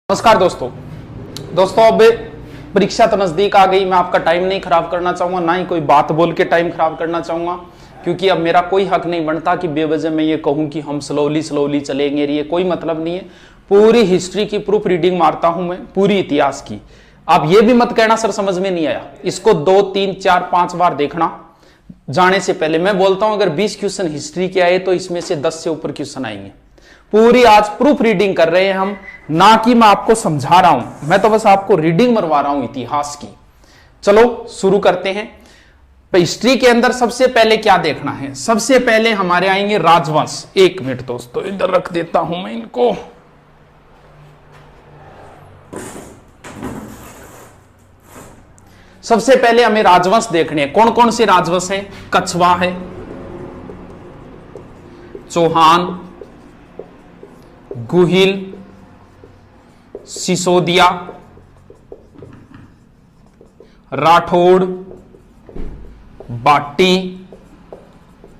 नमस्कार दोस्तों अब परीक्षा तो नजदीक आ गई। मैं आपका टाइम नहीं खराब करना चाहूंगा, ना ही कोई बात बोल के टाइम खराब करना चाहूंगा, क्योंकि अब मेरा कोई हक नहीं बनता कि बेवजह मैं ये कहूं कि हम स्लोली चलेंगे। ये कोई मतलब नहीं है। पूरी हिस्ट्री की प्रूफ रीडिंग मारता हूं मैं, पूरी इतिहास की। आप ये भी मत कहना सर समझ में नहीं आया, इसको 2, 3, 4, 5 बार देखना जाने से पहले। मैं बोलता हूं अगर 20 क्वेश्चन हिस्ट्री के आए तो इसमें से 10 से ऊपर क्वेश्चन आएंगे। पूरी आज प्रूफ रीडिंग कर रहे हैं हम, ना कि मैं आपको समझा रहा हूं, मैं तो बस आपको रीडिंग मरवा रहा हूं इतिहास की। चलो शुरू करते हैं। हिस्ट्री के अंदर सबसे पहले क्या देखना है? सबसे पहले हमारे आएंगे राजवंश। 1 मिनट दोस्तों, इधर रख देता हूं मैं इनको। सबसे पहले हमें राजवंश देखने हैं। कौन कौन से राजवंश है? कछवा है, चौहान, गुहिल, सिसोदिया, राठौड़, बाटी,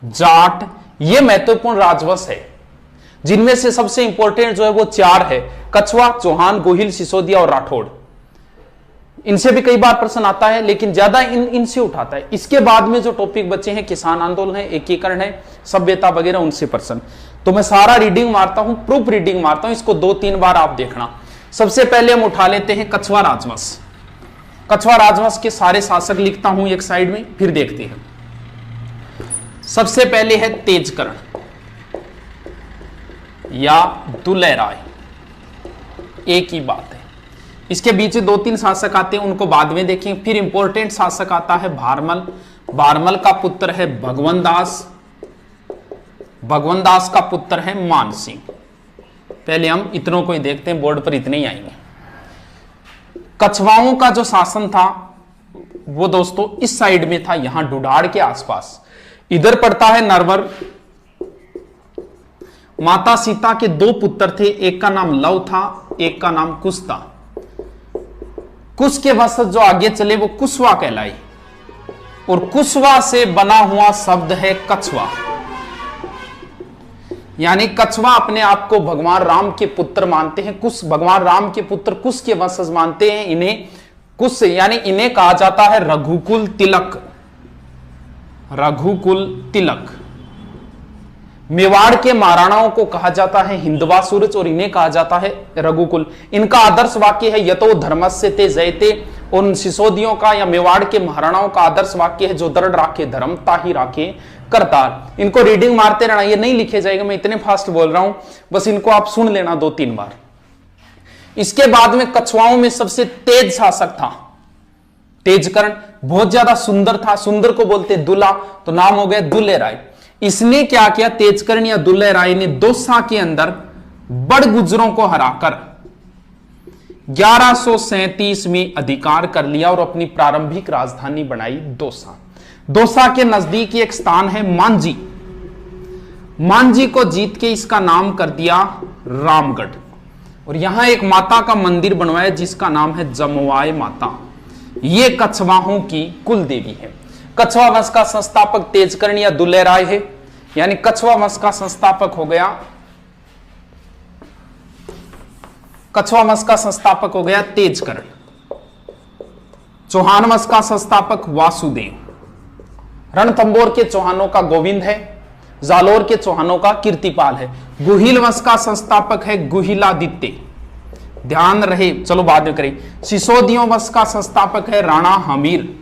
जाट। ये महत्वपूर्ण राजवंश है, जिनमें से सबसे इंपॉर्टेंट जो है वो 4 है: कछवा, चौहान, गुहिल, सिसोदिया और राठौड़। इनसे भी कई बार प्रश्न आता है, लेकिन ज्यादा इनसे उठाता है। इसके बाद में जो टॉपिक बचे हैं, किसान आंदोलन है, एकीकरण है, सभ्यता वगैरह, उनसे प्रश्न। तो मैं सारा रीडिंग मारता हूं, प्रूफ रीडिंग मारता हूं, इसको 2-3 बार आप देखना। सबसे पहले हम उठा लेते हैं कछवा राजवंश। कछवा राजवंश के सारे शासक लिखता हूं एक साइड में, फिर देखते हैं। सबसे पहले है तेजकर्ण या दुल्हे राय, एक ही बात है। इसके बीच 2-3 शासक आते हैं, उनको बाद में देखें। फिर इंपॉर्टेंट शासक आता है भारमल। भारमल का पुत्र है भगवंत दास। भगवंत दास का पुत्र है मान सिंह। पहले हम इतनों को ही देखते हैं, बोर्ड पर इतने ही आएंगे। कछवाओं का जो शासन था वो दोस्तों इस साइड में था, यहां डुडाड़ के आसपास। इधर पड़ता है नरवर। माता सीता के 2 पुत्र थे, एक का नाम लव था, एक का नाम कुश था। कुश के वंशज जो आगे चले वो कुशवा कहलाई, और कुशवा से बना हुआ शब्द है कछवा। यानी कछवा अपने आप को भगवान राम के पुत्र मानते हैं। कुश भगवान राम के पुत्र कुश के वंशज मानते हैं इन्हें। कुश यानी इन्हें कहा जाता है रघुकुल तिलक। रघुकुल तिलक। मेवाड़ के महाराणाओं को कहा जाता है हिंदवा सूरज, और इन्हें कहा जाता है रघुकुल। इनका आदर्श वाक्य है यतो धर्मस्य ते जयते। उन सिसोदियों का या मेवाड़ के महाराणाओं का आदर्श वाक्य है जो दृढ़ राखे धर्म ताहि राखे करतार। इनको रीडिंग मारते रहना, ये नहीं लिखे जाएगा, मैं इतने फास्ट बोल रहा हूं, बस इनको आप सुन लेना 2-3 बार। इसके बाद में कछवाओं में सबसे तेज शासक था तेजकर्ण। बहुत ज्यादा सुंदर था, सुंदर को बोलते दुल्हा, तो नाम हो गया दुल्हे राय। इसने क्या किया? तेजकर्ण या दुल्हे राय ने दौसा के अंदर बड़ गुजरों को हराकर 1137 में अधिकार कर लिया और अपनी प्रारंभिक राजधानी बनाई दौसा। दौसा के नजदीक एक स्थान है मांझी। मांझी को जीत के इसका नाम कर दिया रामगढ़, और यहां एक माता का मंदिर बनवाया जिसका नाम है जमवाय माता। ये कछवाहों की कुल देवी है। कछवा वंश का संस्थापक तेजकर्ण या दुल्हे राय है, यानी कछवा वंश का संस्थापक हो गया, कछवा वंश का संस्थापक हो गया तेजकर्ण। चौहान वंश का संस्थापक वासुदेव। रणथंबोर के चौहानों का गोविंद है। जालोर के चौहानों का कीर्तिपाल है। गुहिल वंश का संस्थापक है गुहिलादित्य, ध्यान रहे, चलो बाद में करें। सिसोदियों वंश का संस्थापक है राणा हमीर।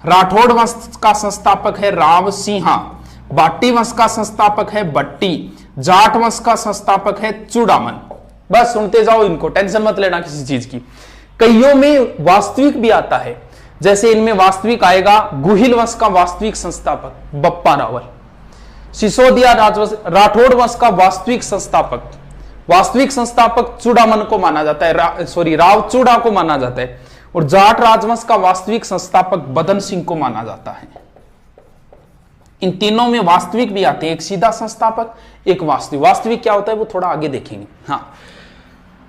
राठौड़ वंश का संस्थापक है राव सिंहा। बाटी वंश का संस्थापक है बट्टी। जाट वंश का संस्थापक है चूड़ामन। बस सुनते जाओ इनको, टेंशन मत लेना किसी चीज की। कईयों में वास्तविक भी आता है, जैसे इनमें वास्तविक आएगा गुहिल वंश का वास्तविक संस्थापक बप्पा रावल। सिसोदिया राठौड़ वंश का वास्तविक संस्थापक चूड़ामन को माना जाता है, राव चूड़ा को माना जाता है। और जाट राजवंश का वास्तविक संस्थापक बदन सिंह को माना जाता है। इन तीनों में वास्तविक भी आते हैं, एक सीधा संस्थापक, एक वास्तविक। वास्तविक क्या होता है वो थोड़ा आगे देखेंगे। हाँ,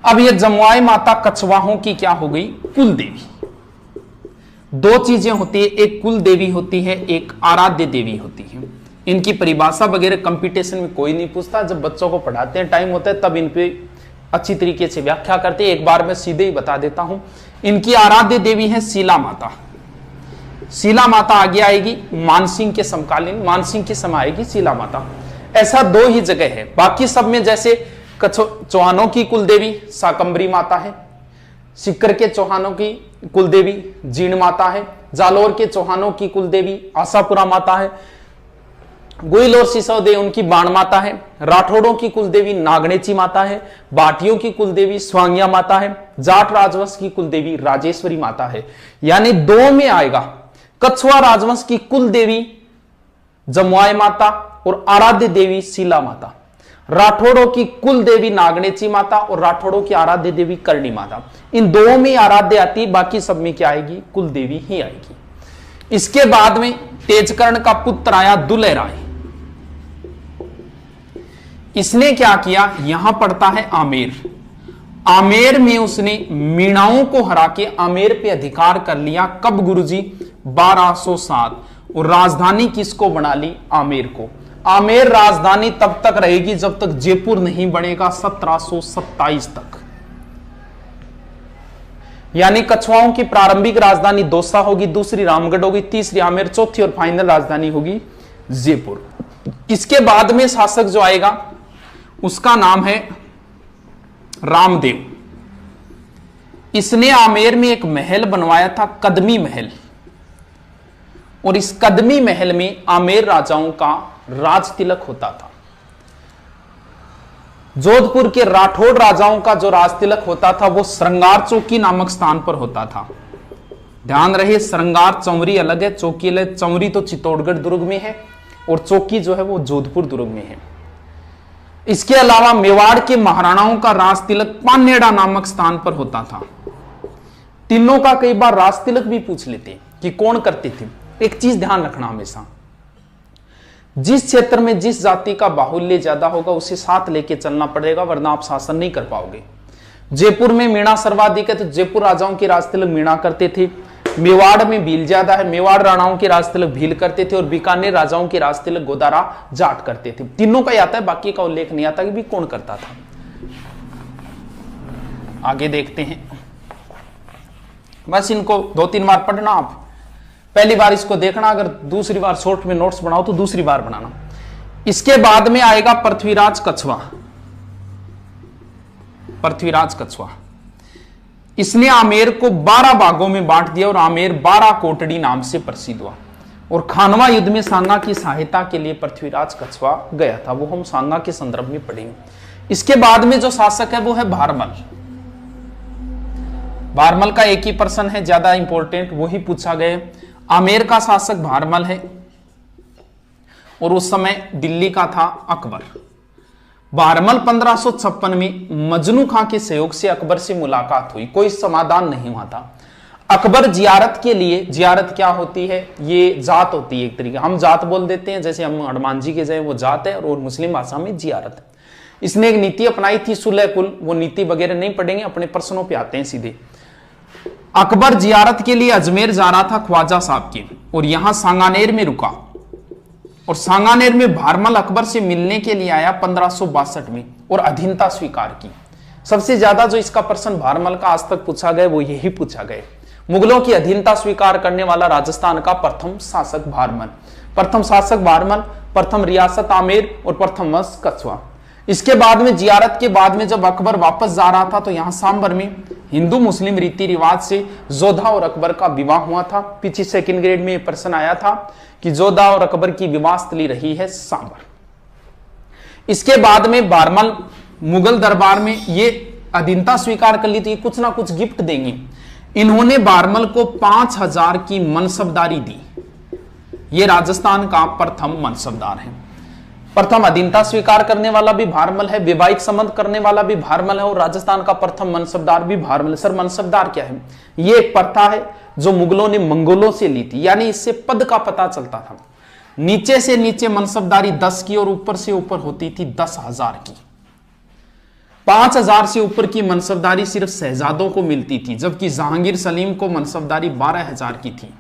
अब ये जमवाई माता कछवाहों की क्या हो गई? कुल देवी। 2 चीजें होती है, एक कुल देवी होती है, एक आराध्य देवी होती है। इनकी परिभाषा वगैरह कंपटीशन में कोई नहीं पूछता, जब बच्चों को पढ़ाते हैं टाइम होता है तब इन पे अच्छी तरीके से व्याख्या करते हैं। एक बार मैं सीधे ही बता देता हूं। इनकी आराध्य देवी है शीला माता। शीला माता आगे आएगी मानसिंह के समकालीन, मानसिंह के समय आएगी शीला माता। ऐसा 2 ही जगह है, बाकी सब में जैसे चौहानों की कुलदेवी शाकंभरी माता है, सिक्कर के चौहानों की कुलदेवी जीण माता है, जालोर के चौहानों की कुलदेवी आशापुरा माता है, गोइल और सिसोदिया उनकी बाण माता है, राठौड़ों की कुलदेवी नागणेची माता है, बाटियों की कुलदेवी स्वांगिया माता है, जाट राजवंश की कुलदेवी राजेश्वरी माता है। यानी 2 में आएगा कछुआ राजवंश की कुलदेवी जमुआई माता और आराध्य देवी शीला माता, राठौड़ों की कुलदेवी नागणेची माता और राठौड़ों की आराध्य देवी करणी माता। इन 2 में आराध्य आती, बाकी सब में क्या आएगी? कुलदेवी ही आएगी। इसके बाद में तेजकर्ण का पुत्र आया दुले राय। इसने क्या किया? यहां पड़ता है आमेर। आमेर में उसने मीणाओं को हरा के आमेर पे अधिकार कर लिया। कब गुरुजी? 1207। और राजधानी किसको बना ली? आमेर को। आमेर राजधानी तब तक रहेगी जब तक जयपुर नहीं बनेगा, 1727 तक। यानी कछुआओं की प्रारंभिक राजधानी दौसा होगी, दूसरी रामगढ़ होगी, तीसरी आमेर, चौथी और फाइनल राजधानी होगी जयपुर। इसके बाद में शासक जो आएगा उसका नाम है रामदेव। इसने आमेर में एक महल बनवाया था, कदमी महल, और इस कदमी महल में आमेर राजाओं का राज तिलक होता था। जोधपुर के राठौड़ राजाओं का जो राज तिलक होता था वो श्रृंगार चौकी नामक स्थान पर होता था। ध्यान रहे, श्रृंगार चौरी अलग है, चौकी अलग। चौरी तो चित्तौड़गढ़ दुर्ग में है और चौकी जो है वो जोधपुर दुर्ग में है। इसके अलावा मेवाड़ के महाराणाओं का राज तिलक पानेड़ा नामक स्थान पर होता था। तीनों का कई बार राज तिलक भी पूछ लेते कि कौन करते थे। एक चीज ध्यान रखना हमेशा, जिस क्षेत्र में जिस जाति का बाहुल्य ज्यादा होगा उसे साथ लेके चलना पड़ेगा, वरना आप शासन नहीं कर पाओगे। जयपुर में मीणा सर्वाधिक है तो जयपुर राजाओं के राज तिलक मीणा करते थे। मेवाड़ में भील ज्यादा है, मेवाड़ राणाओं के राज तिलक भील करते थे, और बीकानेर राजाओं के राज तिलक गोदारा जाट करते थे। तीनों का ही आता है, बाकी का उल्लेख नहीं आता कि भी कौन करता था। आगे देखते हैं, बस इनको 2-3 बार पढ़ना आप। पहली बार इसको देखना, अगर दूसरी बार शॉर्ट में नोट्स बनाओ तो दूसरी बार बनाना। इसके बाद में आएगा पृथ्वीराज कछुआ। पृथ्वीराज कछुआ इसने आमेर को 12 भागों में बांट दिया और आमेर 12 कोटड़ी नाम से प्रसिद्ध हुआ। और खानवा युद्ध में सांगा की सहायता के लिए पृथ्वीराज कछुआ गया था, वो हम सांगा के संदर्भ में पढ़ेंगे। इसके बाद में जो शासक है वो है भारमल। भारमल का एक ही प्रश्न है, ज्यादा इंपॉर्टेंट, वो ही पूछा गया। आमेर का शासक भारमल है और उस समय दिल्ली का था अकबर। भारमल 1556 में मजनू खां के सहयोग से अकबर से मुलाकात हुई, कोई समाधान नहीं हुआ था। अकबर जियारत के लिए, जियारत क्या होती है? ये जात होती है एक तरीके, हम जात बोल देते हैं, जैसे हम हनुमान जी के जाए वो जात है, और मुस्लिम भाषा में जियारत है। इसने एक नीति अपनाई थी सुलह कुल, वो नीति वगैरह नहीं पढ़ेंगे, अपने प्रश्नों पे आते हैं सीधे। अकबर जियारत के लिए अजमेर जा रहा था ख्वाजा साहब के, और यहां सांगानेर में रुका, और सांगानेर में भारमल अकबर से मिलने के लिए आया 1562 में, और अधीनता स्वीकार की। सबसे ज्यादा जो इसका प्रश्न भारमल का आज तक पूछा गया वो यही पूछा गया, मुगलों की अधीनता स्वीकार करने वाला राजस्थान का प्रथम शासक भारमल। प्रथम शासक भारमल, प्रथम रियासत आमेर और प्रथम वंश कछुआ। इसके बाद में जियारत के बाद में जब अकबर वापस जा रहा था तो यहां सांबर में हिंदू मुस्लिम रीति रिवाज से जोधा और अकबर का विवाह हुआ था। पीछे सेकंड ग्रेड में यह प्रश्न आया था कि जोधा और अकबर की विवाह स्थली रही है सांबर। इसके बाद में भारमल मुगल दरबार में ये अधीनता स्वीकार कर ली थी, कुछ ना कुछ गिफ्ट देंगे। इन्होंने भारमल को 5000 की मनसबदारी दी। ये राजस्थान का प्रथम मनसबदार है। प्रथम अधीनता स्वीकार करने वाला भी भारमल है, वैवाहिक संबंध करने वाला भी भारमल है, और राजस्थान का प्रथम मनसबदार भी भारमल है। सर मनसबदार क्या है? ये एक प्रथा है जो मुगलों ने मंगोलों से ली थी, यानी इससे पद का पता चलता था। नीचे से नीचे मनसबदारी 10 की और ऊपर से ऊपर होती थी 10,000 की। 5,000 से ऊपर की मनसबदारी सिर्फ शहजादों को मिलती थी, जबकि जहांगीर सलीम को मनसबदारी 12,000 की थी।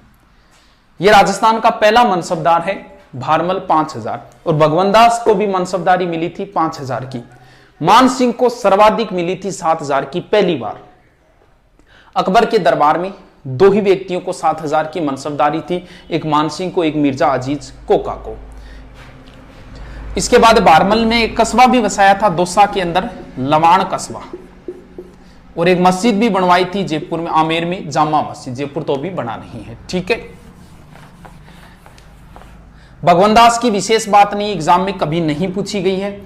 यह राजस्थान का पहला मनसबदार है भारमल 5,000, और भगवंत दास को भी मनसबदारी मिली थी 5,000 की। मान सिंह को सर्वाधिक मिली थी 7,000 की पहली बार। अकबर के दरबार में दो ही व्यक्तियों को 7,000 की मनसबदारी थी, एक मान सिंह को, एक मिर्जा अजीज कोका को। इसके बाद बारमल में एक कस्बा भी बसाया था दौसा के अंदर, लवाण कस्बा, और एक मस्जिद भी बनवाई थी जयपुर में, आमेर में जामा मस्जिद। जयपुर तो भी बना नहीं है, ठीक है। भगवनदास की विशेष बात नहीं, एग्जाम में कभी नहीं पूछी गई है।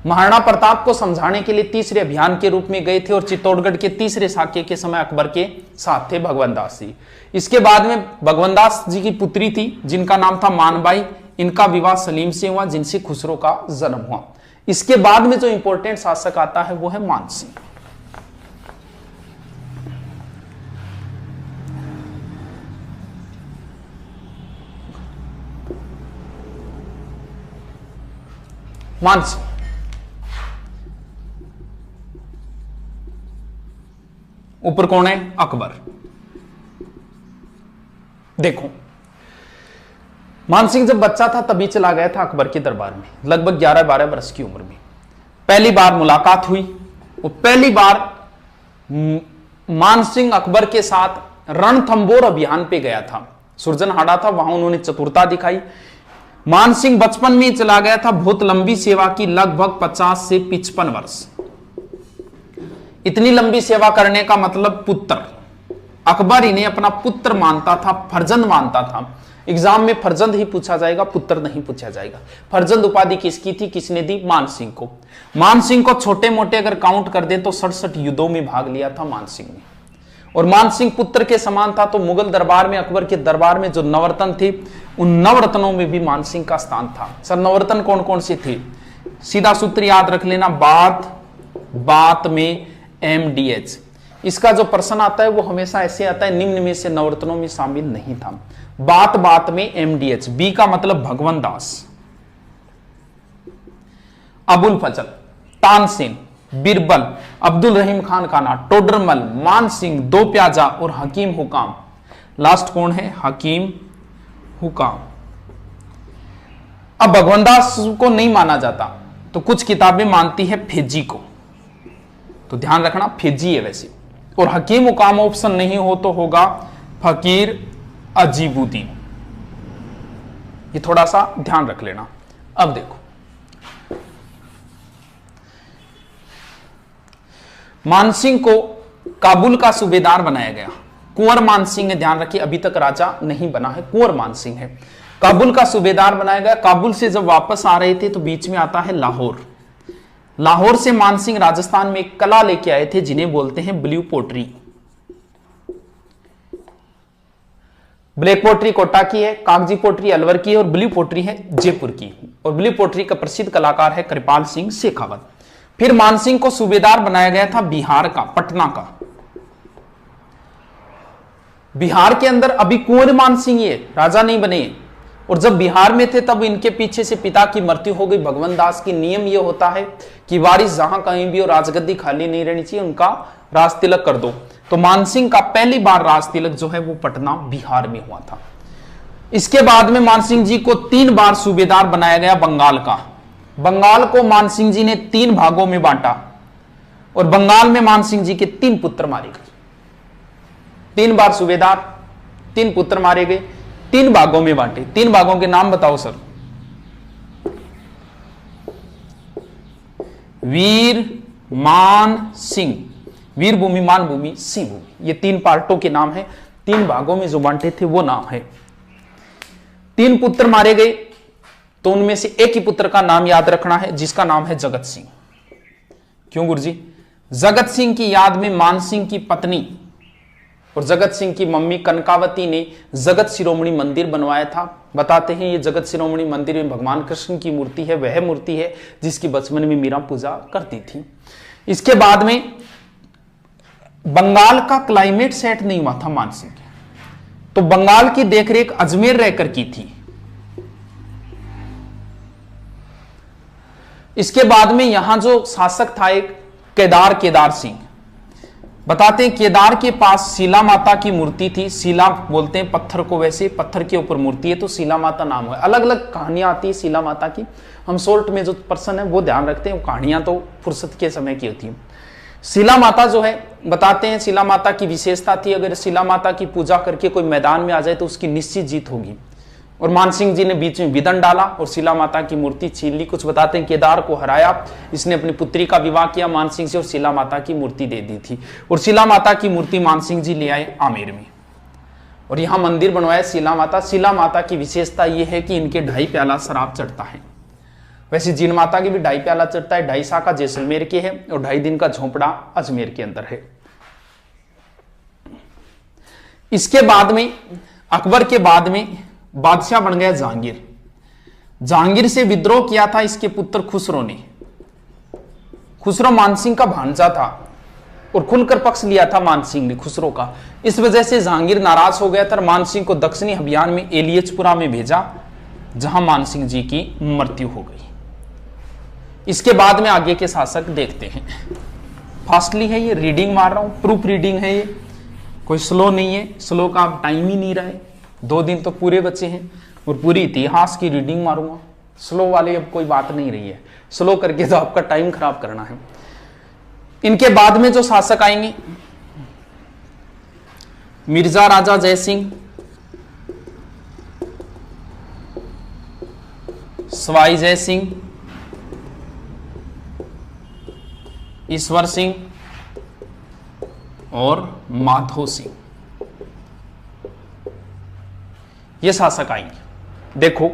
महाराणा प्रताप को समझाने के लिए तीसरे अभियान के रूप में गए थे और चित्तौड़गढ़ के तीसरे साके के समय अकबर के साथ थे भगवनदास जी। इसके बाद में भगवनदास जी की पुत्री थी जिनका नाम था मानबाई, इनका विवाह सलीम से हुआ जिनसे खुसरो का जन्म हुआ। इसके बाद में जो इंपॉर्टेंट शासक आता है वो है मान सिंह। मान सिंह ऊपर कौन है? अकबर। देखो, मान सिंह जब बच्चा था तभी चला गया था अकबर के दरबार में, लगभग 11-12 वर्ष की उम्र में। पहली बार मुलाकात हुई, वो पहली बार मान सिंह अकबर के साथ रणथंबोर अभियान पे गया था, सुरजनहाड़ा था, वहां उन्होंने चतुरता दिखाई। मान सिंह बचपन में चला गया था, बहुत लंबी सेवा की, लगभग 50 से 55 वर्ष। इतनी लंबी सेवा करने का मतलब पुत्र, अकबर इन्हें अपना पुत्र मानता था, फर्जंद मानता था। एग्जाम में फर्जंद ही पूछा जाएगा, पुत्र नहीं पूछा जाएगा। फर्जंद उपाधि किसकी थी, किसने दी? मान सिंह को। मान सिंह को छोटे मोटे अगर काउंट कर दे तो 67 युद्धों में भाग लिया था मान सिंह ने, और मान सिंह पुत्र के समान था। तो मुगल दरबार में, अकबर के दरबार में जो नवरत्न थे, उन नवरत्नों में भी मान सिंह का स्थान था। सर नवरत्न कौन कौन से थे? सीधा सूत्र याद रख लेना, बात में MDH। इसका जो प्रश्न आता है वो हमेशा ऐसे आता है, निम्न में से नवरत्नों में शामिल नहीं था। बात में MDH। बी का मतलब भगवन दास, अबुल फजल, तानसेन, बिरबल, अब्दुल रहीम खान खाना, टोडरमल, मान सिंह, दो प्याजा और हकीम हुकाम। लास्ट कौन है? हकीम हुकाम। अब भगवनदास को नहीं माना जाता तो कुछ किताबें मानती है फेजी को, तो ध्यान रखना फेजी है वैसे। और हकीम हुकाम ऑप्शन नहीं हो तो होगा फकीर अजीबुद्दीन। ये थोड़ा सा ध्यान रख लेना। अब देखो, मानसिंह को काबुल का सूबेदार बनाया गया। कुंवर मानसिंह है, ध्यान रखिए, अभी तक राजा नहीं बना है, कुंवर मानसिंह है। काबुल का सूबेदार बनाया गया। काबुल से जब वापस आ रहे थे तो बीच में आता है लाहौर। लाहौर से मानसिंह राजस्थान में एक कला लेके आए थे जिन्हें बोलते हैं blue pottery. Black pottery Kota की है, कागजी पोट्री अलवर की है और ब्लू पोट्री है जयपुर की। और ब्लू पोट्री का प्रसिद्ध कलाकार है कृपाल सिंह शेखावत। फिर मानसिंह को सूबेदार बनाया गया था बिहार का, पटना का। बिहार के अंदर अभी कुंवर मानसिंह ये राजा नहीं बने, और जब बिहार में थे तब इनके पीछे से पिता की मृत्यु हो गई भगवनदास की। नियम ये होता है कि वारिस जहां कहीं भी हो, राजगद्दी खाली नहीं रहनी चाहिए, उनका राज तिलक कर दो। तो मानसिंह का पहली बार राज तिलक जो है वो पटना बिहार में हुआ था। इसके बाद में मानसिंह जी को 3 बार सूबेदार बनाया गया बंगाल का। बंगाल को मानसिंह जी ने 3 भागों में बांटा और बंगाल में मानसिंह जी के 3 पुत्र मारे गए। 3 बार सूबेदार, 3 पुत्र मारे गए, 3 भागों में बांटे। 3 भागों के नाम बताओ सर। वीर, मान, सिंह। वीर भूमि, मान भूमि, सिंह भूमि, ये 3 पार्टों के नाम है। 3 भागों में जो बांटे थे वो नाम है। 3 पुत्र मारे गए तो उनमें से एक ही पुत्र का नाम याद रखना है जिसका नाम है जगत सिंह। क्यों गुरुजी? जगत सिंह की याद में मान सिंह की पत्नी और जगत सिंह की मम्मी कनकावती ने जगत शिरोमणि मंदिर बनवाया था। बताते हैं ये जगत शिरोमणि मंदिर में भगवान कृष्ण की मूर्ति है, वह मूर्ति है जिसकी बचपन में मीरा पूजा करती थी। इसके बाद में बंगाल का क्लाइमेट सेट नहीं हुआ था मान सिंह के, तो बंगाल की देखरेख अजमेर रहकर की थी। इसके बाद में यहां जो शासक था एक केदार सिंह, बताते हैं केदार के पास शिला माता की मूर्ति थी। शिला बोलते हैं पत्थर को, वैसे पत्थर के ऊपर मूर्ति है तो शिला माता नाम है। अलग अलग कहानियां आती है शिला माता की, हम शॉर्ट में जो पर्सन है वो ध्यान रखते हैं, कहानियां तो फुर्सत के समय की होती है। शिला माता जो है, बताते हैं शिला माता की विशेषता थी, अगर शिला माता की पूजा करके कोई मैदान में आ जाए तो उसकी निश्चित जीत होगी। और मानसिंह जी ने बीच में विदन डाला और शिला माता की मूर्ति छीन ली। कुछ बताते हैं केदार को हराया, इसने अपनी पुत्री का विवाह किया मानसिंह से और शिला माता की मूर्ति दे दी थी। और शिला माता की मूर्ति मानसिंह जी ले आए आमेर में और यहाँ मंदिर बनवाया शिला माता। शिला माता की विशेषता यह है कि इनके 2.5 प्याला शराब चढ़ता है। वैसे जिन माता की भी 2.5 प्याला चढ़ता है। 2.5 शाखा जैसलमेर के है और 2.5 दिन का झोंपड़ा अजमेर के अंदर है। इसके बाद में अकबर के बाद में बादशाह बन गया जहांगीर। जहांगीर से विद्रोह किया था इसके पुत्र खुसरो ने। खुसरो मानसिंह का भांजा था और खुलकर पक्ष लिया था मानसिंह ने खुसरो का। इस वजह से जहांगीर नाराज हो गया था। मानसिंह को दक्षिणी अभियान में एलियचपुरा में भेजा, जहां मानसिंह जी की मृत्यु हो गई। इसके बाद में आगे के शासक देखते हैं। फास्टली है ये, रीडिंग मार रहा हूं, प्रूफ रीडिंग है ये, कोई स्लो नहीं है। स्लो का टाइम ही नहीं रहा है, 2 दिन तो पूरे बचे हैं और पूरी इतिहास की रीडिंग मारूंगा। स्लो वाले अब कोई बात नहीं रही है, स्लो करके तो आपका टाइम खराब करना है। इनके बाद में जो शासक आएंगे, मिर्जा राजा जयसिंह, सवाई जयसिंह, ईश्वर सिंह और माधो सिंह, ये शासक आएंगे। देखो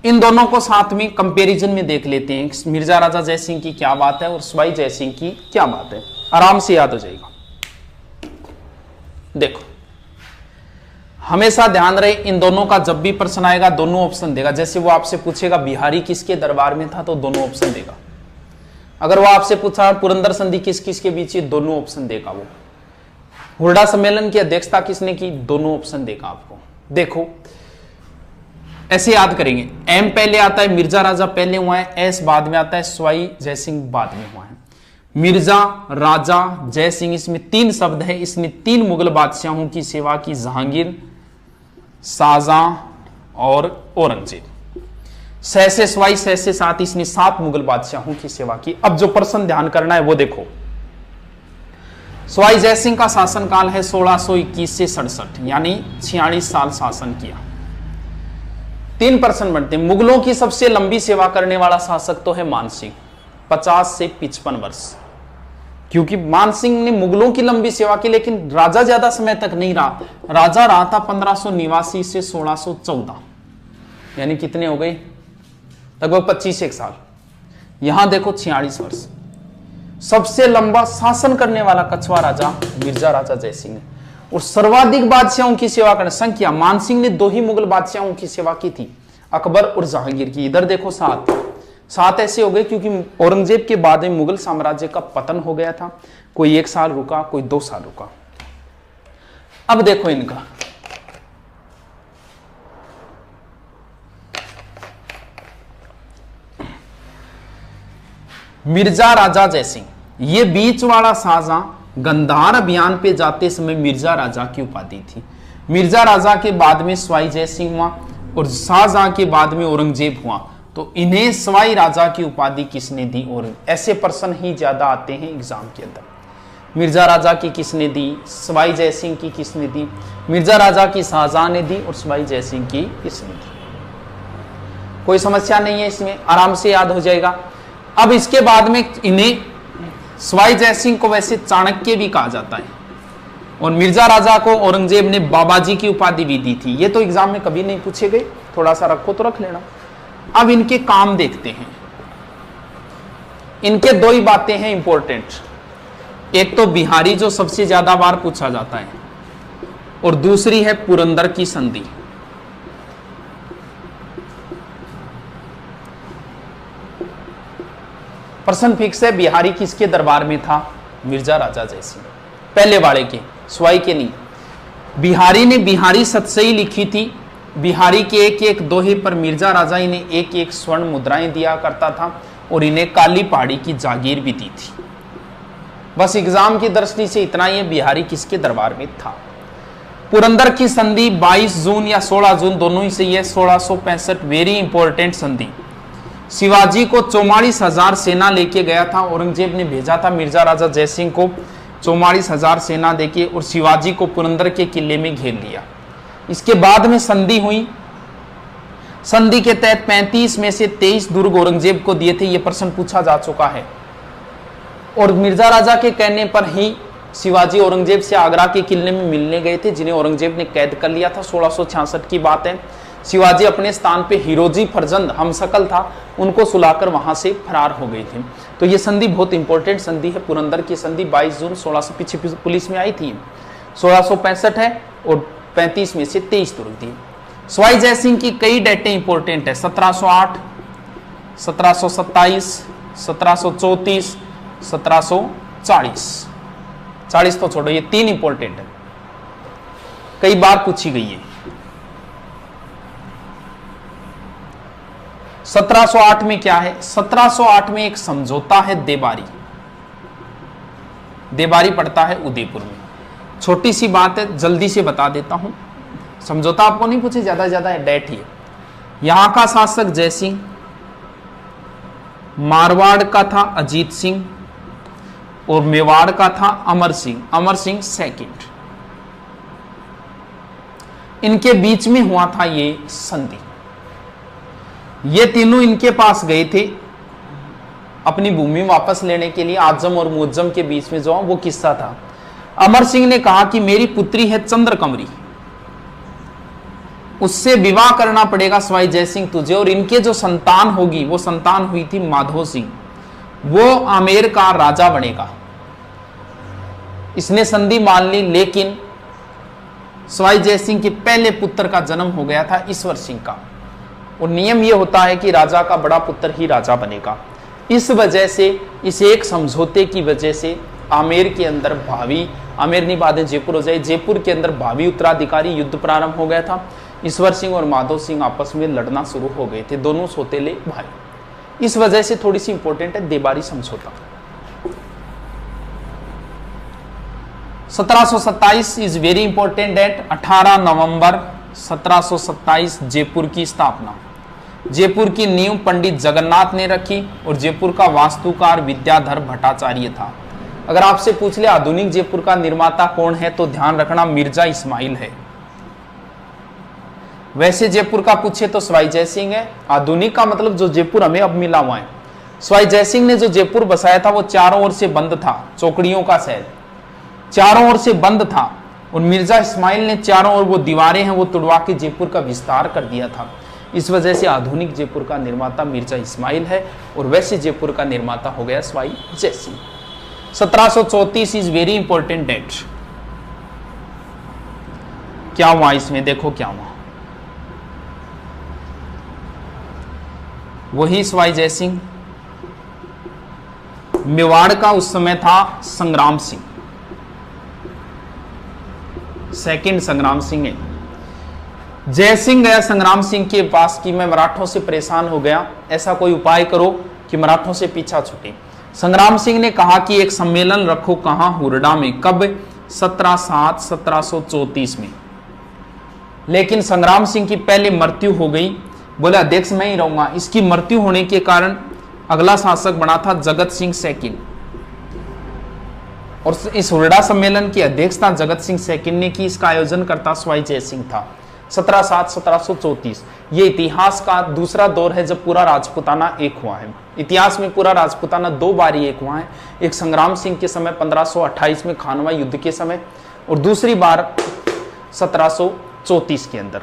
इन दोनों को साथ में कंपैरिजन में देख लेते हैं, मिर्जा राजा जयसिंह की क्या बात है और सवाई जयसिंह की क्या बात है, आराम से याद हो जाएगा। देखो हमेशा ध्यान रहे, इन दोनों का जब भी प्रश्न आएगा दोनों ऑप्शन देगा। जैसे वो आपसे पूछेगा बिहारी किसके दरबार में था तो दोनों ऑप्शन देगा। अगर वो आपसे पूछा पुरंदर संधि किस किस के बीच, दोनों ऑप्शन देगा। वो हुरडा सम्मेलन की अध्यक्षता किसने की, दोनों ऑप्शन देगा आपको। देखो ऐसे याद करेंगे, एम पहले आता है, मिर्जा राजा पहले हुआ है, एस बाद में आता है, सवाई जयसिंह बाद में हुआ है। मिर्जा राजा जयसिंह, इसमें 3 शब्द है। इसने 3 मुगल बादशाहों की सेवा की, जहांगीर, शाहजहां और औरंगजेब। सहसे सवाई सहसे 7, इसने 7 मुगल बादशाहों की सेवा की। अब जो प्रश्न ध्यान करना है वो देखो, सवाई जयसिंह का शासनकाल है 1621 से 67, यानी 46 साल शासन किया। 3 प्रश्न बनते हैं। मुगलों की सबसे लंबी सेवा करने वाला शासक तो है मानसिंह, 50 से 55 वर्ष, क्योंकि मानसिंह ने मुगलों की लंबी सेवा की, लेकिन राजा ज्यादा समय तक नहीं रहा। राजा रहा था 1589 से 1614, यानी कितने हो गए, लगभग 25 साल। यहां देखो 46 वर्ष। सबसे लंबा शासन करने वाला कछवा राजा मिर्जा राजा जयसिंह ने, और सर्वाधिक बादशाहों की सेवा करने संख्या, मानसिंह ने 2 ही मुगल बादशाहों की सेवा की थी, अकबर और जहांगीर की। इधर देखो 7 ऐसे हो गए क्योंकि औरंगजेब के बाद में मुगल साम्राज्य का पतन हो गया था। कोई 1 साल रुका, कोई 2 साल रुका। अब देखो इनका, मिर्जा राजा जयसिंह, ये बीच वाला शाहजहां गंधार अभियान पे जाते समय मिर्जा राजा की उपाधि थी। मिर्जा राजा के बाद में सवाई जयसिंह हुआ और शाहजहां के बाद में औरंगजेब हुआ, तो इन्हें सवाई राजा की उपाधि किसने दी। और ऐसे प्रश्न ही ज्यादा आते हैं एग्जाम के अंदर। मिर्जा राजा की किसने दी, सवाई जयसिंह की किसने दी, मिर्जा राजा की शाहजहां ने दी और सवाई जयसिंह की किसने दी। कोई समस्या नहीं है इसमें, आराम से याद हो जाएगा। अब इसके बाद में इन्हें सवाई जयसिंह को वैसे चाणक्य भी कहा जाता है, और मिर्जा राजा को औरंगजेब ने बाबाजी की उपाधि भी दी थी। ये तो एग्जाम में कभी नहीं पूछे गए, थोड़ा सा रखो तो रख लेना। अब इनके काम देखते हैं। इनके 2 ही बातें हैं इंपॉर्टेंट, एक तो बिहारी जो सबसे ज्यादा बार पूछा जाता है, और दूसरी है पुरंदर की संधि। प्रश्न फिक्स है, बिहारी किसके दरबार में था, मिर्जा राजा जयसिंह, पहले वाले के, सवाई के नहीं। बिहारी ने बिहारी सतसई लिखी थी। बिहारी के 1-1 दोहे पर मिर्जा राजा इन्हें 1-1 स्वर्ण मुद्राएं दिया करता था और इन्हें काली पहाड़ी की जागीर भी दी थी। बस एग्जाम की दृष्टि से इतना ही, बिहारी किसके दरबार में था। पुरंदर की संधि 22 जून या 16 जून दोनों ही सही है, 1665, वेरी इंपॉर्टेंट संधि। शिवाजी को 44,000 सेना लेके गया था, औरंगजेब ने भेजा था मिर्जा राजा जयसिंह को 44,000 सेना देके, और शिवाजी को पुरंदर के किले में घेर लिया। इसके बाद में संधि हुई। संधि के तहत 35 में से 23 दुर्ग औरंगजेब को दिए थे, यह प्रश्न पूछा जा चुका है। और मिर्जा राजा के कहने पर ही शिवाजी औरंगजेब से आगरा के किले में मिलने गए थे, जिन्हें औरंगजेब ने कैद कर लिया था। 1666 की बात है। शिवाजी अपने स्थान पे हिरोजी फरजंद हमशक्ल था, उनको सुलाकर वहां से फरार हो गए थे। तो ये संधि बहुत इंपॉर्टेंट संधि है, पुरंदर की संधि 22 जून 1600 पीछे पुलिस में आई थी। 1665 है और 35 में से 23 दुर्ग दिए। सवाई जयसिंह की कई डेटें इंपॉर्टेंट है, 1708, 1727, 1734, 1740। 40 तो छोड़ो, ये 3 इंपॉर्टेंट है, कई बार पूछी गई है। 1708 में क्या है? 1708 में एक समझौता है देबारी। देबारी पड़ता है उदयपुर में। छोटी सी बात है, जल्दी से बता देता हूं। समझौता आपको नहीं पूछे, ज्यादा है, डेट ही। यहां का शासक जयसिंह, मारवाड़ का था अजीत सिंह, और मेवाड़ का था अमर सिंह सेकंड। इनके बीच में हुआ था ये संधि। ये तीनों इनके पास गए थे अपनी भूमि वापस लेने के लिए। आजम और मुअज्जम के बीच में जो वो किस्सा था। अमर सिंह ने कहा कि मेरी पुत्री है चंद्रकमरी, उससे विवाह करना पड़ेगा सवाई जयसिंह तुझे, और इनके जो संतान होगी वो संतान हुई थी माधो सिंह, वो आमेर का राजा बनेगा। इसने संधि मान ली, लेकिन सवाई जयसिंह के पहले पुत्र का जन्म हो गया था ईश्वर सिंह का, और नियम यह होता है कि राजा का बड़ा पुत्र ही राजा बनेगा। इस वजह से, इस एक समझौते की वजह से आमेर के अंदर भावी, आमेर नहीं बाद में जयपुर हो जाए, जयपुर के अंदर भावी उत्तराधिकारी युद्ध प्रारंभ हो गया था। ईश्वर सिंह और माधो सिंह आपस में लड़ना शुरू हो गए थे, दोनों सौतेले भाई। इस वजह से थोड़ी सी इंपॉर्टेंट है देबारी समझौता। 1727 इज वेरी इंपॉर्टेंट डेट। 18 नवंबर 1727 जयपुर की स्थापना। जयपुर की नींव पंडित जगन्नाथ ने रखी, और जयपुर का वास्तुकार विद्याधर भट्टाचार्य था। अगर आपसे पूछ ले आधुनिक जयपुर का निर्माता कौन है, तो ध्यान रखना मिर्जा इस्माइल है। वैसे जयपुर का पूछे तो सवाई जयसिंह है। आधुनिक का मतलब जो जयपुर हमें अब मिला हुआ है। सवाई जयसिंह ने जो जयपुर बसाया था वो चारों ओर से बंद था, चौकड़ियों का शहर चारों ओर से बंद था, और मिर्जा इस्माइल ने चारों ओर वो दीवारें हैं वो तुड़वा के जयपुर का विस्तार कर दिया था। इस वजह से आधुनिक जयपुर का निर्माता मिर्जा इस्माइल है, और वैसे जयपुर का निर्माता हो गया Sawai Jai Singh. 1734 is very important date. क्या हुआ इसमें? देखो क्या हुआ। वही सवाई जयसिंह, मेवाड़ का उस समय था संग्राम सिंह, सेकंड संग्राम सिंह है। जयसिंह गया संग्राम सिंह के पास कि मैं मराठों से परेशान हो गया, ऐसा कोई उपाय करो कि मराठों से पीछा छूटे। संग्राम सिंह ने कहा कि एक सम्मेलन रखो, कहां? हुरडा में। कब? 17/7/1734 में। लेकिन संग्राम सिंह की पहले मृत्यु हो गई, बोला अध्यक्ष मैं ही रहूंगा। इसकी मृत्यु होने के कारण अगला शासक बना था जगत सिंह सेकंड, और इस हुरडा सम्मेलन की अध्यक्षता जगत सिंह सेकंड ने की। इसका आयोजन करता सवाई जयसिंह था। 17/7/1734 ये इतिहास का दूसरा दौर है जब पूरा राजपूताना एक हुआ है। इतिहास में पूरा राजपूताना 2 बार एक हुआ है, एक संग्राम सिंह के समय 1528 में खानवा युद्ध के समय, और दूसरी बार 1734 के अंदर।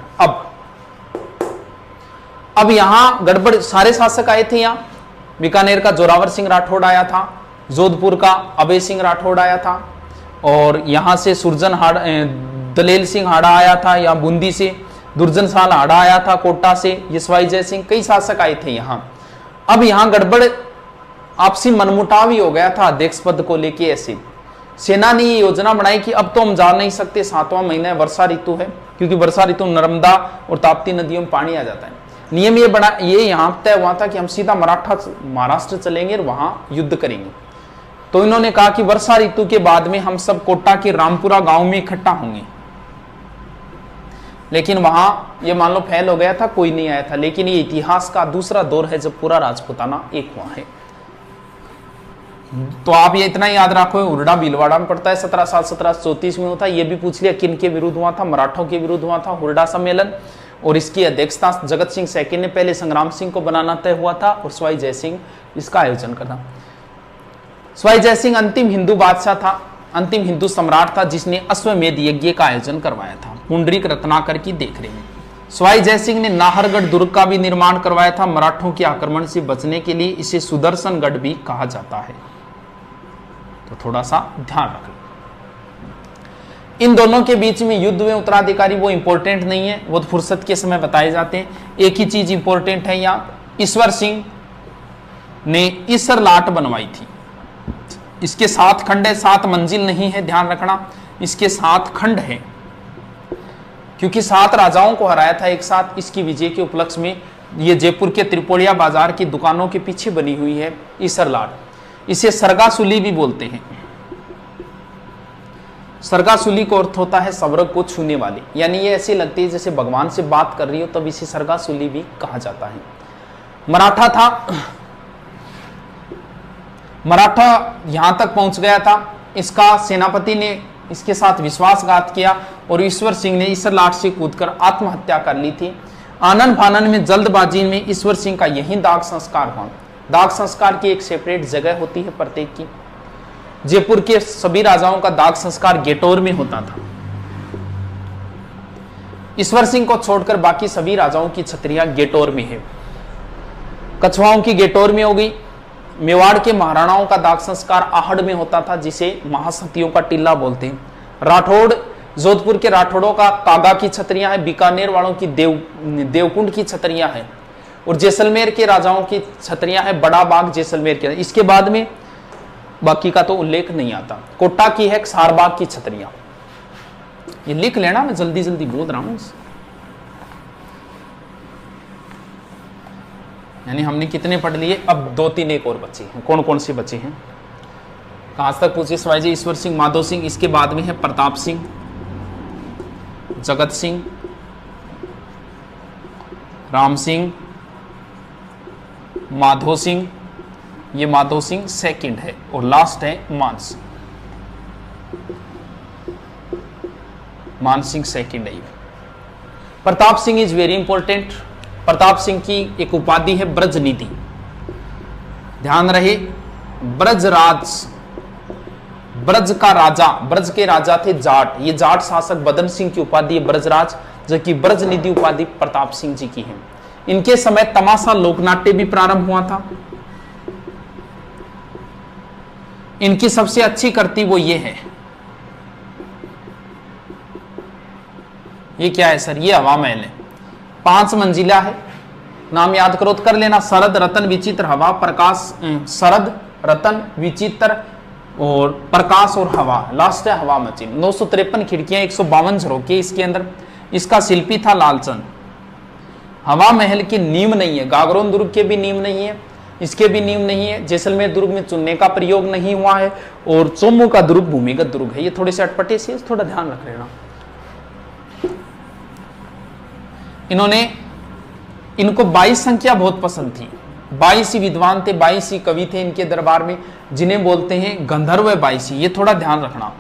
अब यहां गड़बड़, सारे शासक आए थे। यहां बीकानेर का जोरावर सिंह राठौड़ आया था, जोधपुर का अभय सिंह राठौड़ आया था, और यहां से दलेल सिंह हाड़ा आया था, या बूंदी से दुर्जन साल हाड़ा आया था, कोटा से यशवाई जय सिंह, कई शासक आए थे यहां। अब यहां गड़बड़, आपसी मनमुटाव ही हो गया था अध्यक्ष पद को लेके। ऐसे सेना ने ये योजना बनाई कि अब तो हम जा नहीं सकते, 7वां महीना है, वर्षा ऋतु है, क्योंकि वर्षा ऋतु नर्मदा और ताप्ती नदियों में पानी आ जाता है। नियम ये यहां तय हुआ था कि हम सीधा महाराष्ट्र चलेंगे और वहां युद्ध करेंगे। तो इन्होंने कहा कि वर्षा ऋतु के बाद में हम सब कोटा के रामपुरा गांव में इकट्ठा होंगे। लेकिन वहां ये मान लो फेल हो गया था, कोई नहीं आया था। लेकिन ये इतिहास का दूसरा दौर है जब पूरा राजपूताना एक हुआ है। तो आप ये इतना याद रखो, उर्डा भीलवाड़ा में पड़ता है, 17 साल 1734 में हुआ था। ये भी पूछ लिया किन के विरुद्ध हुआ था, मराठों के विरुद्ध हुआ था हुर्डा सम्मेलन, और इसकी अध्यक्षता जगत सिंह सेकंड ने पहले संग्राम सिंह को बनाना तय हुआ था और सवाई जयसिंह इसका आयोजन करना। सवाई जयसिंह अंतिम हिंदू बादशाह था, अंतिम हिंदू सम्राट था जिसने अश्वमेध यज्ञ का आयोजन करवाया था पुंडरीक रत्नाकर की देखरेख में। सवाई जयसिंह ने नाहरगढ़ दुर्ग का भी निर्माण करवाया था। मराठों के आक्रमण से बचने के लिए इसे सुदर्शनगढ़ भी कहा जाता है, तो थोड़ा सा ध्यान रख लो। इन दोनों के बीच में युद्ध में उत्तराधिकारी वो इंपॉर्टेंट नहीं है, वो तो फुर्सत के समय बताए जाते हैं। एक ही चीज इंपॉर्टेंट है, यहां ईश्वर सिंह ने ईसर लाट बनवाई थी। इसके 7 खंड है, 7 मंजिल नहीं है, ध्यान रखना, इसके 7 खंड है, क्योंकि 7 राजाओं को हराया था एक साथ। इसकी विजय के उपलक्ष्य में ये जयपुर के त्रिपोलिया बाजार की दुकानों के पीछे बनी हुई है ईसर लाट। इसे सरगासुली भी बोलते हैं। सरगासुली का अर्थ होता है स्वर्ग को छूने वाली, यानी ये ऐसी लगती है जैसे भगवान से बात कर रही हो, तब इसे सरगासुली भी कहा जाता है। मराठा था, मराठा यहां तक पहुंच गया था, इसका सेनापति ने इसके साथ विश्वासघात किया और ईश्वर सिंह ने ईसर लाट से कूदकर आत्महत्या कर ली थी। आनन फानन में जल्दबाजी में ईश्वर सिंह का यही दाग संस्कार हुआ। दाग संस्कार की एक सेपरेट जगह होती है प्रत्येक की। जयपुर के सभी राजाओं का दाग संस्कार गेटोर में होता था। ईश्वर सिंह को छोड़कर बाकी सभी राजाओं की छतरियां गेटोर में है। कछवाओं की गेटोर में हो गई। मेवाड़ के महाराणाओं का दाग संस्कार आहड़ में होता था, जिसे महासतियों का टिल्ला बोलते हैं। राठौड़, जोधपुर के राठौड़ों का कागा की छतरियां है, बीकानेर वालों की देवकुंड की छतरियां हैं, और जैसलमेर के राजाओं की छतरियां हैं बड़ा बाग जैसलमेर के। इसके बाद में बाकी का तो उल्लेख नहीं आता। कोटा की है सारबाग की छतरियां। ये लिख लेना, मैं जल्दी जल्दी बोल रहा हूं। यानी हमने कितने पढ़ लिए, अब 2-3 एक और बचे हैं। कौन कौन से बचे हैं, कहां तक पूछे सवाई जी? ईश्वर सिंह, माधो सिंह, इसके बाद में है प्रताप सिंह, जगत सिंह, राम सिंह, माधो सिंह, ये माधो सिंह सेकंड है, और लास्ट है मान सिंह। मान सिंह सेकंड है। Pratap Singh is very important. Pratap Singh की एक उपाधि है ब्रजनिधि, ध्यान रहे। ब्रजराज, ब्रज का राजा, ब्रज के राजा थे जाट। ये जाट शासक बदन सिंह की उपाधि है ब्रजराज, जबकि ब्रजनिधि उपाधि प्रताप सिंह जी की है। इनके समय तमाशा लोकनाट्य भी प्रारंभ हुआ था। इनकी सबसे अच्छी कृति वो ये है, ये क्या है सर? ये हवा महल है, 5 मंजिला है। नाम याद करो तो कर लेना, शरद रतन विचित्र हवा प्रकाश, शरद रतन विचित्र और प्रकाश और हवा, लास्ट है हवा मची। 953 खिड़कियां, 152 झरोखे इसके अंदर। इसका शिल्पी था लालचंद। हवा महल की नींव नहीं है, गागरोन दुर्ग के भी नींव नहीं है, इसके भी नींव नहीं है। जैसलमेर दुर्ग में चुनने का प्रयोग नहीं हुआ है, और चोमू का दुर्ग भूमिगत दुर्ग है। ये थोड़े से अटपटे से, थोड़ा ध्यान रख लेना। इनको 22 संख्या बहुत पसंद थी। 22 ही विद्वान थे, 22 ही कवि थे इनके दरबार में, जिन्हें बोलते हैं गंधर्व 22। ये थोड़ा ध्यान रखना।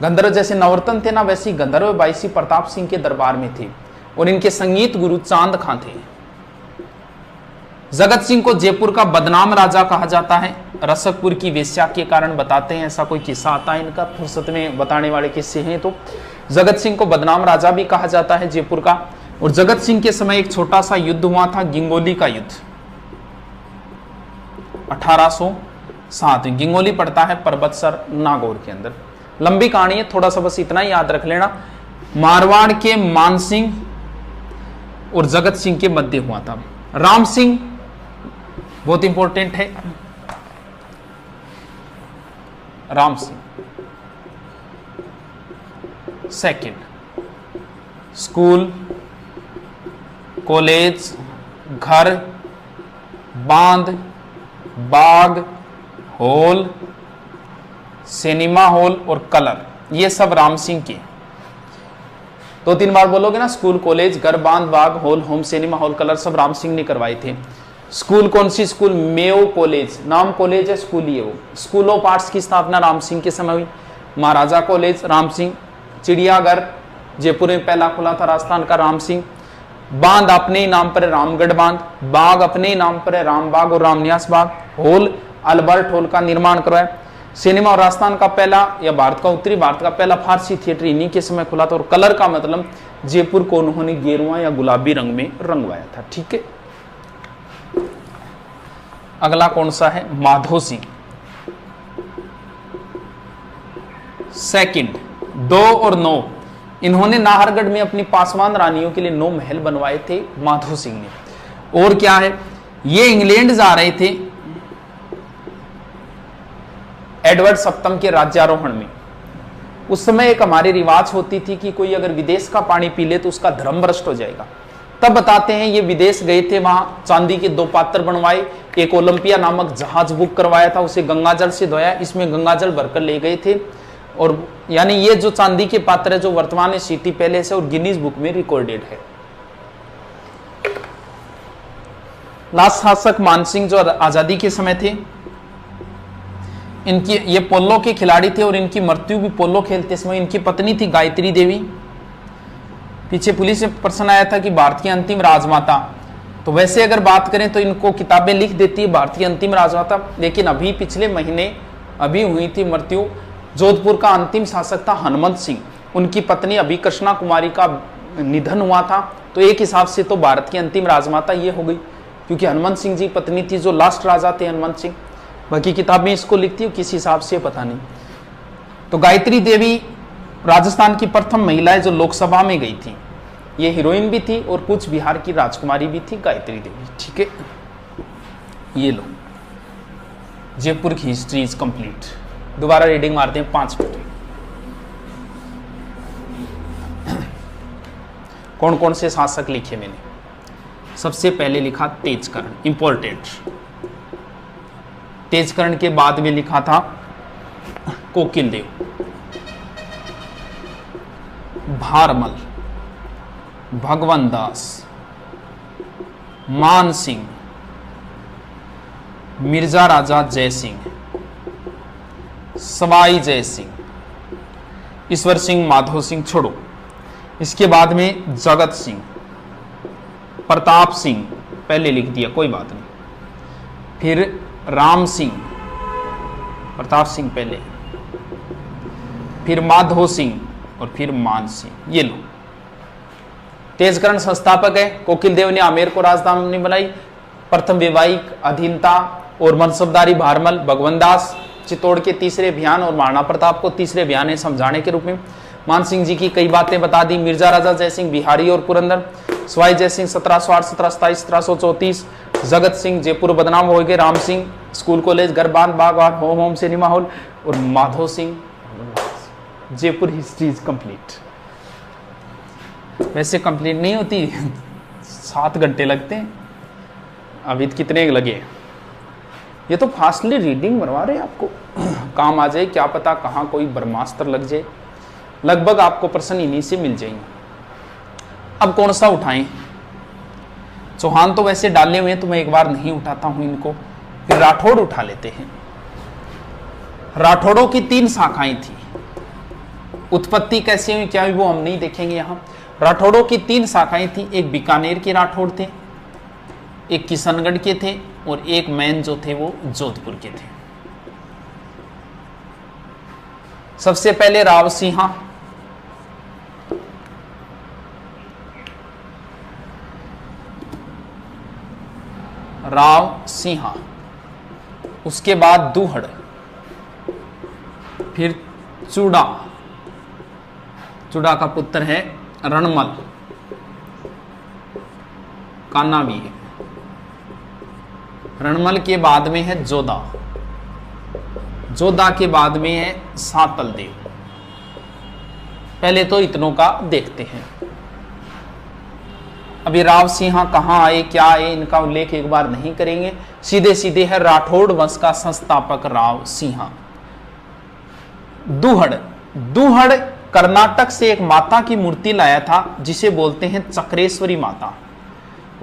गंधर्व जैसे नवरत्न थे ना, वैसे गंधर्व 22 प्रताप सिंह के दरबार में थे, और इनके संगीत गुरु चांद खां थे। जगत सिंह को जयपुर का बदनाम राजा कहा जाता है, रसकपुर की वेश्या के कारण बताते हैं। ऐसा कोई किस्सा आता है इनका, फुर्सत में बताने वाले किस्से हैं। तो जगत सिंह को बदनाम राजा भी कहा जाता है जयपुर का। और जगत सिंह के समय एक छोटा सा युद्ध हुआ था, गिंगोली का युद्ध, 1807। गिंगोली पड़ता है पर्वतसर नागौर के अंदर। लंबी कहानी है, थोड़ा सा बस इतना ही याद रख लेना। मारवाड़ के मान सिंह और जगत सिंह के मध्य हुआ था। राम सिंह बहुत इंपॉर्टेंट है। Ram Singh second, school, college, घर, बांध, बाग, हॉल, सिनेमा हॉल और कलर, ये सब राम सिंह के। 2-3 बार बोलोगे ना, स्कूल, कॉलेज, घर, बांध, बाग, hall, home, cinema hall, colour सब राम सिंह ने करवाए थे। स्कूल कौन सी स्कूल? मेयो कॉलेज, नाम कॉलेज है, स्कूल ही है वो। स्कूल ऑफ आर्ट्स की स्थापना राम सिंह के समय हुई। महाराजा कॉलेज राम सिंह। चिड़ियाघर जयपुर में पहला खुला था, राजस्थान का, राम सिंह। बांध अपने ही नाम पर है, रामगढ़ बांध। बाग अपने ही नाम पर है, रामबाग और Ramniwas Bagh. Hall Albert hall का निर्माण करवाया। सिनेमा और राजस्थान का पहला या भारत का उत्तरी भारत का पहला फारसी थिएटर इन्हीं के समय खुला था। और कलर का मतलब जयपुर को उन्होंने गेरुआ या गुलाबी रंग में रंगवाया था। ठीक है, अगला कौन सा है? माधो सिंह। सेकंड, 2 और 9, इन्होंने नाहरगढ़ में अपनी पासवान रानियों के लिए 9 महल बनवाए थे माधो सिंह ने। और क्या है, ये इंग्लैंड जा रहे थे एडवर्ड सप्तम के राज्यारोहण में। उस समय एक हमारी रिवाज होती थी कि कोई अगर विदेश का पानी पी ले तो उसका धर्म भ्रष्ट हो जाएगा। तब बताते हैं ये विदेश गए थे, वहां चांदी के 2 पात्र बनवाए, एक ओलंपिया नामक जहाज बुक करवाया था, उसे गंगाजल से धोया, इसमें गंगाजल भरकर ले गए थे। और यानी ये जो चांदी के पात्र है जो वर्तमान में सिटी पैलेस है और गिनीज बुक में रिकॉर्डेड है। लास्ट शासक मानसिंह जो आजादी के समय थे, इनकी ये पोलो के खिलाड़ी थे और इनकी मृत्यु भी पोलो खेलते समय। इनकी पत्नी थी गायत्री देवी। पीछे पुलिस से प्रश्न आया था कि भारत की अंतिम राजमाता, तो वैसे अगर बात करें तो इनको किताबें लिख देती है भारत की अंतिम राजमाता, लेकिन अभी पिछले महीने अभी हुई थी मृत्यु। जोधपुर का अंतिम शासक था हनुमंत सिंह, उनकी पत्नी अभी कृष्णा कुमारी का निधन हुआ था, तो एक हिसाब से तो भारत की अंतिम राजमाता ये हो गई, क्योंकि हनुमंत सिंह जी पत्नी थी जो लास्ट राजा थे हनुमंत सिंह। बाकी किताब में इसको लिखती हूँ किस हिसाब से पता नहीं। तो गायत्री देवी राजस्थान की प्रथम महिला है जो लोकसभा में गई थी। ये हीरोइन भी थी और कुछ बिहार की राजकुमारी भी थी गायत्री देवी। ठीक है, ये लो, जयपुर की हिस्ट्री इज कंप्लीट। दोबारा रीडिंग मारते हैं 5 मिनट। कौन कौन से शासक लिखे मैंने? सबसे पहले लिखा तेजकर्ण, इंपॉर्टेंट। तेजकर्ण के बाद में लिखा था कोकिलदेव, भारमल, भगवंत दास, मान सिंह, मिर्जा राजा जय सिंह, सवाई जय सिंह, ईश्वर सिंह, माधो सिंह, छोड़ो। इसके बाद में जगत सिंह, प्रताप सिंह, पहले लिख दिया कोई बात नहीं। फिर राम सिंह, प्रताप सिंह पहले, फिर माधो सिंह और फिर मान सिंह। ये लो, तेजकर्ण संस्थापक है। कोकिलदेव ने आमेर को राजधानी बनाई। प्रथम वैवाहिक अधीनता और मनसबदारी भारमल, भगवंत दास चित्तौड़ के तीसरे अभियान और महाराणा प्रताप को तीसरे अभियान ने समझाने के रूप में। मान सिंह जी की कई बातें बता दी। मिर्जा राजा जय सिंह बिहारी और पुरंदर, सवाई जय सिंह 1708, 1727, 1734, जगत सिंह जयपुर बदनाम हो गए, राम सिंह स्कूल कॉलेज गरबान बाग होम सिनेमा हॉल, और Madho Singh Jaipur history is complete. वैसे कंप्लीट नहीं होती, 7 घंटे लगते हैं। अभी कितने लगे? ये तो फास्टली रीडिंग बनवा रहे हैं आपको, काम आ जाए क्या पता, कहाँ कोई ब्रह्मास्त्र लग जाए। लगभग आपको प्रश्न इन्हीं से मिल जाएंगे। अब कौन सा उठाएं? चौहान तो वैसे डाले हुए हैं तो मैं एक बार नहीं उठाता हूं इनको। फिर राठौड़ उठा लेते हैं। राठौड़ों की 3 शाखाएं थी। उत्पत्ति कैसे हुई क्या हुई वो हम नहीं देखेंगे यहां। राठौड़ों की 3 शाखाएं थी। एक बीकानेर के राठौड़ थे, एक किशनगढ़ के थे और एक मैन जो थे वो जोधपुर के थे। सबसे पहले राव सिंहा, राव सिंहा, उसके बाद दूहड़, फिर चूड़ा, चूड़ा का पुत्र है रणमल, कान्हा भी है। रणमल के बाद में है जोधा, जोधा के बाद में है सातल देव। पहले तो इतनों का देखते हैं। अभी राव सिंहा कहाँ आए क्या आए इनका उल्लेख एक बार नहीं करेंगे। सीधे सीधे है राठौड़ वंश का संस्थापक राव सिंहा। दुहड़, दुहड़ कर्नाटक से एक माता की मूर्ति लाया था जिसे बोलते हैं चक्रेश्वरी माता,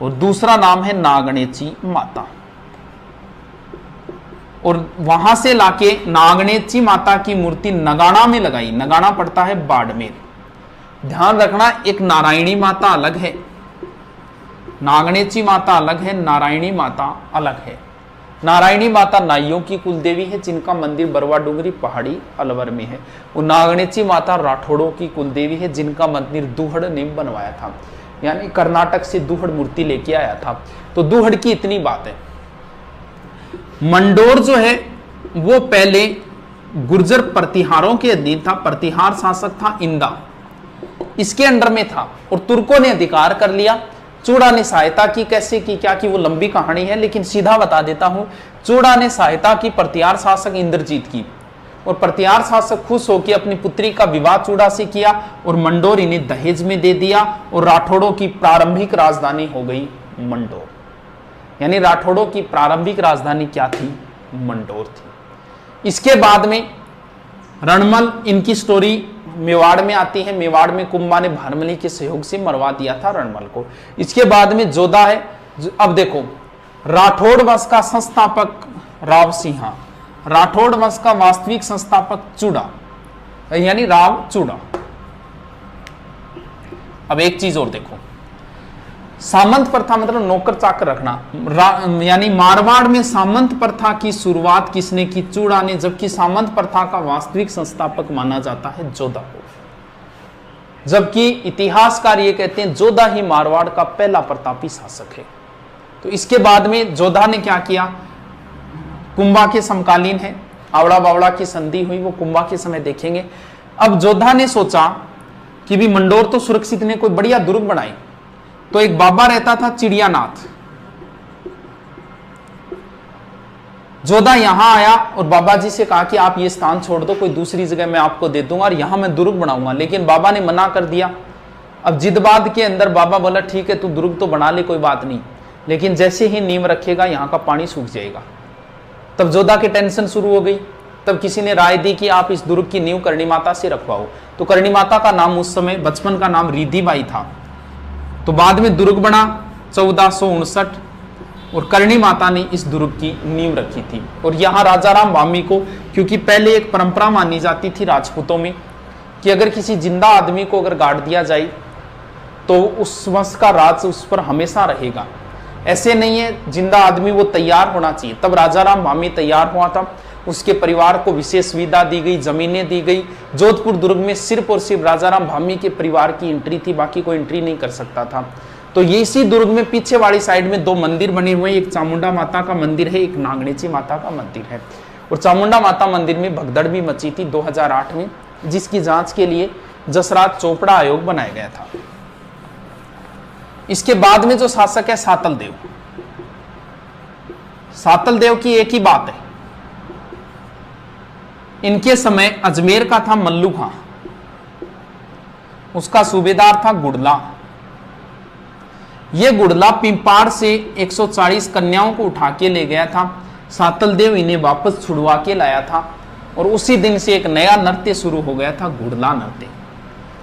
और दूसरा नाम है नागणेची माता। और वहां से लाके नागणेची माता की मूर्ति नगाना में लगाई। नगाना पड़ता है बाड़मेर। ध्यान रखना, एक नारायणी माता अलग है, नागणेची माता अलग है, नारायणी माता अलग है। नारायणी माता नाइयों की कुलदेवी है जिनका मंदिर बरवा डूंगरी पहाड़ी अलवर में है। और नागणेची माता राठौड़ों की कुलदेवी है जिनका मंदिर दुहड़ ने बनवाया था, यानी कर्नाटक से दुहड़ मूर्ति लेके आया था। तो दुहड़ की इतनी बात है। मंडोर जो है वो पहले गुर्जर प्रतिहारों के अधीन था, प्रतिहार शासक था इंदा, इसके अंडर में था, और तुर्कों ने अधिकार कर लिया। चूड़ा ने सहायता की, कैसे की क्या की वो लंबी कहानी है, लेकिन सीधा बता देता हूं। चूड़ा ने सहायता की प्रतिहार शासक इंद्रजीत की, और प्रतिहार शासक खुश होकर अपनी पुत्री का विवाह चूड़ा से किया, और मंडोर इन्हें दहेज में दे दिया, और राठौड़ों की प्रारंभिक राजधानी हो गई मंडोर। यानी राठौड़ों की प्रारंभिक राजधानी क्या थी? मंडोर थी। इसके बाद में रणमल, इनकी स्टोरी मेवाड़ में आती है। मेवाड़ में कुंभा ने भारमली के सहयोग से मरवा दिया था रणमल को। इसके बाद में जोधा है। अब देखो, राठौड़ वंश का संस्थापक राव सिंहा, राठौड़ वंश का वास्तविक संस्थापक चूड़ा, यानी राव चूड़ा। अब एक चीज और देखो, सामंत प्रथा मतलब नौकर चाकर रखना, यानी मारवाड़ में सामंत प्रथा की शुरुआत किसने की? चूड़ा ने, जबकि सामंत प्रथा का वास्तविक संस्थापक माना जाता है जोधा को। जबकि इतिहासकार ये कहते हैं जोधा ही मारवाड़ का पहला प्रतापी शासक है। तो इसके बाद में जोधा ने क्या किया? कुंभा के समकालीन है, आवड़ा बावड़ा की संधि हुई, वो कुंभा के समय देखेंगे। अब जोधा ने सोचा कि भी मंडोर तो सुरक्षित ने कोई बढ़िया दुर्ग बनाई। तो एक बाबा रहता था चिड़ियानाथ, जोधा यहां आया और बाबा जी से कहा कि आप ये स्थान छोड़ दो, कोई दूसरी जगह मैं आपको दे दूंगा और यहां मैं दुर्ग बनाऊंगा। लेकिन बाबा ने मना कर दिया। अब जिदबाद के अंदर बाबा बोला ठीक है तू दुर्ग तो बना ले, कोई बात नहीं, लेकिन जैसे ही नींव रखेगा यहां का पानी सूख जाएगा। तब जोधा की टेंशन शुरू हो गई। तब किसी ने राय दी कि आप इस दुर्ग की नींव करणी माता से रखवाओ। तो करणी माता का नाम उस समय बचपन का नाम रिधिबाई था। तो बाद में दुर्ग बना 1459, और करणी माता ने इस दुर्ग की नींव रखी थी। और यहाँ राजाराम वामी को, क्योंकि पहले एक परंपरा मानी जाती थी राजपूतों में कि अगर किसी जिंदा आदमी को अगर गाड़ दिया जाए तो उस वंश का राज उस पर हमेशा रहेगा। ऐसे नहीं है, जिंदा आदमी वो तैयार होना चाहिए। तब राजाराम वामी तैयार हुआ था, उसके परिवार को विशेष सुविधा दी गई, जमीनें दी गई। जोधपुर दुर्ग में सिर्फ और सिर्फ राजाराम भामी के परिवार की एंट्री थी, बाकी कोई एंट्री नहीं कर सकता था। तो ये इसी दुर्ग में पीछे वाली साइड में दो मंदिर बने हुए हैं, एक चामुंडा माता का मंदिर है, एक नागणेची माता का मंदिर है। और चामुंडा माता मंदिर में भगदड़ भी मची थी 2008 में, जिसकी जांच के लिए जसराज चोपड़ा आयोग बनाया गया था। इसके बाद में जो शासक है सातल देव, सातल देव की एक ही बात है, इनके समय अजमेर का था मल्लू खां, उसका सूबेदार था गुड़ला। यह गुड़ला पिंपाड़ से 140 कन्याओं को उठा के ले गया था। सातल देव इन्हें वापस छुड़वा के लाया था, और उसी दिन से एक नया नृत्य शुरू हो गया था, गुड़ला नृत्य।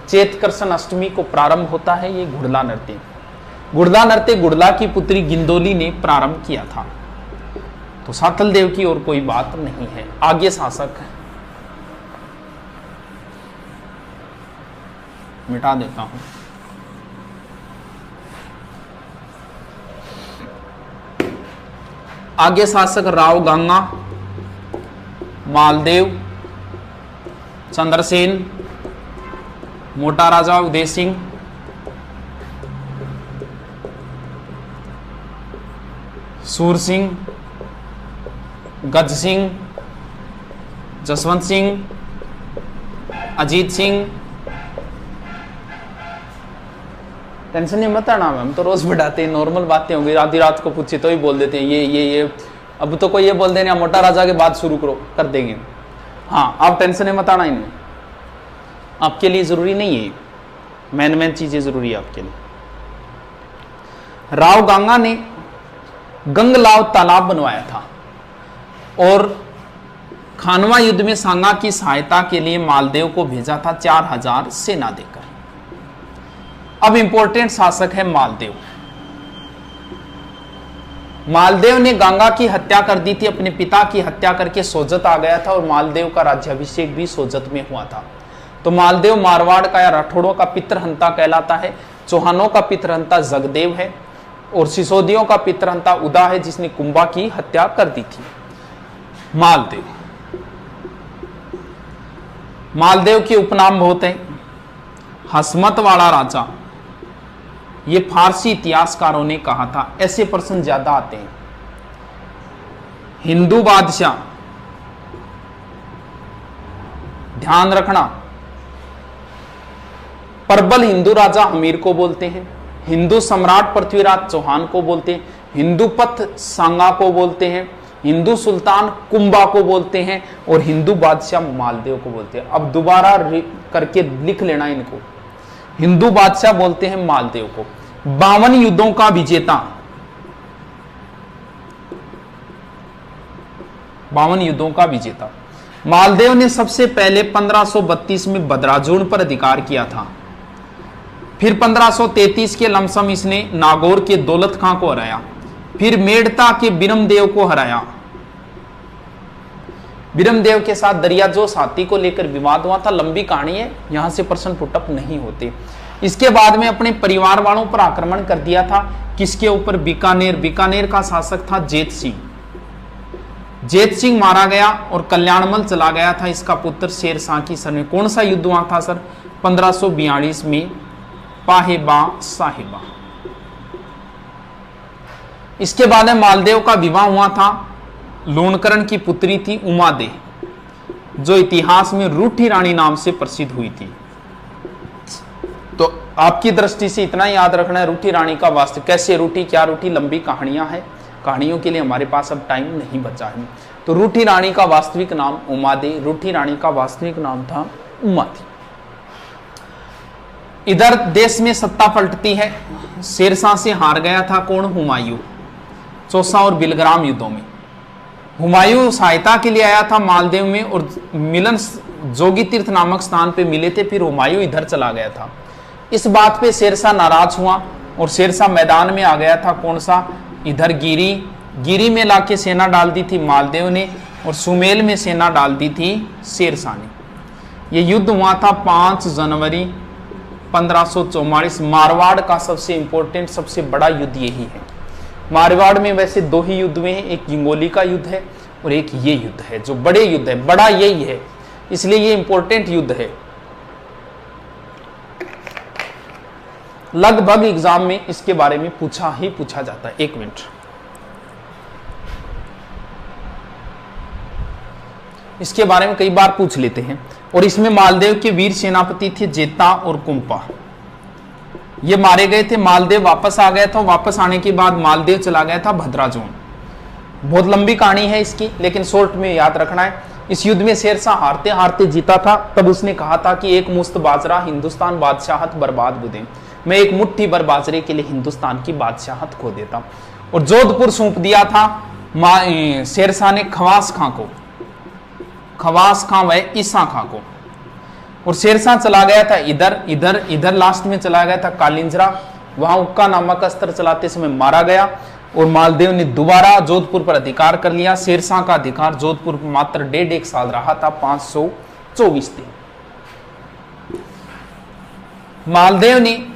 चेतकर्षण अष्टमी को प्रारंभ होता है ये गुड़ला नृत्य। गुड़ला नृत्य गुड़ला की पुत्री गिंदोली ने प्रारंभ किया था। तो सातल देव की और कोई बात नहीं है। आगे शासक मिटा देता हूं। आगे शासक राव गंगा, मालदेव, चंद्रसेन, मोटा राजा उदय सिंह, सूर सिंह, गज सिंह, जसवंत सिंह, अजीत सिंह। टेंशन नहीं मत आना, हम तो रोज बढ़ाते हैं, नॉर्मल बातें होंगी। आधी रात को पूछे तो ही बोल देते हैं ये। अब तो कोई ये बोल देना मोटा राजा के बाद शुरू करो, कर देंगे। हाँ, आप टेंशन नहीं मत आना, इनमें आपके लिए जरूरी नहीं है, मेन चीजें जरूरी है आपके लिए। राव गंगा ने गंगलाव तालाब बनवाया था, और खानवा युद्ध में सांगा की सहायता के लिए मालदेव को भेजा था 4000 सेना देकर। अब इंपॉर्टेंट शासक है मालदेव। मालदेव ने गंगा की हत्या कर दी थी, अपने पिता की हत्या करके सोजत आ गया था और मालदेव का राज्याभिषेक भी सोजत में हुआ था। तो मालदेव मारवाड़ का या राठौड़ों का पितृहंता कहलाता है। चौहानों का पितृहंता जगदेव है और सिसोदियों का पितृहंता उदा है, जिसने कुंभा की हत्या कर दी थी। मालदेव, मालदेव के उपनाम बहुत हैं। हसमत वाला राजा, ये फारसी इतिहासकारों ने कहा था। ऐसे प्रश्न ज्यादा आते हैं। हिंदू बादशाह, ध्यान रखना, प्रबल हिंदू राजा हमीर को बोलते हैं, हिंदू सम्राट पृथ्वीराज चौहान को बोलते हैं, हिंदू पथ सांगा को बोलते हैं, हिंदू सुल्तान कुंभा को बोलते हैं और हिंदू बादशाह मालदेव को बोलते हैं। अब दोबारा करके लिख लेना इनको। हिंदू बादशाह बोलते हैं मालदेव को। 52 युद्धों का विजेता, 52 युद्धों का विजेता मालदेव ने सबसे पहले 1532 में बदराजून पर अधिकार किया था। फिर 1533 के लमसम इसने नागौर के दौलत खां को हराया। फिर मेड़ता के बिरमदेव को हराया। बिरमदेव के साथ दरियाजोश हाथी को लेकर विवाद हुआ था। लंबी कहानी है, यहां से प्रश्न पुटअप नहीं होते। इसके बाद में अपने परिवार वालों पर आक्रमण कर दिया था। किसके ऊपर? बीकानेर। बीकानेर का शासक था जेत सिंह। जेत सिंह मारा गया और कल्याणमल चला गया था इसका पुत्र शेरशाह की शरण में। कौन सा युद्ध हुआ था सर? 1542 में पाहेबा साहिबा। इसके बाद में मालदेव का विवाह हुआ था। लूणकरण की पुत्री थी उमादे, जो इतिहास में रूठी रानी नाम से प्रसिद्ध हुई थी। तो आपकी दृष्टि से इतना याद रखना है, रूठी रानी का वास्तव कैसे रूठी, क्या रूठी, लंबी कहानियां हैं। कहानियों के लिए हमारे पास अब टाइम नहीं बचा है। तो रूठी रानी का वास्तविक नाम उमादे, रूठी रानी का वास्तविक नाम था उमा थी। इधर देश में सत्ता पलटती है। शेरशाह से हार गया था कौन? हुमायूं। चौसा और बिलग्राम युद्धों में हुमायूं सहायता के लिए आया था मालदेव में और मिलन जोगी तीर्थ नामक स्थान पे मिले थे। फिर हुमायूं इधर चला गया था। इस बात पे शेरशाह नाराज हुआ और शेरशाह मैदान में आ गया था। कौन सा? इधर गिरी में लाके सेना डाल दी थी मालदेव ने और सुमेल में सेना डाल दी थी शेरशाह ने। यह युद्ध हुआ था 5 जनवरी 1544। मारवाड़ का सबसे इंपॉर्टेंट, सबसे बड़ा युद्ध यही है। मारवाड़ में वैसे 2 ही युद्ध हुए हैं, एक हिंगोली का युद्ध है और एक ये युद्ध है जो बड़े युद्ध है। बड़ा यही है, इसलिए ये इंपॉर्टेंट युद्ध है। लगभग एग्जाम में इसके बारे में पूछा जाता है। 1 मिनट, इसके बारे में कई बार पूछ लेते हैं। और इसमें मालदेव के वीर सेनापति थे जेता और कुंपा, ये मारे गए थे। मालदेव वापस आ गया था। वापस आने के बाद मालदेव चला गया था भद्राजोन। बहुत लंबी कहानी है इसकी, लेकिन शॉर्ट में याद रखना है। इस युद्ध में शेरशाह हारते हारते जीता था। तब उसने कहा था कि एक मुश्त बाजरा हिंदुस्तान बादशाहत बर्बाद बुदे, मैं एक मुट्ठी भर बाजरे के लिए हिंदुस्तान की बादशाहत खो देता। और जोधपुर सौंप दिया था शेरशाह ने खवास खां को, खवास खां व ईसा खां को। और शेरशाह चला गया था इधर लास्ट में चला गया था कालिंजरा, वहां उक्का नामक अस्त्र चलाते समय मारा गया। और मालदेव ने दोबारा जोधपुर पर अधिकार कर लिया। शेरशाह का अधिकार जोधपुर पर मात्र 1.5 साल रहा था, 524 दिन। मालदेव ने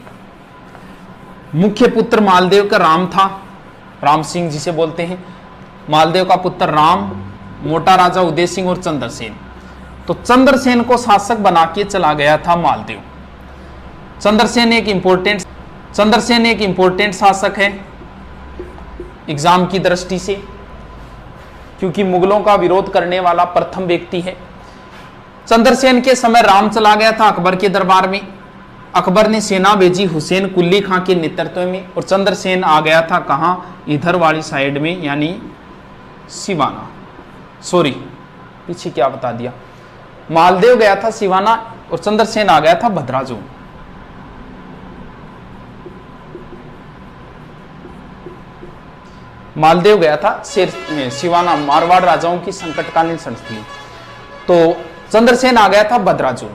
मुख्य पुत्र मालदेव का राम था, राम सिंह जिसे बोलते हैं। मालदेव का पुत्र राम, मोटा राजा उदय सिंह और चंद्रसेन। तो चंद्रसेन को शासक बना के चला गया था मालदेव। चंद्रसेन एक इंपॉर्टेंट शासक है एग्जाम की दृष्टि से, क्योंकि मुगलों का विरोध करने वाला प्रथम व्यक्ति है। चंद्रसेन के समय राम चला गया था अकबर के दरबार में। अकबर ने सेना भेजी हुसैन कुल्ली खां के नेतृत्व में, और चंद्रसेन आ गया था कहां? इधर वाली साइड में, यानी सिवाना। सॉरी, पीछे क्या बता दिया। मालदेव गया था सिवाना और चंद्रसेन आ गया था भद्राजून। मालदेव गया था सिवाना, मारवाड़ राजाओं की संकटकालीन संस्थि। तो चंद्रसेन आ गया था बदराजुन।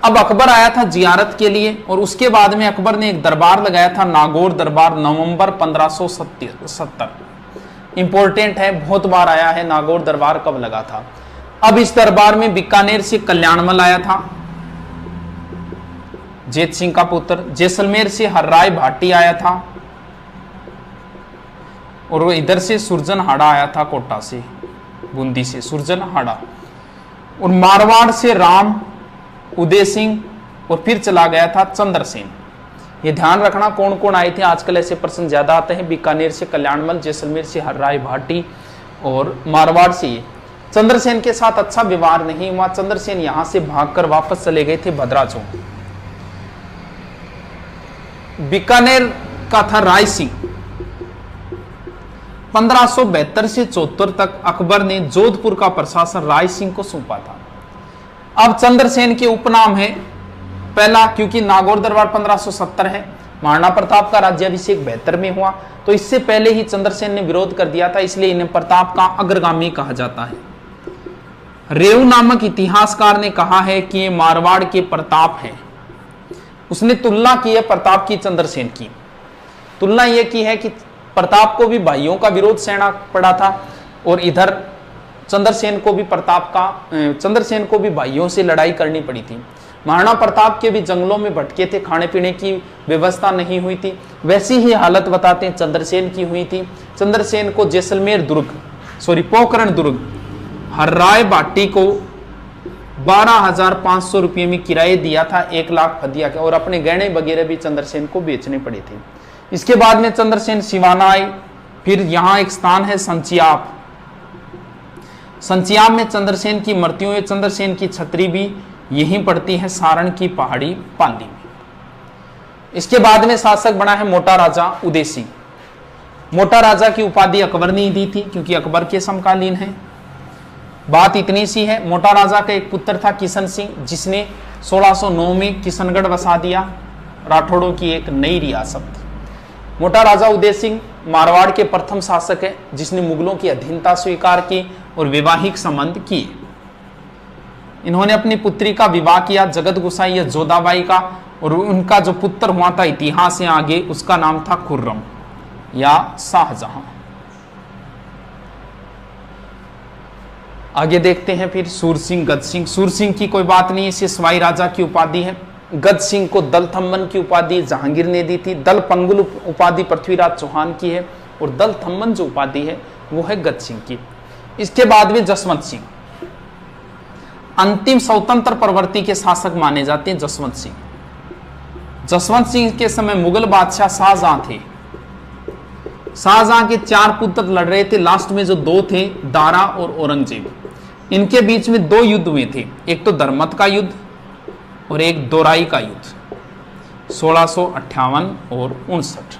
अब अकबर आया था जियारत के लिए, और उसके बाद में अकबर ने एक दरबार लगाया था, नागौर दरबार, नवंबर 1570। इंपॉर्टेंट है, बहुत बार आया है नागौर दरबार कब लगा था। अब इस दरबार में बीकानेर से कल्याणमल आया था, जेत सिंह का पुत्र। जैसलमेर से हर्राय भाटी आया था, और वो इधर से सुरजनहाड़ा आया था, कोटा से, बूंदी से सुरजनहाड़ा। और मारवाड़ से राम उदय सिंह, और फिर चला गया था चंद्रसेन। ये ध्यान रखना कौन कौन आए थे, आजकल ऐसे प्रश्न ज्यादा आते हैं। बीकानेर से कल्याणमल, जैसलमेर से हर्राय भाटी, और मारवाड़ से ये। चंद्रसेन के साथ अच्छा व्यवहार नहीं हुआ, चंद्रसेन यहां से भागकर वापस चले गए थे भद्राचों। बीकानेर का था राय सिंह। 1572 से 74 तक अकबर ने जोधपुर का प्रशासन राय सिंह को सौंपा था। अब चंद्रसेन के उपनाम है पहला, क्योंकि नागौर दरबार 1570 है, महाराणा प्रताप का राज्याभिषेक 72 में हुआ, तो इससे पहले ही चंद्रसेन ने विरोध कर दिया था, इसलिए इन्हें प्रताप का अग्रगामी कहा जाता है। रेव नामक इतिहासकार ने कहा है कि ये मारवाड़ के प्रताप हैं। उसने तुलना की है प्रताप की चंद्रसेन की। तुलना यह की है कि प्रताप को भी भाइयों का विरोध सहना पड़ा था, और इधर चंद्रसेन को भी भाइयों से लड़ाई करनी पड़ी थी। महाराणा प्रताप के भी जंगलों में भटके थे, खाने पीने की व्यवस्था नहीं हुई थी। वैसी ही हालत बताते हैं चंद्रसेन की हुई थी। चंद्रसेन को जैसलमेर पोखरण दुर्ग हर्राय बाटी को 12,500 रुपये में किराए दिया था, 1 लाख फदिया के, और अपने गहने वगैरह भी चंद्रसेन को बेचने पड़े थे। इसके बाद में चंद्रसेन सिवाना आए। फिर यहां एक स्थान है संचियाप। संचियाप में चंद्रसेन की मृत्यु है। चंद्रसेन की छतरी भी यहीं पड़ती है, सारण की पहाड़ी पाली में। इसके बाद में शासक बना है मोटा राजा उदय सिंह। मोटा राजा की उपाधि अकबर ने दी थी, क्योंकि अकबर के समकालीन है। बात इतनी सी है, मोटा राजा का एक पुत्र था किशन सिंह, जिसने 1609 में किशनगढ़ बसा दिया, राठौड़ों की एक नई रियासत। मोटा राजा उदय सिंह मारवाड़ के प्रथम शासक है, जिसने मुगलों की अधीनता स्वीकार की और वैवाहिक संबंध किए। इन्होंने अपनी पुत्री का विवाह किया जगत गुसाई या जोधाबाई का, और उनका जो पुत्र हुआ था, इतिहास है आगे, उसका नाम था खुर्रम या शाहजहां। आगे देखते हैं फिर सूर सिंह, गद सिंह। सूर सिंह की कोई बात नहीं, इसे सवाई राजा की उपाधि है। गद सिंह को दल थम्मन की उपाधि जहांगीर ने दी थी। दल पंगुल उपाधि पृथ्वीराज चौहान की है, और दल थम्मन जो उपाधि है वो है गद सिंह की। इसके बाद में जसवंत सिंह, अंतिम स्वतंत्र प्रवृत्ति के शासक माने जाते हैं जसवंत सिंह। जसवंत सिंह के समय मुगल बादशाह शाहजहां थे। शाहजहां के 4 पुत्र लड़ रहे थे, लास्ट में जो 2 थे, दारा और औरंगजेब। इनके बीच में 2 युद्ध हुए थे, एक तो धर्मत का युद्ध और एक दोराई का युद्ध 1658 और 59।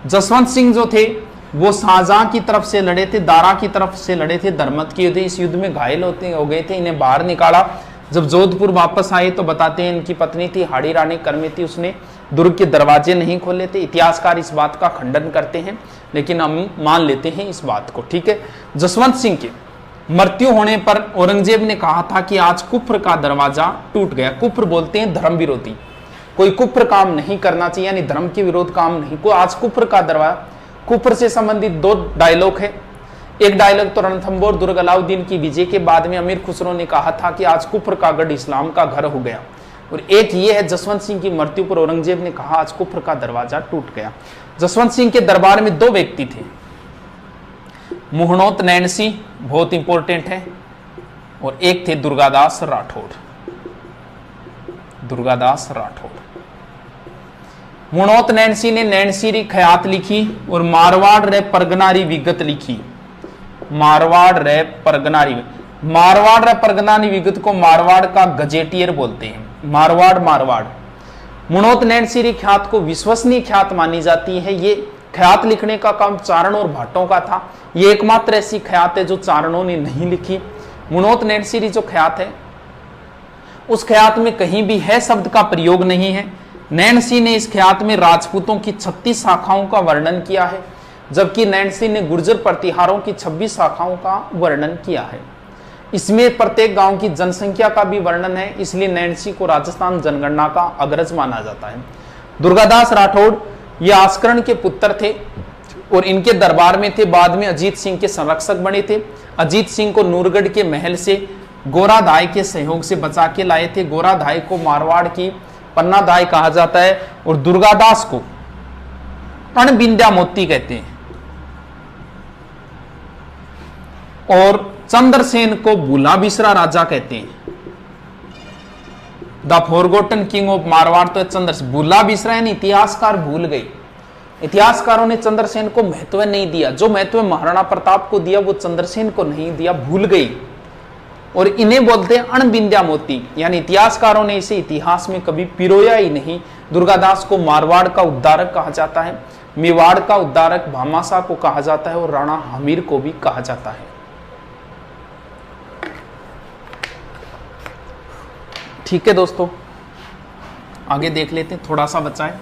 जसवंत सिंह जो थे वो शाहजहां की तरफ से लड़े थे, दारा की तरफ से लड़े थे, धर्मत के युद्ध। इस युद्ध में घायल हो गए थे, इन्हें बाहर निकाला। जब जोधपुर वापस आए तो बताते हैं इनकी पत्नी थी हाड़ी रानी कर्मेती, उसने दुर्ग के दरवाजे नहीं खोले थे। इतिहासकार इस बात का खंडन करते हैं, लेकिन हम मान लेते हैं इस बात को, ठीक है। जसवंत सिंह के मृत्यु होने पर औरंगजेब ने कहा था कि आज कुफ्र का दरवाजा टूट गया। कुफ्र बोलते हैं धर्म विरोधी, कोई कुफ्र काम नहीं करना चाहिए, यानी धर्म के विरोध काम नहीं, कोई आज कुफ्र का दरवाजा। कुफ्र से संबंधित 2 डायलॉग है। एक डायलॉग तो रणथंबोर दुर्ग अलाउद्दीन की विजय के बाद में अमीर खुसरो ने कहा था कि आज कुफ्र का गढ़ इस्लाम का घर हो गया, और एक ये है जसवंत सिंह की मृत्यु पर औरंगजेब ने कहा आज कुफ्र का दरवाजा टूट गया। जसवंत सिंह के दरबार में 2 व्यक्ति थे, मुहणोत नैन सिंह, बहुत इंपॉर्टेंट है, और एक थे दुर्गादास राठौड़। दुर्गादास राठौड़। मुहणोत नैन सिंह ने नैनसीरी खयात लिखी और मारवाड़ रे परगनारी विगत लिखी। मारवाड़ रे परगनारी विगत को मारवाड़ का गजेटियर बोलते हैं। मारवाड़। मुहणोत नैनसीरी ख्यात को विश्वसनीय ख्यात मानी जाती है। ये ख्यात लिखने का काम चारण और भाटों का था। ये एकमात्र ऐसी ख्यात है जो चारणों ने नहीं लिखी। मुहणोत नैनसीरी जो ख्यात है, उस ख्यात में कहीं भी है शब्द का प्रयोग नहीं है। नैनसी ने इस ख्यात में राजपूतों की 36 शाखाओं का वर्णन किया है, जबकि नैनसी ने गुर्जर प्रतिहारों की 26 शाखाओं का वर्णन किया है। इसमें प्रत्येक गांव की जनसंख्या का भी वर्णन है, इसलिए नैन्सी को राजस्थान जनगणना का अग्रज माना जाता है। दुर्गादास राठौड़ ये आस्करण के पुत्र थे और इनके दरबार में थे। बाद में अजीत सिंह के संरक्षक बने थे। अजीत सिंह को नूरगढ़ के महल से गोराधाय के सहयोग से बचा के लाए थे। गोराधाय को मारवाड़ की पन्नाधाय कहा जाता है और दुर्गादास को अणबिंद्या मोती कहते हैं और चंद्रसेन को भूला बिसरा राजा कहते हैं। The forgotten king of Marwar तो चंद्रसेन। भूला बिसरा यानी इतिहासकार भूल गए। इतिहासकारों ने चंद्रसेन को महत्व नहीं दिया। जो महत्व महाराणा प्रताप को दिया वो चंद्रसेन को नहीं दिया, भूल गई। और इन्हें बोलते हैं अणबिंद्या मोती, यानी इतिहासकारों ने इसे इतिहास में कभी पिरोया ही नहीं। दुर्गादास को मारवाड़ का उद्धारक कहा जाता है, मेवाड़ का उद्धारक भामाशाह को कहा जाता है और राणा हमीर को भी कहा जाता है। ठीक है दोस्तों, आगे देख लेते हैं, थोड़ा सा बचा है।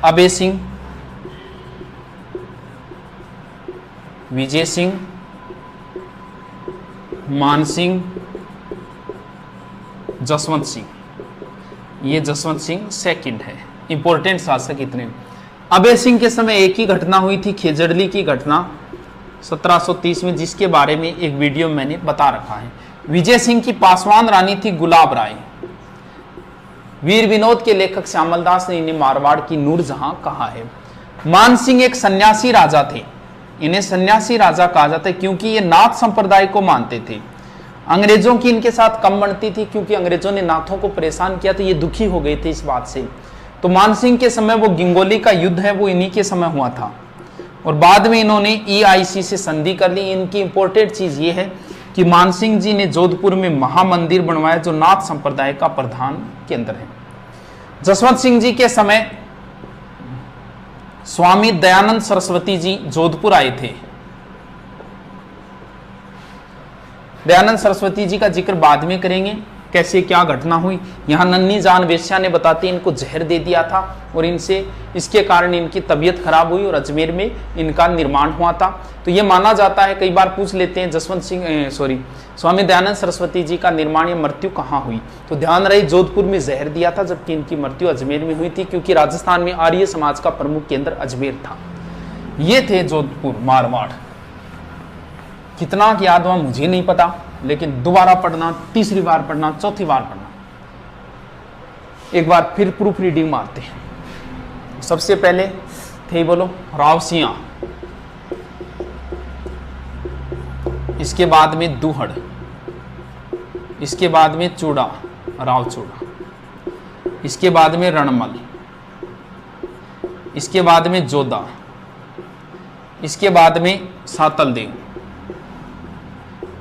अभय सिंह, विजय सिंह, मान सिंह, जसवंत सिंह। ये जसवंत सिंह सेकंड है। इंपॉर्टेंट शासक इतने। अभय सिंह के समय एक ही घटना हुई थी, खेजड़ली की घटना 1730 में, जिसके बारे में एक वीडियो मैंने बता रखा है। विजय सिंह की पासवान रानी थी गुलाब राय। वीर विनोद के लेखक श्यामलदास ने इन्हें मारवाड़ की नूरजहां कहा है। मान सिंह एक सन्यासी राजा थे। इन्हें सन्यासी राजा कहा जाता है क्योंकि ये नाथ संप्रदाय को मानते थे। अंग्रेजों की इनके साथ कम बनती थी क्योंकि अंग्रेजों ने नाथों को परेशान किया, तो ये दुखी हो गए थे इस बात से। तो मान सिंह के समय वो गिंगोली का युद्ध है वो इन्हीं के समय हुआ था और बाद में इन्होंने EIC से संधि कर ली। इनकी इंपॉर्टेंट चीज ये है कि मान सिंह जी ने जोधपुर में महामंदिर बनवाया जो नाथ संप्रदाय का प्रधान केंद्र है। जसवंत सिंह जी के समय स्वामी दयानंद सरस्वती जी जोधपुर आए थे। दयानंद सरस्वती जी का जिक्र बाद में करेंगे, कैसे क्या घटना हुई। यहाँ नन्ही जान वेश्या ने बताती इनको जहर दे दिया था और इनसे इसके कारण इनकी तबीयत खराब हुई और अजमेर में इनका निर्माण हुआ था। तो ये माना जाता है, कई बार पूछ लेते हैं स्वामी दयानंद सरस्वती जी का निर्माण या मृत्यु कहाँ हुई, तो ध्यान रहे जोधपुर में जहर दिया था, जबकि इनकी मृत्यु अजमेर में हुई थी क्योंकि राजस्थान में आर्य समाज का प्रमुख केंद्र अजमेर था। ये थे जोधपुर मारवाड़। कितना याद हुआ मुझे नहीं पता, लेकिन दोबारा पढ़ना, तीसरी बार पढ़ना, चौथी बार पढ़ना। एक बार फिर प्रूफ रीडिंग मारते हैं। सबसे पहले थे बोलो रावसिया, इसके बाद में दूहड़, इसके बाद में चूड़ा, राव चूड़ा, इसके बाद में रणमल, इसके बाद में जोधा, इसके बाद में सातलदेव,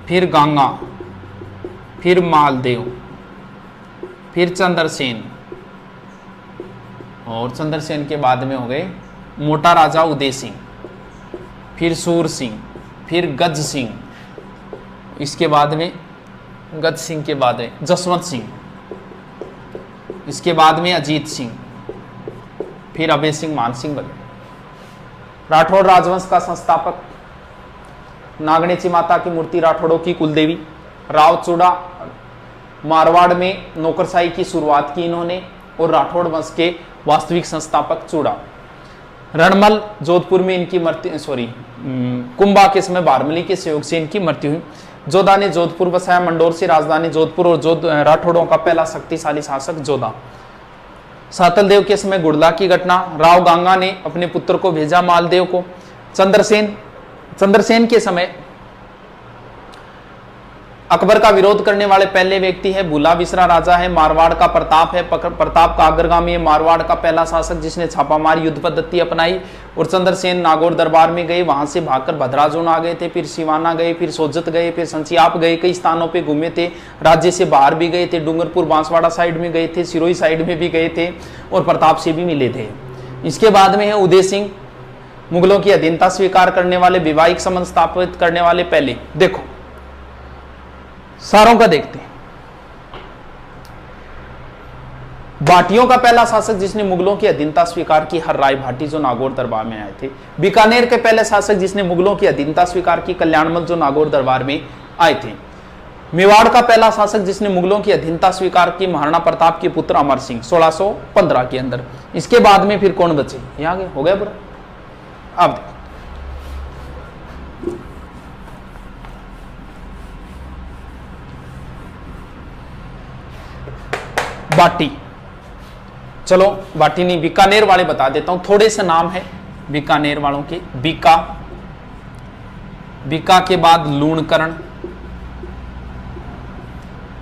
फिर गंगा, फिर मालदेव, फिर चंद्रसेन और चंद्रसेन के बाद में हो गए मोटा राजा उदय सिंह, फिर सूर सिंह, फिर गज सिंह, इसके बाद में गज सिंह के बाद है जसवंत सिंह, इसके बाद में अजीत सिंह, फिर अभय सिंह, मान सिंह वगैरह। राठौड़ राजवंश का संस्थापक, नागणेची माता की मूर्ति राठौड़ों की कुलदेवी। राव चूड़ा, मारवाड़ में नौकरशाही की शुरुआत की इन्होंने और राठौड़ वंश के वास्तविक संस्थापक चूड़ा। रणमल, जोधपुर में इनकी मृत्यु कुंभा के समय बारमली के सहयोग से इनकी मृत्यु हुई। जोधा ने जोधपुर बसाया, मंडोर से राजधानी जोधपुर और राठौड़ों का पहला शक्तिशाली शासक जोधा। सातलदेव के समय गुड़ला की घटना। राव गंगा ने अपने पुत्र को भेजा मालदेव को। चंद्रसेन के समय अकबर का विरोध करने वाले पहले व्यक्ति है, भूला बिसरा राजा है। मारवाड़ का प्रताप है, प्रताप का अग्रगामी है, मारवाड़ का पहला शासक जिसने छापामार युद्ध पद्धति अपनाई। और चंद्रसेन नागौर दरबार में गए, वहां से भागकर भद्राजून आ गए थे, फिर सिवाना गए, फिर सोजत गए, फिर संचियाप गए, कई स्थानों पे घूमे थे। राज्य से बाहर भी गए थे, डूंगरपुर बांसवाड़ा साइड में गए थे, सिरोही साइड में भी गए थे और प्रताप से भी मिले थे। इसके बाद में है उदय सिंह, मुगलों की अधीनता स्वीकार करने वाले, वैवाहिक संबंध स्थापित करने वाले पहले। देखो सारों का देखते हैं। भाटियों का पहला शासक जिसने मुगलों की अधीनता स्वीकार की, हर्राय भाटी, जो नागौर दरबार में आए थे। बीकानेर के पहले शासक जिसने मुगलों की अधीनता स्वीकार की, कल्याणमल, जो नागौर दरबार में आए थे। मेवाड़ का पहला शासक जिसने मुगलों की अधीनता स्वीकार की, महाराणा प्रताप के पुत्र अमर सिंह, 1615 के अंदर। इसके बाद में फिर कौन बचे, ये आगे हो गया पूरा। अब बाटी, चलो बाटी नहीं, बीकानेर वाले बता देता हूं, थोड़े से नाम है बीकानेर वालों के। बीका, बीका के बाद लूणकरण,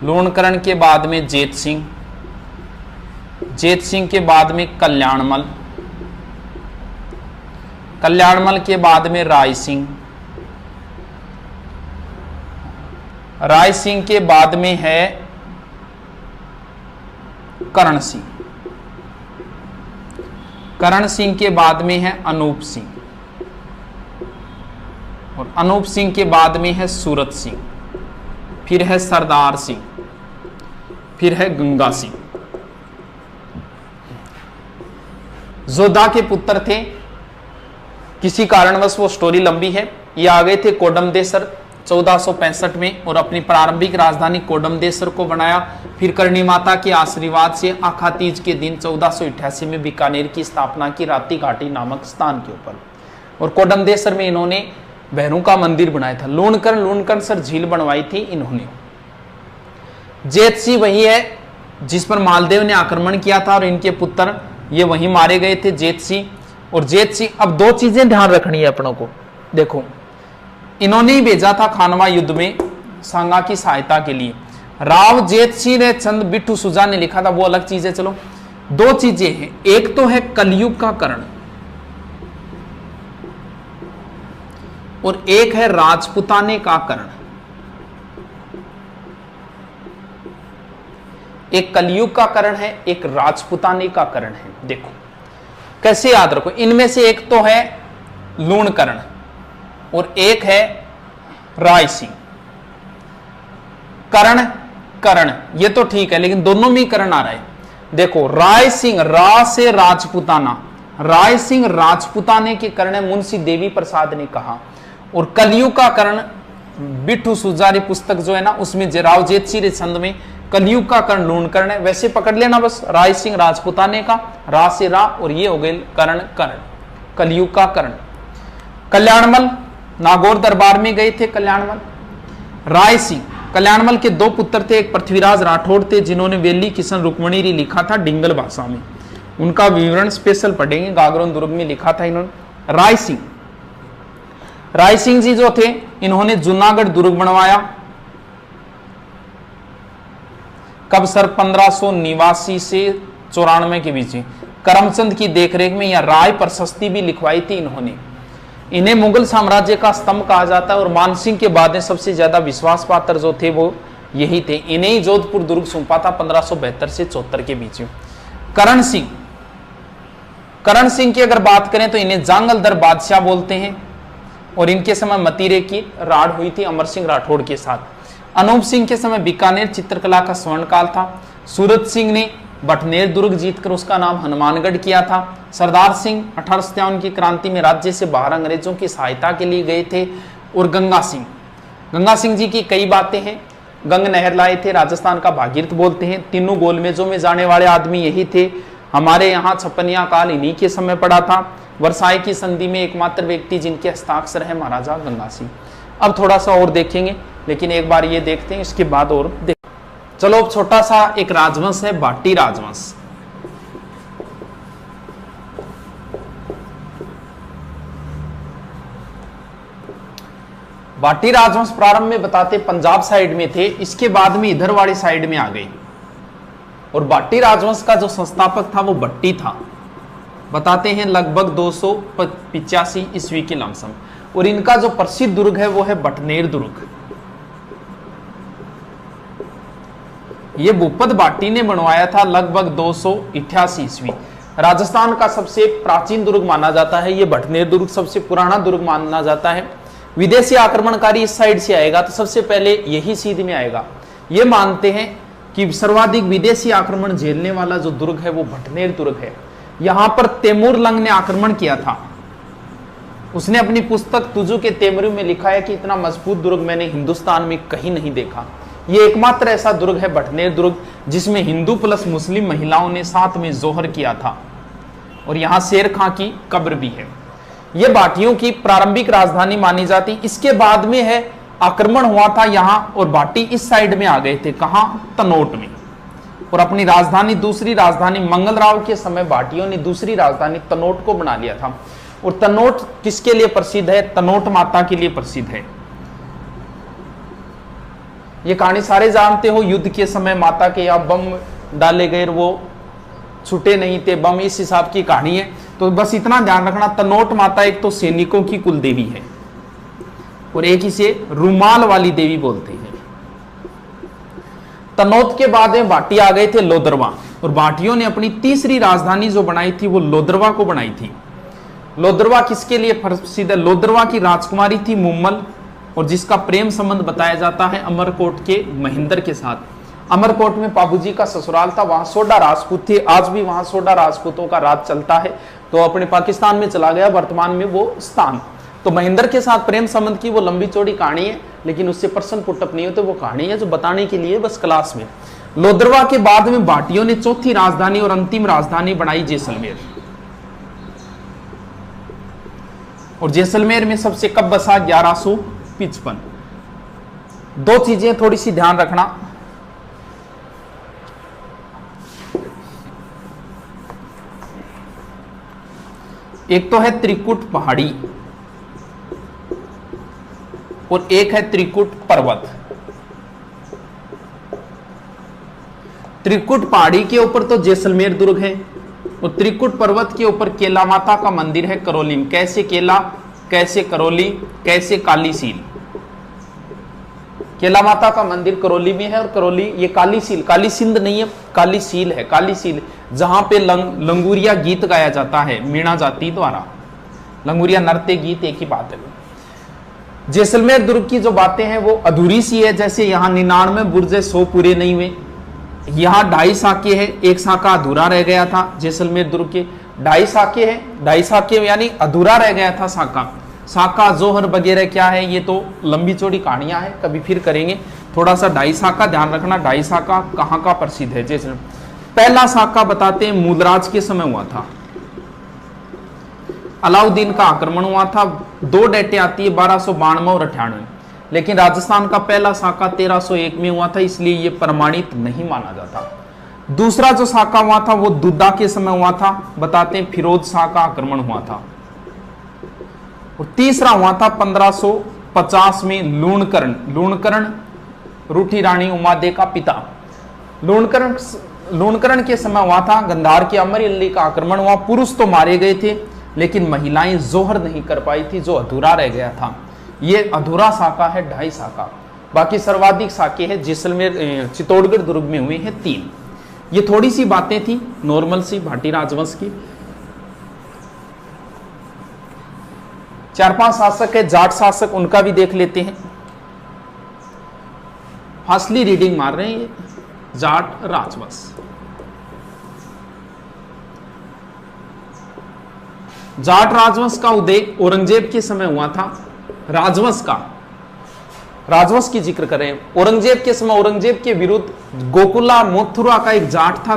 लूणकरण के बाद में जेत सिंह, जेत सिंह के बाद में कल्याणमल, कल्याणमल के बाद में राय सिंह, राय सिंह के बाद में है करण सिंह, करण सिंह के बाद में है अनूप सिंह, और अनूप सिंह के बाद में है सूरत सिंह, फिर है सरदार सिंह, फिर है गंगा सिंह। जोधा के पुत्र थे, किसी कारणवश वो स्टोरी लंबी है। ये आ गए थे कोडमदेसर 1465 में और अपनी प्रारंभिक राजधानी कोडमदेसर को बनाया। फिर करणी माता के आशीर्वाद से आखा तीज के दिन 1488 में बीकानेर की स्थापना की, राती घाटी नामक स्थान के ऊपर। और कोडमदेसर में इन्होंने भैरों का मंदिर बनाया था। लूणकरण, लूणकरण सर झील बनवाई थी इन्होंने। जेतसी वही है जिस पर मालदेव ने आक्रमण किया था और इनके पुत्र ये वहीं मारे गए थे, जेतसी और जेतसी। अब दो चीजें ध्यान रखनी है अपनों को, देखो इन्होंने ही भेजा था खानवा युद्ध में सांगा की सहायता के लिए। राव जेतसी ने चंद बिट्टू सुजा ने लिखा था, वो अलग चीज है। चलो दो चीजें हैं, एक तो है कलयुग का कर्ण और एक है राजपुताने का कर्ण। एक कलयुग का कर्ण है, एक राजपुताने का कर्ण है। देखो कैसे याद रखो, इनमें से एक तो है लूणकर्ण और एक है राय सिंह। कर्ण कर्ण ये तो ठीक है, लेकिन दोनों में कर्ण आ रहा है। देखो राय सिंह, रा से राजपुताना, राय सिंह राजपुताने के कर्ण है, मुंशी देवी प्रसाद ने कहा। और कलयुग का कर्ण बिट्टू सुजारी पुस्तक जो है ना, उसमें राव जेतसी छंद में कलयुग का कर्ण लूणकर्ण है। वैसे पकड़ लेना बस, राय सिंह राजपुताने का, रा से रा, और ये हो गए कर्ण कर्ण, कलयुग का कर्ण। कल्याणमल, नागौर दरबार में गए थे कल्याणमल। राय सिंह, कल्याणमल के दो पुत्र थे, एक पृथ्वीराज राठौड़ थे जिन्होंने वेली किशन रुक्मणी लिखा था डिंगल भाषा में, उनका विवरण स्पेशल पढ़ेंगे, गागरोन दुर्ग में लिखा था इन्होंने। राय सिंह, राय सिंह जी जो थे इन्होंने जूनागढ़ दुर्ग बनवाया। कब सर 1589 से 94 के बीच में करमचंद की देखरेख में, या राय प्रशस्ति भी लिखवाई थी इन्होंने। इन्हें मुगल साम्राज्य का स्तंभ कहा जाता है और मानसिंह के बाद में सबसे ज्यादा विश्वास पात्र जो थे वो यही थे। इन्हें ही जोधपुर दुर्ग सौंपा था 1572 से 74 के बीच में। करण सिंह, करण सिंह की अगर बात करें तो इन्हें जांगलदर बादशाह बोलते हैं और इनके समय मतीरे की राड़ हुई थी अमर सिंह राठौड़ के साथ। अनूप सिंह के समय बीकानेर चित्रकला का स्वर्णकाल था। सूरत सिंह ने बटनेर दुर्ग जीतकर उसका नाम हनुमानगढ़ किया था। सरदार सिंह 1857 की क्रांति में राज्य से बाहर अंग्रेजों की सहायता के लिए गए थे। और गंगा सिंह, गंगा सिंह जी की कई बातें हैं। गंग नहर लाए थे, राजस्थान का भागीरथ बोलते हैं। तीनों गोलमेजों में जाने वाले आदमी यही थे। हमारे यहाँ छप्पनिया काल इन्हीं के समय पड़ा था। वर्साई की संधि में एकमात्र व्यक्ति जिनके हस्ताक्षर है महाराजा गंगा सिंह। अब थोड़ा सा और देखेंगे, लेकिन एक बार ये देखते हैं, इसके बाद और देख। चलो अब छोटा सा एक राजवंश है भाटी राजवंश। भाटी राजवंश प्रारंभ में बताते पंजाब साइड में थे, इसके बाद में इधर वाली साइड में आ गई। और भाटी राजवंश का जो संस्थापक था वो भट्टी था। बताते हैं लगभग 285 ईस्वी के लमसम। और इनका जो प्रसिद्ध दुर्ग है वो है बटनेर दुर्ग। ये भूपत भाटी ने बनवाया था लगभग 288 ईस्वी। राजस्थान का सबसे प्राचीन दुर्ग माना जाता है ये बटनेर दुर्ग, सबसे पुराना दुर्ग माना जाता है। विदेशी आक्रमणकारी इस साइड से आएगा तो सबसे पहले यही सीध में आएगा। ये मानते हैं कि सर्वाधिक विदेशी आक्रमण झेलने वाला जो दुर्ग है वो भटनेर दुर्ग है। यहां पर तैमूर लंग ने आक्रमण किया था। उसने अपनी पुस्तक तुजु के तैमूरी में लिखा है कि इतना मजबूत दुर्ग मैंने हिंदुस्तान में कहीं नहीं देखा। ये एकमात्र ऐसा दुर्ग है भटनेर दुर्ग जिसमें हिंदू प्लस मुस्लिम महिलाओं ने साथ में जोहर किया था, और यहां शेर खां की कब्र भी है। यह भाटियों की प्रारंभिक राजधानी मानी जाती। इसके बाद में है आक्रमण हुआ था यहां, और भाटी इस साइड में आ गए थे, कहां, तनोट में, और अपनी राजधानी, दूसरी राजधानी मंगलराव के समय भाटियों ने दूसरी राजधानी तनोट को बना लिया था। और तनोट किसके लिए प्रसिद्ध है? तनोट माता के लिए प्रसिद्ध है। ये कहानी सारे जानते हो, युद्ध के समय माता के यहाँ बम डाले गए, वो छूटे नहीं थे बम, इस हिसाब की कहानी है। तो बस इतना ध्यान रखना, तनोट माता एक तो सैनिकों की कुल देवी है, और एक इसे रुमाल वाली देवी बोलते हैं। तनोट के बाद में भाटी आ गए थे लोदरवा, और भाटियों ने अपनी तीसरी राजधानी जो बनाई थी वो लोदरवा को बनाई थी। लोदरवा किसके लिए प्रसिद्ध है? लोदरवा की राजकुमारी थी मुम्मल, और जिसका प्रेम संबंध बताया जाता है अमरकोट के महेंद्र के साथ। अमरकोट में बाबूजी का ससुराल था, वहां सोडा राजपूत थे, आज भी वहां सोडा राजपूतों का राज चलता है। तो अपने पाकिस्तान में चला गया वर्तमान में वो स्थान। तो महेंद्र के साथ प्रेम संबंध की वो लंबी चौड़ी कहानी है, लेकिन उससे प्रश्न पुटअप नहीं होते, वो कहानी है जो बताने के लिए बस क्लास में। लोदरवा के बाद में भाटियों ने चौथी राजधानी और अंतिम राजधानी बनाई जैसलमेर, और जैसलमेर में सबसे कब बसा? 1155। दो चीजें थोड़ी सी ध्यान रखना, एक तो है त्रिकुट पहाड़ी और एक है त्रिकुट पर्वत। त्रिकुट पहाड़ी के ऊपर तो जैसलमेर दुर्ग है, और त्रिकुट पर्वत के ऊपर केला माता का मंदिर है करौली में। कैसे केला, कैसे करौली, कैसे कालीसील। केला माता का मंदिर करौली में है, और करौली ये कालीसील, कालीसिंध नहीं है, कालीसील है, कालीसील, जहां पे लंगूरिया गीत गाया जाता है मीणा जाति द्वारा। लंगूरिया नृत्य गीत एक ही बात है। जैसलमेर दुर्ग की जो बातें हैं वो अधूरी सी है, जैसे यहाँ 99 बुर्ज 100 पूरे नहीं हुए। यहाँ 2.5 साके है, एक साका अधूरा रह गया था। जैसलमेर दुर्ग के 2.5 साके है, 2.5 साके यानी अधूरा रह गया था साका। साका जोहर वगैरह क्या है, ये तो लंबी चौड़ी कहानियां हैं, कभी फिर करेंगे। थोड़ा सा 2.5 साका ध्यान रखना। 2.5 साका कहाँ का प्रसिद्ध है? जैसे पहला साका बताते हैं मूलराज के समय हुआ था, अलाउद्दीन का आक्रमण हुआ था। 2 डेटें आती है 1292 और 98, लेकिन राजस्थान का पहला साका 1301 में हुआ था, इसलिए यह प्रमाणित नहीं माना जाता। दूसरा जो साका हुआ था वो दुद्दा के समय हुआ था, बताते हैं फिरोज शाह का आक्रमण हुआ था। और तीसरा हुआ था 1550 में लूणकरण। लूणकरण रूठी रानी उमादे का पिता। लूणकरण के समय हुआ था। गंधार के अमर अली का आक्रमण हुआ। पुरुष तो मारे गए थे, लेकिन महिलाएं जोहर नहीं कर पाई थी, जो अधूरा रह गया था। ये अधूरा साका है 2.5 साका। बाकी सर्वाधिक साके है जैसलमेर चित्तौड़गढ़ दुर्ग में हुए हैं 3। ये थोड़ी सी बातें थी नॉर्मल सी भाटी राजवंश की। 4-5 शासक है, जाट शासक, उनका भी देख लेते हैं। फासली रीडिंग मार रहे हैं ये जाट राजवंश। जाट राजवंश का उदय औरंगजेब के समय हुआ था। राजवंश की जिक्र करें, औरंगजेब के समय औरंगजेब के विरुद्ध गोकुला मथुरा का एक जाट था।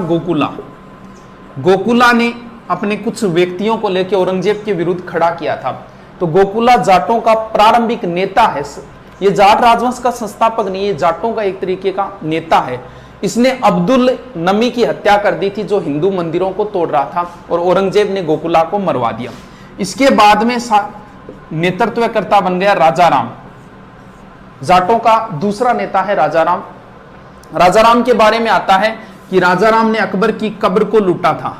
गोकुला ने अपने कुछ व्यक्तियों को लेकर औरंगजेब के विरुद्ध खड़ा किया था। तो गोकुला जाटों का प्रारंभिक नेता है। ये जाट राजवंश का संस्थापक नहीं, ये जाटों का एक तरीके का नेता है। इसने अब्दुल नमी की हत्या कर दी थी, जो हिंदू मंदिरों को तोड़ रहा था, और औरंगजेब ने गोकुला को मरवा दिया। इसके बाद में नेतृत्वकर्ता बन गया राजाराम। जाटों का दूसरा नेता है राजाराम। राजाराम के बारे में आता है कि राजाराम ने अकबर की कब्र को लूटा था।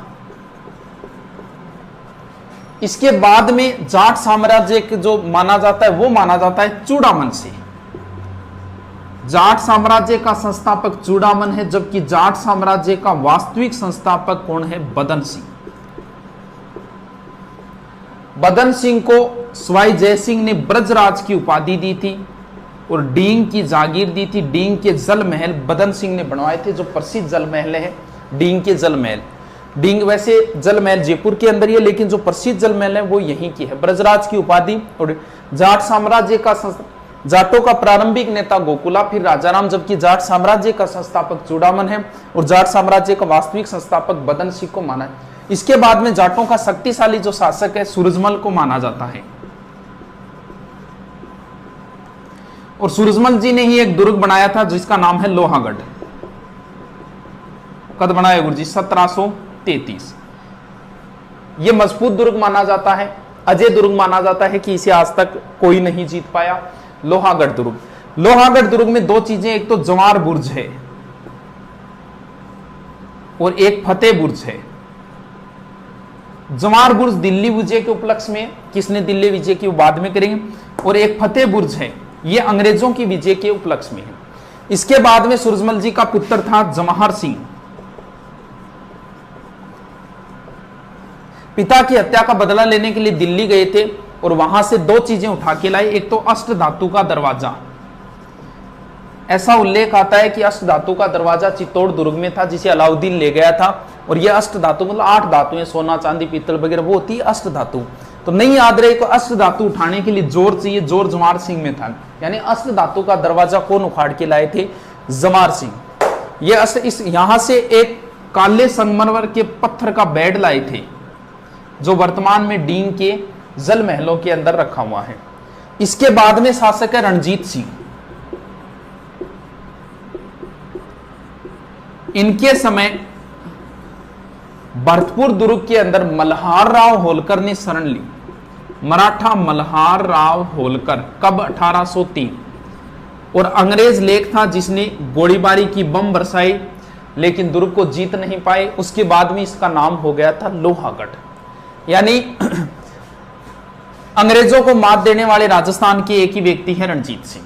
इसके बाद में जाट साम्राज्य के जो माना जाता है वो माना जाता है चूड़ामन से। जाट साम्राज्य का संस्थापक चूड़ामन है, जबकि जाट साम्राज्य का वास्तविक संस्थापक कौन है? बदन सिंह। बदन सिंह को सवाई जयसिंह ने ब्रजराज की उपाधि दी थी। और डींग की जागीर दी थी। डींग के जल महल बदन सिंह ने बनवाए थे, जो प्रसिद्ध जल महल है डींग के जल महल। डींग वैसे जल महल जयपुर के अंदर ही है, लेकिन जो प्रसिद्ध जल महल है वो यहीं की है। ब्रजराज की उपाधि और जाट साम्राज्य का जाटों का प्रारंभिक नेता गोकुला, फिर राजाराम, जबकि जाट साम्राज्य का संस्थापक चूड़ामन है और जाट साम्राज्य का वास्तविक संस्थापक बदन सिंह को माना है। इसके बाद में जाटों का शक्तिशाली जो शासक है सूरजमल को माना जाता है। और सूरजमल जी ने ही एक दुर्ग बनाया था जिसका नाम है लोहागढ़। कद बनाया गुरु जी? 1733। यह मजबूत दुर्ग माना जाता है, अजय दुर्ग माना जाता है कि इसे आज तक कोई नहीं जीत पाया। लोहागढ़ दुर्ग, लोहागढ़ दुर्ग में दो चीजें, एक तो जवार बुर्ज है और एक फतेह बुर्ज है। जवार बुर्ज दिल्ली विजय के उपलक्ष्य में, किसने दिल्ली विजय की बाद में करेंगे, और एक फतेह बुर्ज है, ये अंग्रेजों की विजय के उपलक्ष्य में है। इसके बाद में सूरजमल जी का पुत्र था जवाहर सिंह, पिता की हत्या का बदला लेने के लिए दिल्ली गए थे और वहां से दो चीजें उठा के लाए। एक तो अष्ट धातु का दरवाजा, ऐसा उल्लेख आता है कि अष्ट धातु का दरवाजा चित्तौड़ दुर्ग में था जिसे अलाउद्दीन ले गया था। और यह अष्ट धातु मतलब 8 धातुएं, सोना चांदी पीतल वगैरह, वो होती है अष्ट धातु। तो नहीं याद रहे को अष्ट धातु उठाने के लिए जोर चाहिए, जोर जवार सिंह में था। यानी अष्ट धातु का दरवाजा कौन उखाड़ के लाए थे? जवार सिंह। ये यहां से एक काले संगमरमर के पत्थर का बेड लाए थे जो वर्तमान में डींग के जल महलों के अंदर रखा हुआ है। इसके बाद में शासक है रणजीत सिंह। इनके समय भरतपुर दुर्ग के अंदर मल्हार राव होलकर ने शरण ली। मराठा मल्हार राव होलकर, कब? 1803। और अंग्रेज लेख था जिसने गोलीबारी की, बम बरसाई, लेकिन दुर्ग को जीत नहीं पाए। उसके बाद में इसका नाम हो गया था लोहागढ़। यानी अंग्रेजों को मात देने वाले राजस्थान के एक ही व्यक्ति है रणजीत सिंह।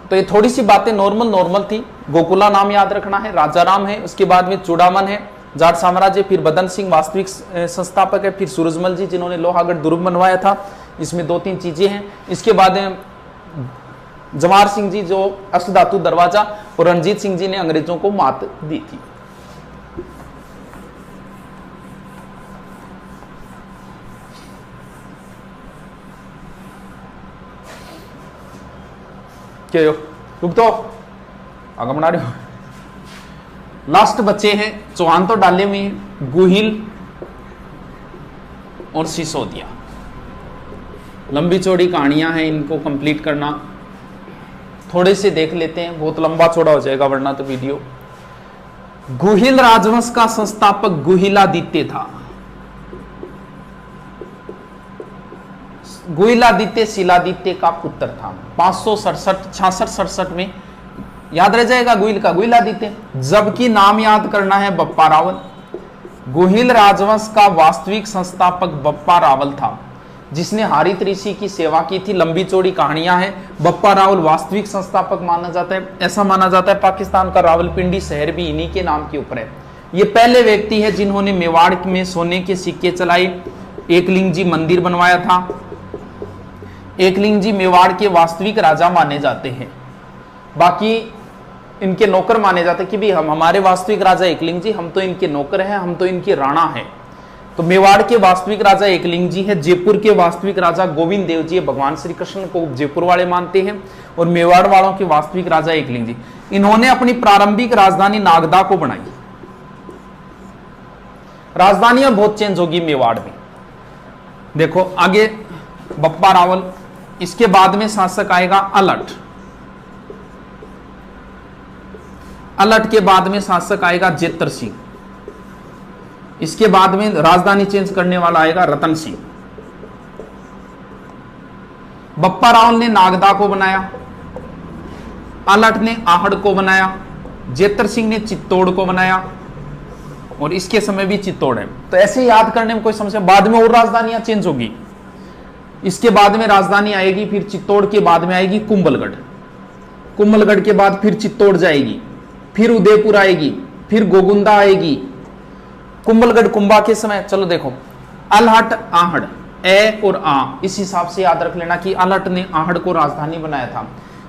तो ये थोड़ी सी बातें नॉर्मल थी। गोकुला नाम याद रखना है, राजाराम है, उसके बाद में चूड़ामन है, जाट साम्राज्य, फिर बदन सिंह वास्तविक संस्थापक है, फिर सूरजमल जी जिन्होंने लोहागढ़ दुर्ग बनवाया था। इसमें 2-3 चीजें हैं। इसके बाद जवाहर सिंह जी जो अष्ट धातु दरवाजा, और रणजीत सिंह जी ने अंग्रेजों को मात दी थी। क्या रुक तो आगे बना रहे हो। लास्ट बच्चे हैं, चौहान तो डाले हुए हैं, गुहिल और सिसोदिया। लंबी चौड़ी कहानियां हैं, इनको कंप्लीट करना थोड़े से देख लेते हैं, बहुत लंबा चौड़ा हो जाएगा वरना तो वीडियो। गुहिल राजवंश का संस्थापक गुहिलादित्य था। गुहिलादित्य शिलादित्य का पुत्र था। 567 में याद रह जाएगा गुहिल का, गुहिलादित्य। जबकि नाम याद करना है बप्पा रावल। गुहिल राजवंश का वास्तविक संस्थापक बप्पा रावल था, जिसने हारित ऋषि की सेवा की थी। लंबी चौड़ी कहानियां हैं। बप्पा रावल वास्तविक संस्थापक माना जाता है। ऐसा माना जाता है पाकिस्तान का रावलपिंडी शहर भी इन्हीं के नाम के ऊपर है। ये पहले व्यक्ति है जिन्होंने मेवाड़ में सोने के सिक्के चलाए। एकलिंग जी मंदिर बनवाया था। एकलिंग जी मेवाड़ के वास्तविक राजा माने जाते हैं, बाकी इनके नौकर माने जाते हैं कि भी हमारे वास्तविक राजा एकलिंग जी, हम तो इनके नौकर हैं, हम तो इनके राणा हैं। तो मेवाड़ के वास्तविक राजा एकलिंग जी है। जयपुर के वास्तविक राजा गोविंद देव जी, भगवान श्री कृष्ण को जयपुर वाले मानते हैं, और मेवाड़ वालों के वास्तविक राजा एकलिंग जी। इन्होंने अपनी प्रारंभिक राजधानी नागदा को बनाई। राजधानियां बहुत चेंज होगी मेवाड़ में। देखो आगे बप्पा रावल, इसके बाद में शासक आएगा अलट। अलट के बाद में शासक आएगा जेतर सिंह। इसके बाद में राजधानी चेंज करने वाला आएगा रतन सिंह। बप्पा रावल ने नागदा को बनाया, अलट ने आहड़ को बनाया, जेतर सिंह ने चित्तौड़ को बनाया, और इसके समय भी चित्तौड़ है। तो ऐसे याद करने में कोई समस्या। बाद में और राजधानियां चेंज होगी। इसके बाद में राजधानी आएगी, फिर चित्तौड़ के बाद में आएगी कुंभलगढ़। कुंभलगढ़ के बाद फिर चित्तौड़ जाएगी, फिर उदयपुर आएगी, फिर गोगुंदा आएगी। कुंभलगढ़ कुंभा के समय, चलो देखो, अलहट आहड़, ए और आ, इस हिसाब से याद रख लेना कि अलहट ने आहड़ को राजधानी बनाया था।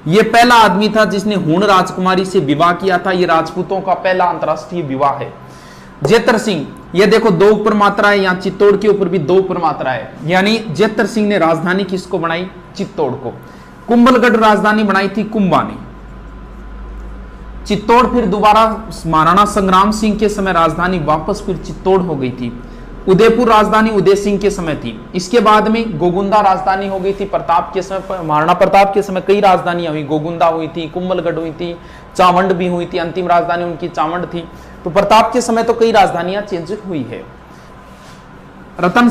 ये पहला आदमी था जिसने हूण राजकुमारी से विवाह किया था। ये राजपूतों का पहला अंतरराष्ट्रीय विवाह है। जेतर सिंह, ये देखो 2 ऊपर मात्रा है, यहाँ चित्तौड़ के ऊपर भी 2 ऊपर मात्रा है, यानी जेतर सिंह ने राजधानी किसको बनाई? चित्तौड़ को। कुंभलगढ़ राजधानी बनाई थी कुंभा ने। चित्तौड़ फिर दोबारा महाराणा संग्राम सिंह के समय राजधानी वापस फिर चित्तौड़ हो गई थी। उदयपुर राजधानी उदय सिंह के समय थी। इसके बाद में गोगुंदा राजधानी हो गई थी प्रताप के समय। महाराणा प्रताप के समय कई राजधानियां हुई, गोगुंदा हुई थी, कुंभलगढ़ हुई थी, चावंड भी हुई थी, अंतिम राजधानी उनकी चावंड थी। तो प्रताप के समय तो कई राजधानियां चेंज हुई है। रतन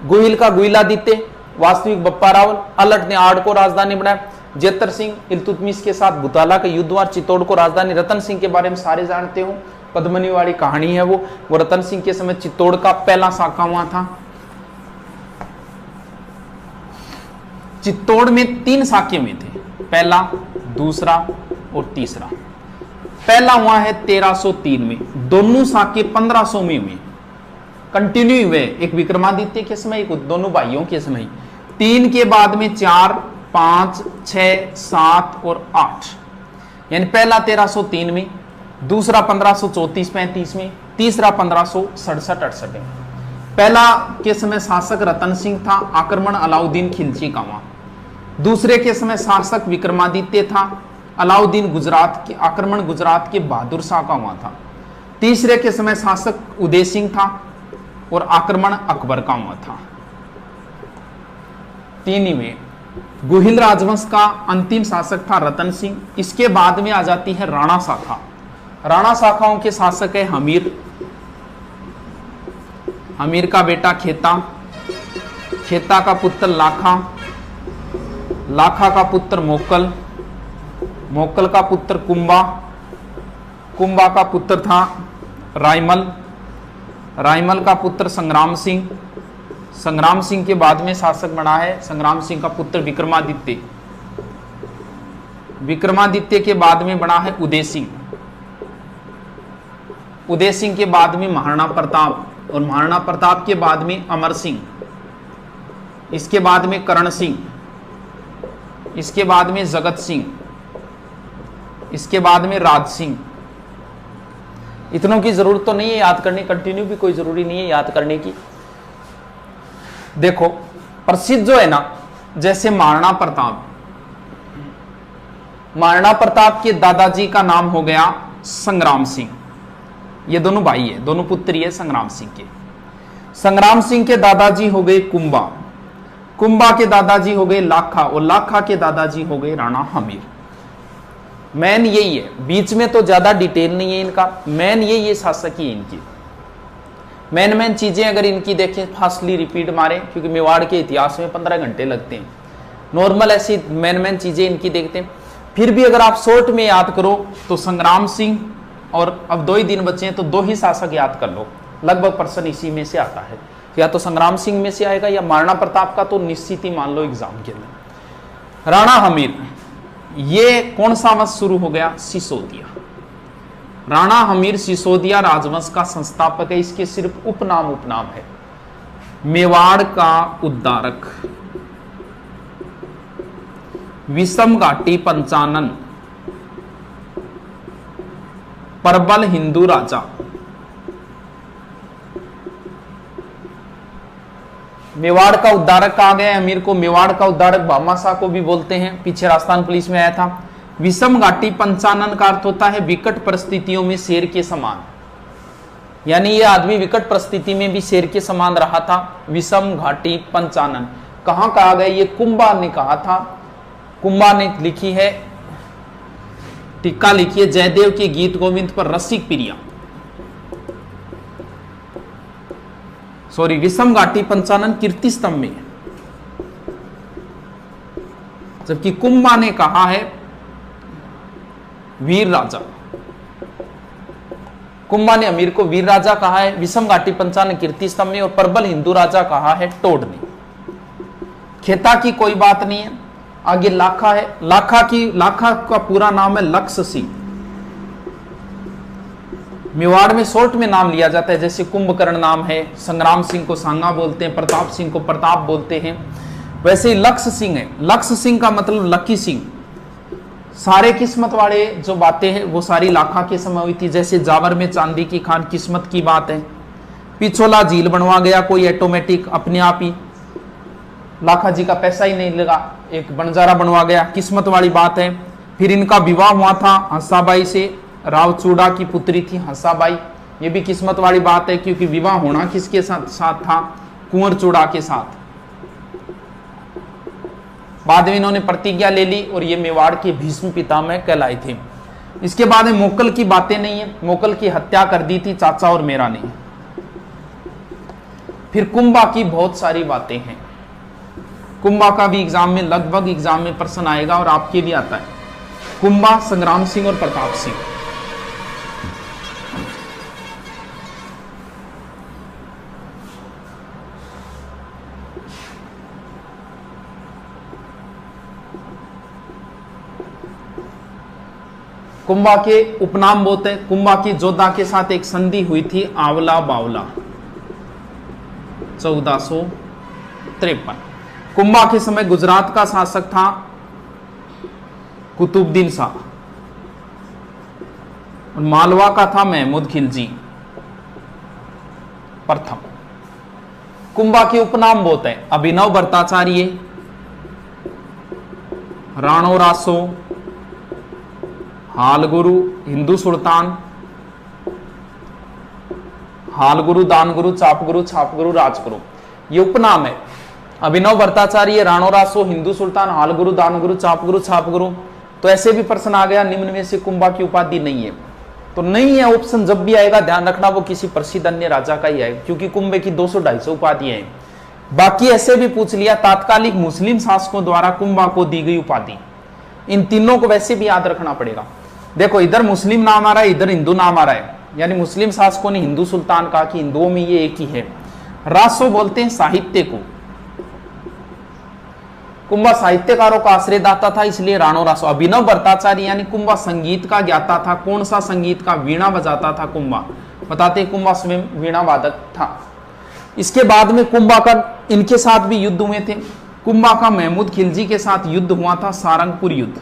गोहिल का गोहिलादित्य, वास्तविक बप्पा रावल, अलट ने आड़ को राजधानी बनाया। जेतर सिंह इल्तुतमिश के साथ बुताला का युद्ध हुआ, चित्तौड़ को राजधानी। रतन सिंह के बारे में सारे जानते हो, पद्मनी वाली कहानी है वो रतन सिंह के समय चित्तौड़ का पहला साका हुआ था। चित्तौड़ में 3 साके में थे, पहला, दूसरा और तीसरा। पहला हुआ है 1303 में, दोनों साके 1500 में हुए, कंटिन्यू हुए, एक विक्रमादित्य के समय, एक दोनों भाइयों के समय। 3 के बाद में 4, 5, 6, 7 और 8, यानी पहला 1303 में, दूसरा 1534-35 में, तीसरा 1567-68 में। पहला के समय शासक रतन सिंह था, आक्रमण अलाउद्दीन खिलजी का हुआ। दूसरे के समय शासक विक्रमादित्य था, अलाउद्दीन गुजरात के, आक्रमण गुजरात के बहादुर शाह का हुआ था। तीसरे के समय शासक उदय सिंह था और आक्रमण अकबर का हुआ था। 3 में गोहिल राजवंश का अंतिम शासक था रतन सिंह। इसके बाद में आ जाती है राणा शाखा। राणा शाखाओं के शासक है हमीर, हमीर का बेटा खेता, खेता का पुत्र लाखा, लाखा का पुत्र मोक्कल, मोक्कल का पुत्र कुंभा, कुंभा का पुत्र था रायमल, रायमल का पुत्र संग्राम सिंह, संग्राम सिंह के बाद में शासक बना है संग्राम सिंह का पुत्र विक्रमादित्य, विक्रमादित्य के बाद में बना है उदय सिंह, उदय सिंह के बाद में महाराणा प्रताप, और महाराणा प्रताप के बाद में अमर सिंह, इसके बाद में करण सिंह, इसके बाद में जगत सिंह, इसके बाद में राज सिंह। इतनों की जरूरत तो नहीं है याद करने, कंटिन्यू भी कोई जरूरी नहीं है याद करने की। देखो प्रसिद्ध जो है ना, जैसे महाराणा प्रताप, महाराणा प्रताप के दादाजी का नाम हो गया संग्राम सिंह। ये दोनों भाई है, दोनों पुत्री है संग्राम सिंह के। संग्राम सिंह के दादाजी हो गए कुंभा, कुंभा के दादाजी हो गए लाखा, और लाखा के दादाजी हो गए राणा हमीर। मैन यही है, बीच में तो ज्यादा डिटेल नहीं है इनका, मैन यही है शासक ही इनकी। मैन चीजें अगर इनकी देखें, फास्टली रिपीट मारे, क्योंकि मेवाड़ के इतिहास में 15 घंटे लगते हैं। नॉर्मल ऐसी मैन चीजें इनकी देखते हैं। फिर भी अगर आप शॉर्ट में याद करो तो संग्राम सिंह, और अब 2 ही दिन बचे हैं तो 2 ही शासक याद कर लो, लगभग प्रश्न इसी में से आता है। या तो संग्राम सिंह में से आएगा या महाराणा प्रताप का तो निश्चित ही मान लो एग्जाम के अंदर। राणा हमीर, ये कौन सा वंश शुरू हो गया? सिसोदिया। राणा हमीर सिसोदिया राजवंश का संस्थापक है। इसके सिर्फ उपनाम है। मेवाड़ का उद्धारक, विषम घाटी पंचानन, प्रबल हिंदू राजा। मेवाड़ का उद्धारक कहा गया है अमीर को। मेवाड़ का उद्धारक भामाशाह को भी बोलते हैं, पीछे राजस्थान पुलिस में आया था। विषम घाटी पंचानन का अर्थ होता है विकट परिस्थितियों में शेर के समान, यानी ये आदमी विकट परिस्थिति में भी शेर के समान रहा था। विषम घाटी पंचानन कहां कहा गया? ये कुंभा ने कहा था। कुंभा ने लिखी है, टीका लिखिए, जयदेव के गीत गोविंद पर रसिक प्रिया, सॉरी, विषम घाटी पंचानन कीर्ति स्तंभ में, जबकि कुंभा ने कहा है वीर राजा। कुंभा ने अमीर को वीर राजा कहा है, विषम घाटी पंचानन कीर्ति स्तंभ में, और प्रबल हिंदू राजा कहा है टोड ने। खेता की कोई बात नहीं है। आगे लाखा है। लाखा का पूरा नाम है लक्ष्य सिंह। मेवाड़ में शॉर्ट में नाम लिया जाता है, जैसे कुंभकर्ण नाम है, संग्राम सिंह को सांगा बोलते हैं, प्रताप सिंह को प्रताप बोलते हैं। वैसे ही लक्ष्य सिंह है, लक्ष्य सिंह का मतलब लकी सिंह। सारे किस्मत वाले जो बातें हैं वो सारी लाखा के समय हुई थी। जैसे जावर में चांदी की खान किस्मत की बात है। पिछोला झील बनवा गया कोई ऑटोमेटिक अपने आप ही, लाखा जी का पैसा ही नहीं लगा, एक बंजारा बनवा गया, किस्मत वाली बात है। फिर इनका विवाह हुआ था हंसाबाई से, रावचूड़ा की पुत्री थी हंसाबाई, ये भी किस्मत वाली बात है क्योंकि विवाह होना किसके साथ था, कुंवर चूड़ा के साथ। बाद में इन्होंने प्रतिज्ञा ले ली और ये मेवाड़ के भीष्म पितामह कहलाए थे। इसके बाद में मोकल की बातें नहीं है, मोकल की हत्या कर दी थी चाचा और मेरा नहीं। फिर कुंभा की बहुत सारी बातें हैं। कुंभा का भी एग्जाम में लगभग एग्जाम में प्रश्न आएगा और आपके भी आता है। कुंभा संग्राम सिंह और प्रताप सिंह। कुंभा के उपनाम बहुत है। कुंभा की जोधा के साथ एक संधि हुई थी आवला बावला 1453। कुंभा के समय गुजरात का शासक था कुतुबुद्दीन शाह और मालवा का था महमूद खिलजी प्रथम। कुंभा के उपनाम बहुत है। अभिनव भट्टाचार्य, राणो रासो, हालगुरु, हिंदू सुल्तान, हालगुरु, दानगुरु, चापगुरु, छापगुरु, राजगुरु, ये उपनाम है। अभिनव भट्टाचार्य, राणो रासो, हिंदू सुल्तान, हालगुरु, दानगुरु, चापगुरु, छापगुरु। तो ऐसे भी प्रश्न आ गया निम्न में से कुंभा की उपाधि नहीं है, तो नहीं है ऑप्शन जब भी आएगा ध्यान रखना वो किसी प्रसिद्ध अन्य राजा का ही आएगा, क्योंकि कुंभे की 200-250 उपाधियां हैं। बाकी ऐसे भी पूछ लिया तात्कालिक मुस्लिम शासकों द्वारा कुंभा को दी गई उपाधि, इन तीनों को वैसे भी याद रखना पड़ेगा। देखो इधर मुस्लिम नाम आ रहा है, इधर हिंदू नाम आ रहा है, यानी मुस्लिम शासकों ने हिंदू सुल्तान कहा कि हिंदुओं में ये एक ही है। रासो बोलते हैं साहित्य को, कुंभा साहित्यकारों का आश्रयदाता था इसलिए राणो रासो। अभिनव भट्टाचार्य यानी कुंभा संगीत का ज्ञाता था। कौन सा संगीत का? वीणा बजाता था कुंभा, बताते कुंभा स्वयं वीणा वादक था। इसके बाद में कुंभा का इनके साथ भी युद्ध हुए थे। कुंभा का महमूद खिलजी के साथ युद्ध हुआ था सारंगपुर युद्ध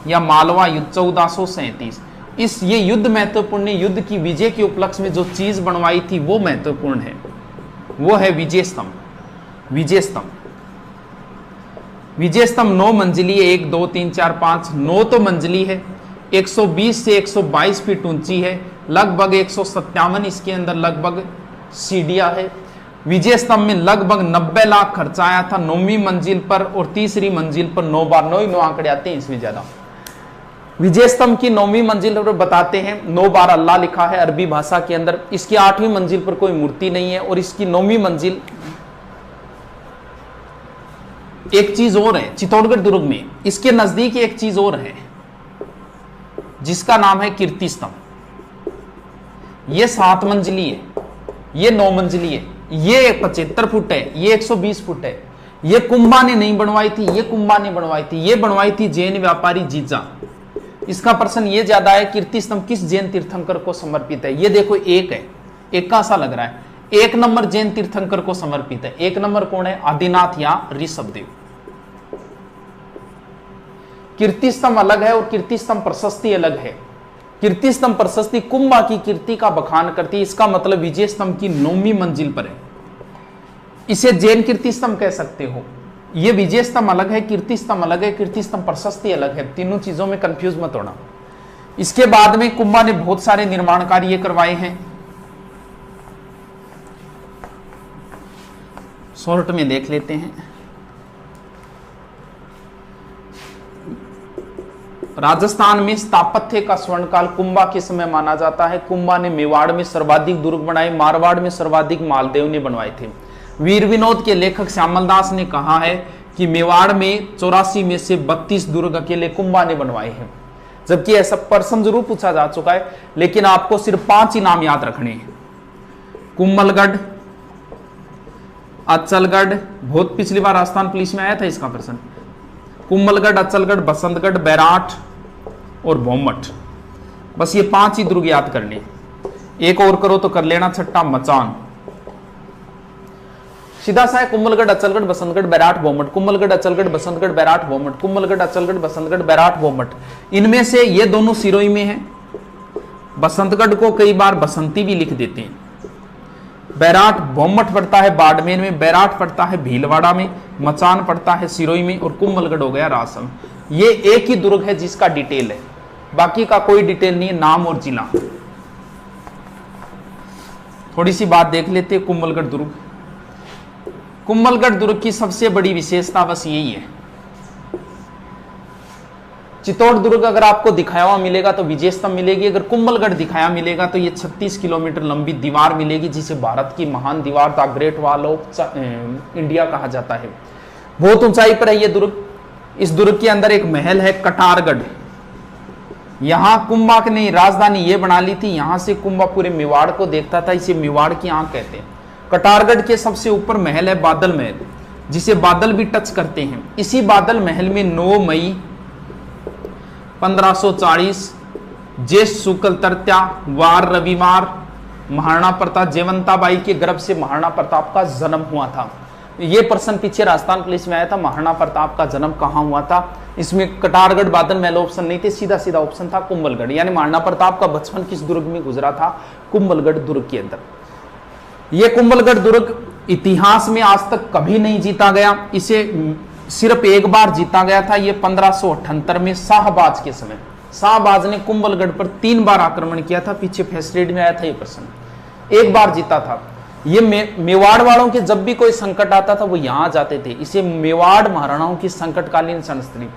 या मालवा युद्ध 1437। इस ये युद्ध महत्वपूर्ण, युद्ध की विजय के उपलक्ष्य में जो चीज बनवाई थी वो महत्वपूर्ण है, वो है विजय स्तंभ। विजय स्तंभ, विजय स्तंभ 9 मंजिली है, 1 2 3 4 5, 9 तो मंजिली है, 120 से 122 फीट ऊंची है, लगभग 157 इसके अंदर लगभग सीढ़ियां है। विजय स्तंभ में लगभग 90 लाख खर्चा आया था 9वीं मंजिल पर, और तीसरी मंजिल पर 9 बार, 9 ही 9 आंकड़े आते हैं इसमें ज्यादा। विजय स्तंभ की 9वीं मंजिल पर बताते हैं 9 बार अल्लाह लिखा है अरबी भाषा के अंदर। इसकी 8वीं मंजिल पर कोई मूर्ति नहीं है, और इसकी 9वीं मंजिल एक चीज और है चित्तौड़गढ़ दुर्ग में, इसके नजदीक एक चीज और है जिसका नाम है कीर्ति स्तंभ। ये 7 मंजिली है, ये 9 मंजिली है, ये 75 फुट है, ये 120 फुट है। ये कुंभा ने नहीं बनवाई थी, ये कुंभा ने बनवाई थी, ये बनवाई थी जैन व्यापारी जीजा। इसका प्रश्न ये ज्यादा है कीर्ति स्तंभ किस जैन तीर्थंकर को समर्पित है। ये देखो एक है, एक का सा लग रहा है, 1 नंबर जैन तीर्थंकर को समर्पित है। 1 नंबर कौन है? आदिनाथ या ऋषभदेव। कीर्ति स्तंभ अलग है और कीर्ति स्तंभ प्रशस्ति अलग है। कीर्ति स्तंभ प्रशस्ति कुंभा की कीर्ति का बखान करती है, इसका मतलब विजय स्तंभ की 9वीं मंजिल पर है, इसे जैन कीर्ति स्तंभ कह सकते हो। ये विजय स्तंभ अलग है, कीर्ति स्तंभ अलग है, कीर्ति स्तंभ प्रशस्ति अलग है, तीनों चीजों में कंफ्यूज मत होना। इसके बाद में कुंभा ने बहुत सारे निर्माण कार्य करवाए हैं, शॉर्ट में देख लेते हैं। राजस्थान में स्थापत्य का स्वर्णकाल कुंभा के समय माना जाता है। कुंभा ने मेवाड़ में सर्वाधिक दुर्ग बनाए, मारवाड़ में सर्वाधिक मालदेव ने बनवाए थे। वीर विनोद के लेखक श्यामल दास ने कहा है कि मेवाड़ में 84 में से 32 दुर्ग अकेले कुंभा ने बनवाए हैं, जबकि ऐसा प्रश्न जरूर पूछा जा चुका है, लेकिन आपको सिर्फ 5 ही नाम याद रखने हैं। कुंभलगढ़, अचलगढ़, बहुत पिछली बार राजस्थान पुलिस में आया था इसका प्रश्न। कुंभलगढ़, अचलगढ़, बसंतगढ़, बैराट और भोमट, बस ये 5 ही दुर्ग याद करने। एक और करो तो कर लेना छठा मचान। सीधा सा है कुंभलगढ़, अचलगढ़, बसंतगढ़, बैराट, भोमट, कुंभलगढ़, अचलगढ़, बसंतगढ़, बैराट, भोमट, कुंभलगढ़, अचलगढ़, बसंतगढ़, बैराट, भोमट। इनमें से ये दोनों सिरोही में है। बसंतगढ़ को कई बार बसंती भी लिख देते हैं। बैराट भोमट पड़ता है बाड़मेर में, बैराट पड़ता है भीलवाड़ा में, मचान पड़ता है सिरोही में, और कुंभलगढ़ हो गया रासम। ये एक ही दुर्ग है जिसका डिटेल है, बाकी का कोई डिटेल नहीं है, नाम और जिला। थोड़ी सी बात देख लेते हैं कुंभलगढ़ दुर्ग। कुंभलगढ़ दुर्ग की सबसे बड़ी विशेषता बस यही है। चित्तौड़ दुर्ग अगर आपको दिखाया हुआ मिलेगा तो विजय स्तंभ मिलेगी, अगर कुंभलगढ़ दिखाया मिलेगा तो ये 36 किलोमीटर लंबी दीवार मिलेगी, जिसे भारत की महान दीवार the great wall of India कहा जाता है। बहुत ऊंचाई पर है ये दुर्ग। इस दुर्ग के अंदर एक महल है कटारगढ़। यहां कुंभा ने राजधानी ये बना ली थी, यहां से कुंभा पूरे मेवाड़ को देखता था, इसे मेवाड़ की आंख कहते हैं। कटारगढ़ के सबसे ऊपर महल है बादल महल, जिसे बादल भी टच करते हैं। इसी बादल महल में 9 मई 1540 ज्येष्ठ शुक्ल तृतीया वार रविवार महाराणा प्रताप जयवंताबाई के गर्भ से महाराणा प्रताप का जन्म हुआ था। ये प्रश्न पीछे राजस्थान पुलिस में आया था, महाराणा प्रताप का जन्म कहां हुआ था। इसमें कटारगढ़ बादल महल ऑप्शन नहीं थे, सीधा सीधा ऑप्शन था कुंभलगढ़। यानी महाराणा प्रताप का बचपन किस दुर्ग में गुजरा था? कुंभलगढ़ दुर्ग के अंदर। यह कुंभलगढ़ दुर्ग इतिहास में आज तक कभी नहीं जीता गया, इसे सिर्फ एक बार जीता गया था। यह 1578 में शाहबाज के समय। शाहबाज ने कुंभलगढ़ पर 3 बार आक्रमण किया था। पीछे फर्स्ट रेड में आया था ये प्रश्न। एक बार जीता था। ये मेवाड़ वालों के जब भी कोई संकट आता था वो यहां जाते थे। इसे मेवाड़ महाराणाओं की संकटकालीन रणस्थली,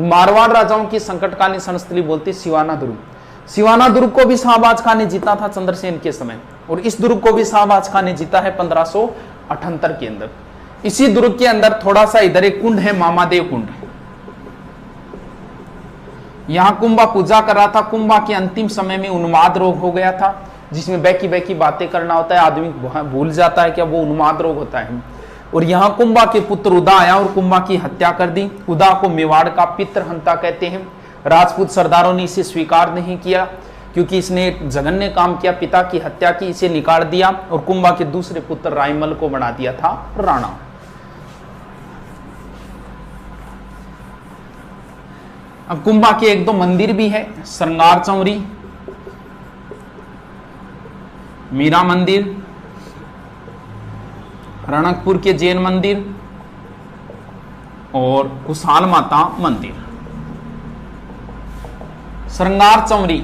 मारवाड़ राजाओं की संकटकालीन रणस्थली बोलते सिवाना दुर्ग। सिवाना दुर्ग को भी शाहबाज खान ने जीता था चंद्रसेन के समय, और इस दुर्ग को भी शाहबाज खान ने जीता है 1578 के अंदर। इसी दुर्ग के अंदर थोड़ा सा इधर एक कुंड है, मामादेव कुंड। यहां कुंभा पूजा कर रहा था। कुंभा के अंतिम समय में उन्माद रोग हो गया था, जिसमें बैकी बैकी बातें करना होता है, आदमी भूल जाता है कि वो उन्माद रोग होता है। और यहां कुंभा के पुत्र उदा आया और कुंभा की हत्या कर दी। उदा को मेवाड़ का पितृहंता कहते हैं। राजपूत सरदारों ने इसे स्वीकार नहीं किया क्योंकि इसने जघन्य काम किया, पिता की हत्या की, इसे निकाल दिया और कुंभा के दूसरे पुत्र रायमल को बना दिया था राणा। अब कुंभा के 1-2 मंदिर भी है, श्रृंगार चौरी, मीरा मंदिर, रणकपुर के जैन मंदिर और कुशाल माता मंदिर। श्रृंगार चौरी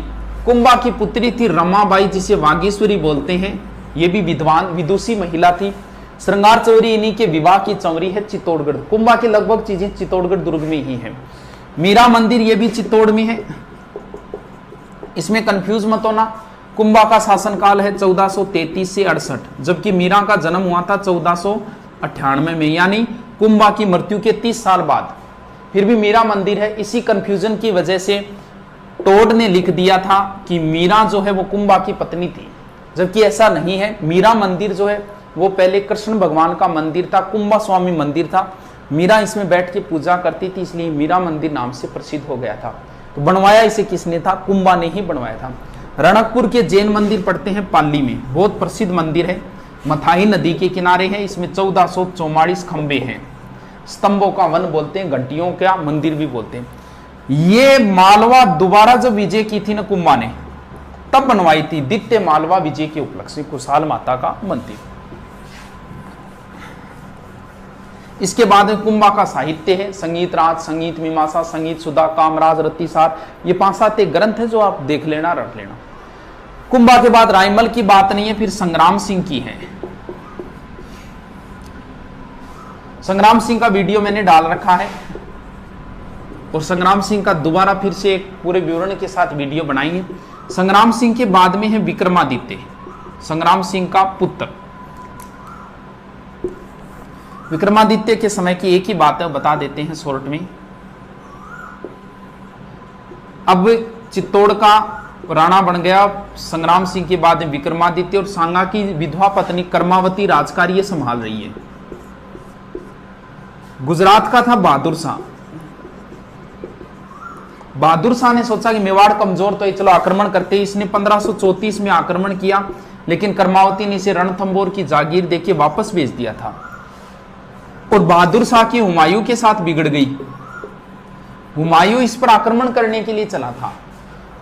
कुंभा की पुत्री थी रमाबाई, जिसे वागीश्वरी बोलते हैं। ये भी विद्वान विदुषी महिला थी। श्रृंगार चौरी इन्हीं के विवाह की चौरी है चित्तौड़गढ़। कुंभा की लगभग चीजें चित्तौड़गढ़ दुर्ग में ही है। मीरा मंदिर ये भी चित्तौड़ में है। इसमें कंफ्यूज मत होना, कुंभा का शासनकाल है 1433 से 68, जबकि मीरा का जन्म हुआ था 1498 में, यानी कुंभा की मृत्यु के 30 साल बाद। फिर भी मीरा मंदिर है। इसी कंफ्यूजन की वजह से टोड ने लिख दिया था कि मीरा जो है वो कुंभा की पत्नी थी, जबकि ऐसा नहीं है। मीरा मंदिर जो है वो पहले कृष्ण भगवान का मंदिर था, कुंभा स्वामी मंदिर था। मीरा इसमें बैठ के पूजा करती थी, इसलिए मीरा मंदिर नाम से प्रसिद्ध हो गया था। तो बनवाया इसे किसने था? कुंभा ने ही बनवाया था। रणकपुर के जैन मंदिर पड़ते हैं पाली में, बहुत प्रसिद्ध मंदिर है, मथाही नदी के किनारे है। इसमें 1444 खंबे हैं, स्तंभों का वन बोलते हैं, घंटियों का मंदिर भी बोलते हैं। ये मालवा दोबारा जब विजय की थी ना कुंभा ने, तब बनवाई थी, द्वितीय मालवा विजय के उपलक्ष्य में कुशाल माता का मंदिर। इसके बाद में कुंभा का साहित्य है, संगीत राज, संगीत मीमांसा, संगीत सुधा, कामराज, रतिसार, ये 5-7 ग्रंथ है जो आप देख लेना, रट लेना। कुंभा के बाद रायमल की बात नहीं है, फिर संग्राम सिंह की है। संग्राम सिंह का वीडियो मैंने डाल रखा है और संग्राम सिंह का दोबारा फिर से एक पूरे विवरण के साथ वीडियो बनाएंगे। संग्राम सिंह के बाद में है विक्रमादित्य, संग्राम सिंह का पुत्र। विक्रमादित्य के समय की एक ही बात है, बता देते हैं शॉर्ट में। अब चित्तौड़ का राणा बन गया संग्राम सिंह के बाद में विक्रमादित्य, और सांगा की विधवा पत्नी कर्मावती राजकार्य ये संभाल रही है। गुजरात का था बहादुर शाह। बहादुर शाह ने सोचा कि मेवाड़ कमजोर तो चलो आक्रमण करते हैं। इसने 1534 में आक्रमण किया, लेकिन कर्मावती ने इसे रणथंबोर की जागीर देके वापस भेज दिया था। और बहादुर शाह की हुमायूं के साथ बिगड़ गई। हुमायूं इस पर आक्रमण करने के लिए चला था।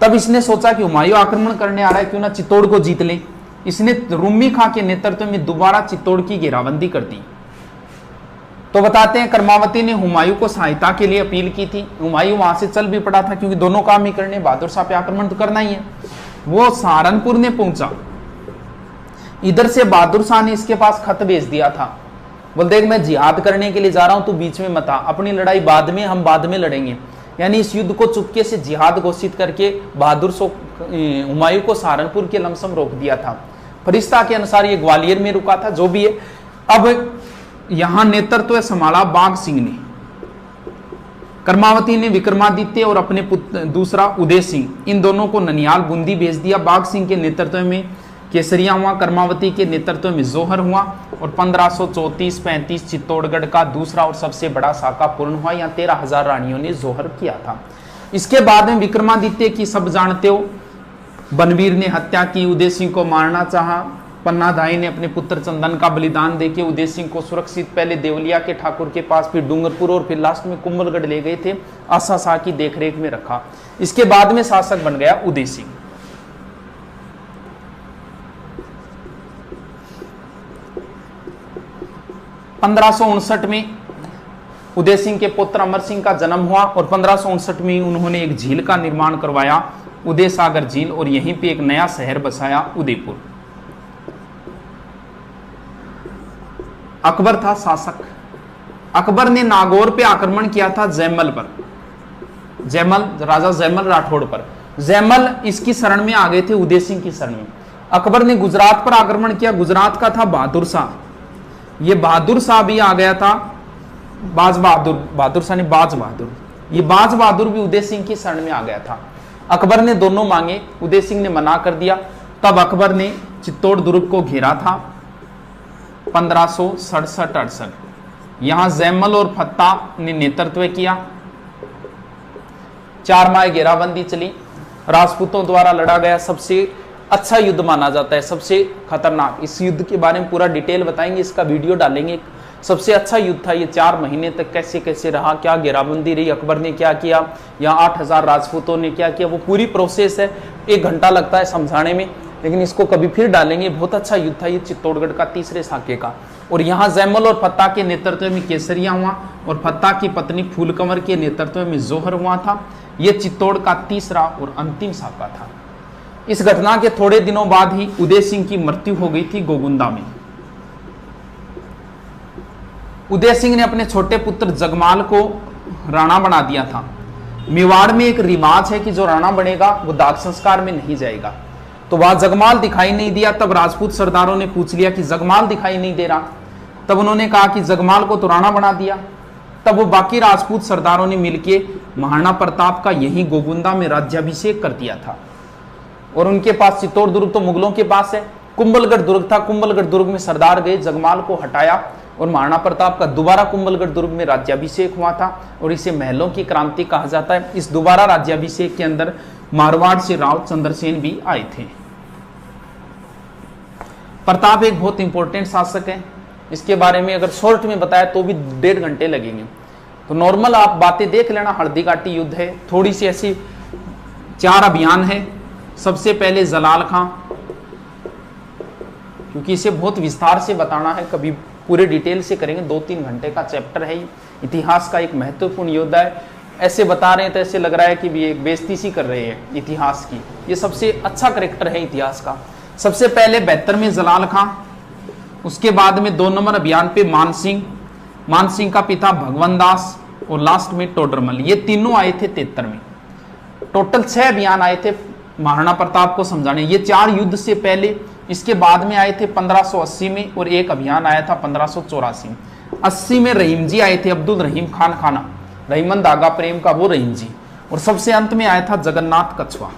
तब इसने सोचा कि हुमायूं आक्रमण करने आ रहा है, क्यों ना चित्तौड़ को जीत ले। इसने रूमी खां के नेतृत्व में दोबारा चित्तौड़ की घेराबंदी कर दी। तो बताते हैं कर्मावती ने हुमायूं को सहायता के लिए अपील की थी। हुमायूं वहां से चल भी पड़ा था, क्योंकि दोनों काम ही करने, बहादुर शाह पे आक्रमण तो करना ही है। वो सहारनपुर ने पहुंचा। इधर से बहादुर शाह ने इसके पास खत भेज दिया था, बोल देख मैं जिहाद करने के लिए जा रहा हूं, तू बीच में मत आ, अपनी लड़ाई बाद में, हम बाद में लड़ेंगे। यानी इस युद्ध को चुपके से जिहाद घोषित करके बहादुर हुमायूं को सहारनपुर के लमसम रोक दिया था। फरिश्ता के अनुसार ये ग्वालियर में रुका था, जो भी है। अब यहां नेतृत्व संभाला बाघ सिंह ने। कर्मावती ने विक्रमादित्य और अपने पुत्र दूसरा उदय सिंह, इन दोनों को ननियाल बूंदी भेज दिया। बाघ सिंह के नेतृत्व में केसरिया हुआ, कर्मावती के नेतृत्व में जोहर हुआ और 1534-35 चित्तौड़गढ़ का दूसरा और सबसे बड़ा साका पूर्ण हुआ। यहाँ 13,000 रानियों ने जोहर किया था। इसके बाद में विक्रमादित्य की सब जानते हो, बनवीर ने हत्या की, उदय सिंह को मारना चाहा। पन्नाधाई ने अपने पुत्र चंदन का बलिदान देके उदय सिंह को सुरक्षित पहले देवलिया के ठाकुर के पास, फिर डूंगरपुर और फिर लास्ट में कुंभलगढ़ ले गए थे। आशा शाह की देखरेख में रखा। इसके बाद में शासक बन गया उदय सिंह। 1559 में उदय सिंह के पुत्र अमर सिंह का जन्म हुआ और 1559 में उन्होंने एक झील का निर्माण करवाया, उदय सागर झील, और यहीं पे एक नया शहर बसाया, उदयपुर। अकबर था शासक। अकबर ने नागौर पे आक्रमण किया था जयमल पर, राजा जयमल राठौड़ पर। जयमल इसकी शरण में आ गए थे, उदय सिंह की शरण में। अकबर ने गुजरात पर आक्रमण किया। गुजरात का था बहादुर शाह, ये बहादुर शाह भी आ गया था। बहादुर शाह ने बाज बहादुर, ये बाज बहादुर भी उदय सिंह की शरण में आ गया था। अकबर ने दोनों मांगे, उदय सिंह ने मना कर दिया। तब अकबर ने चित्तौड़ दुर्ग को घेरा था 1567-68। यहां जैमल और फत्ता ने नेतृत्व किया। 4 माह घेराबंदी चली, राजपूतों द्वारा लड़ा गया सबसे अच्छा युद्ध माना जाता है, सबसे खतरनाक। इस युद्ध के बारे में पूरा डिटेल बताएंगे, इसका वीडियो डालेंगे। सबसे अच्छा युद्ध था ये। 4 महीने तक कैसे कैसे रहा, क्या घेराबंदी रही, अकबर ने क्या किया, यहाँ 8000 राजपूतों ने क्या किया, वो पूरी प्रोसेस है। 1 घंटा लगता है समझाने में, लेकिन इसको कभी फिर डालेंगे। बहुत अच्छा युद्ध था ये चित्तौड़गढ़ का, तीसरे साके का। और यहाँ जैमल और फत्ता के नेतृत्व में केसरिया हुआ और फत्ता की पत्नी फूलकंवर के नेतृत्व में जोहर हुआ था। ये चित्तौड़ का तीसरा और अंतिम साका था। इस घटना के थोड़े दिनों बाद ही उदय सिंह की मृत्यु हो गई थी गोगुंदा में। उदय सिंह ने अपने छोटे पुत्र जगमाल को राणा बना दिया था। मेवाड़ में एक रिवाज है कि जो राणा बनेगा वो दाह संस्कार में नहीं जाएगा। तो वहां जगमाल दिखाई नहीं दिया। तब राजपूत सरदारों ने पूछ लिया कि जगमाल दिखाई नहीं दे रहा। तब उन्होंने कहा कि जगमाल को तो राणा बना दिया। तब वो बाकी राजपूत सरदारों ने मिलकर महाराणा प्रताप का यही गोगुंदा में राज्याभिषेक कर दिया था। और उनके पास चित्तौड़ दुर्ग तो मुगलों के पास है, कुंभलगढ़ दुर्ग था। कुंभलगढ़ दुर्ग में सरदार गए, जगमाल को हटाया और महाराणा प्रताप का दोबारा कुंभलगढ़ दुर्ग में राज्याभिषेक हुआ था। और इसे महलों की क्रांति कहा जाता है। इस दोबारा राज्याभिषेक के अंदर मारवाड़ से राव चंद्रसेन भी आए थे। प्रताप एक बहुत इंपॉर्टेंट शासक है। इसके बारे में अगर शॉर्ट में बताया तो भी 1.5 घंटे लगेंगे। तो नॉर्मल आप बातें देख लेना। हल्दी घाटी युद्ध है, थोड़ी सी ऐसी 4 अभियान है। सबसे पहले जलाल खां, क्योंकि इसे बहुत विस्तार से बताना है, कभी पूरे डिटेल से करेंगे। 2-3 घंटे का चैप्टर है। इतिहास का एक महत्वपूर्ण योद्धा है। ऐसे बता रहे हैं तो ऐसे लग रहा है कि भी एक बेइज्जती सी कर रहे हैं इतिहास की। ये सबसे अच्छा करेक्टर है इतिहास का। सबसे पहले 72 में जलाल खां, उसके बाद में 2 नंबर अभियान पे मान सिंह का पिता भगवान दास, और लास्ट में टोडरमल। ये तीनों आए थे 73 में। टोटल 6 अभियान आए थे महाराणा प्रताप को समझाने। ये 4 युद्ध से पहले, इसके बाद में आए थे 1580 में, और एक अभियान आया था 1584 में। 80 में रहीम जी आए थे, अब्दुल रहीम खान खाना, रहीमन दागा प्रेम का वो रहीम जी। और सबसे अंत में आया था जगन्नाथ कछवा।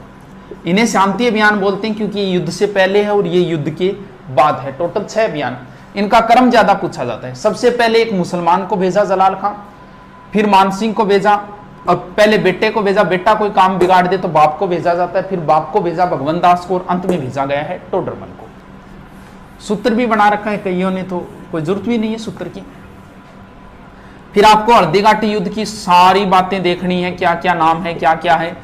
इन्हें शांति अभियान बोलते हैं क्योंकि ये युद्ध से पहले है और ये युद्ध के बाद है। टोटल 6 अभियान। इनका क्रम ज्यादा पूछा जाता है। सबसे पहले एक मुसलमान को भेजा जलाल खां, फिर मान सिंह को भेजा, और पहले बेटे को भेजा, बेटा कोई काम बिगाड़ दे तो बाप को भेजा जाता है, फिर बाप को भेजा भगवान दास को, और अंत में भेजा गया है टोडरमल को। सूत्र भी बना रखा है कईयों ने, तो कोई जरूरत भी नहीं है सूत्र की। फिर आपको हल्दीघाटी युद्ध की सारी बातें देखनी है, क्या क्या नाम है, क्या क्या है,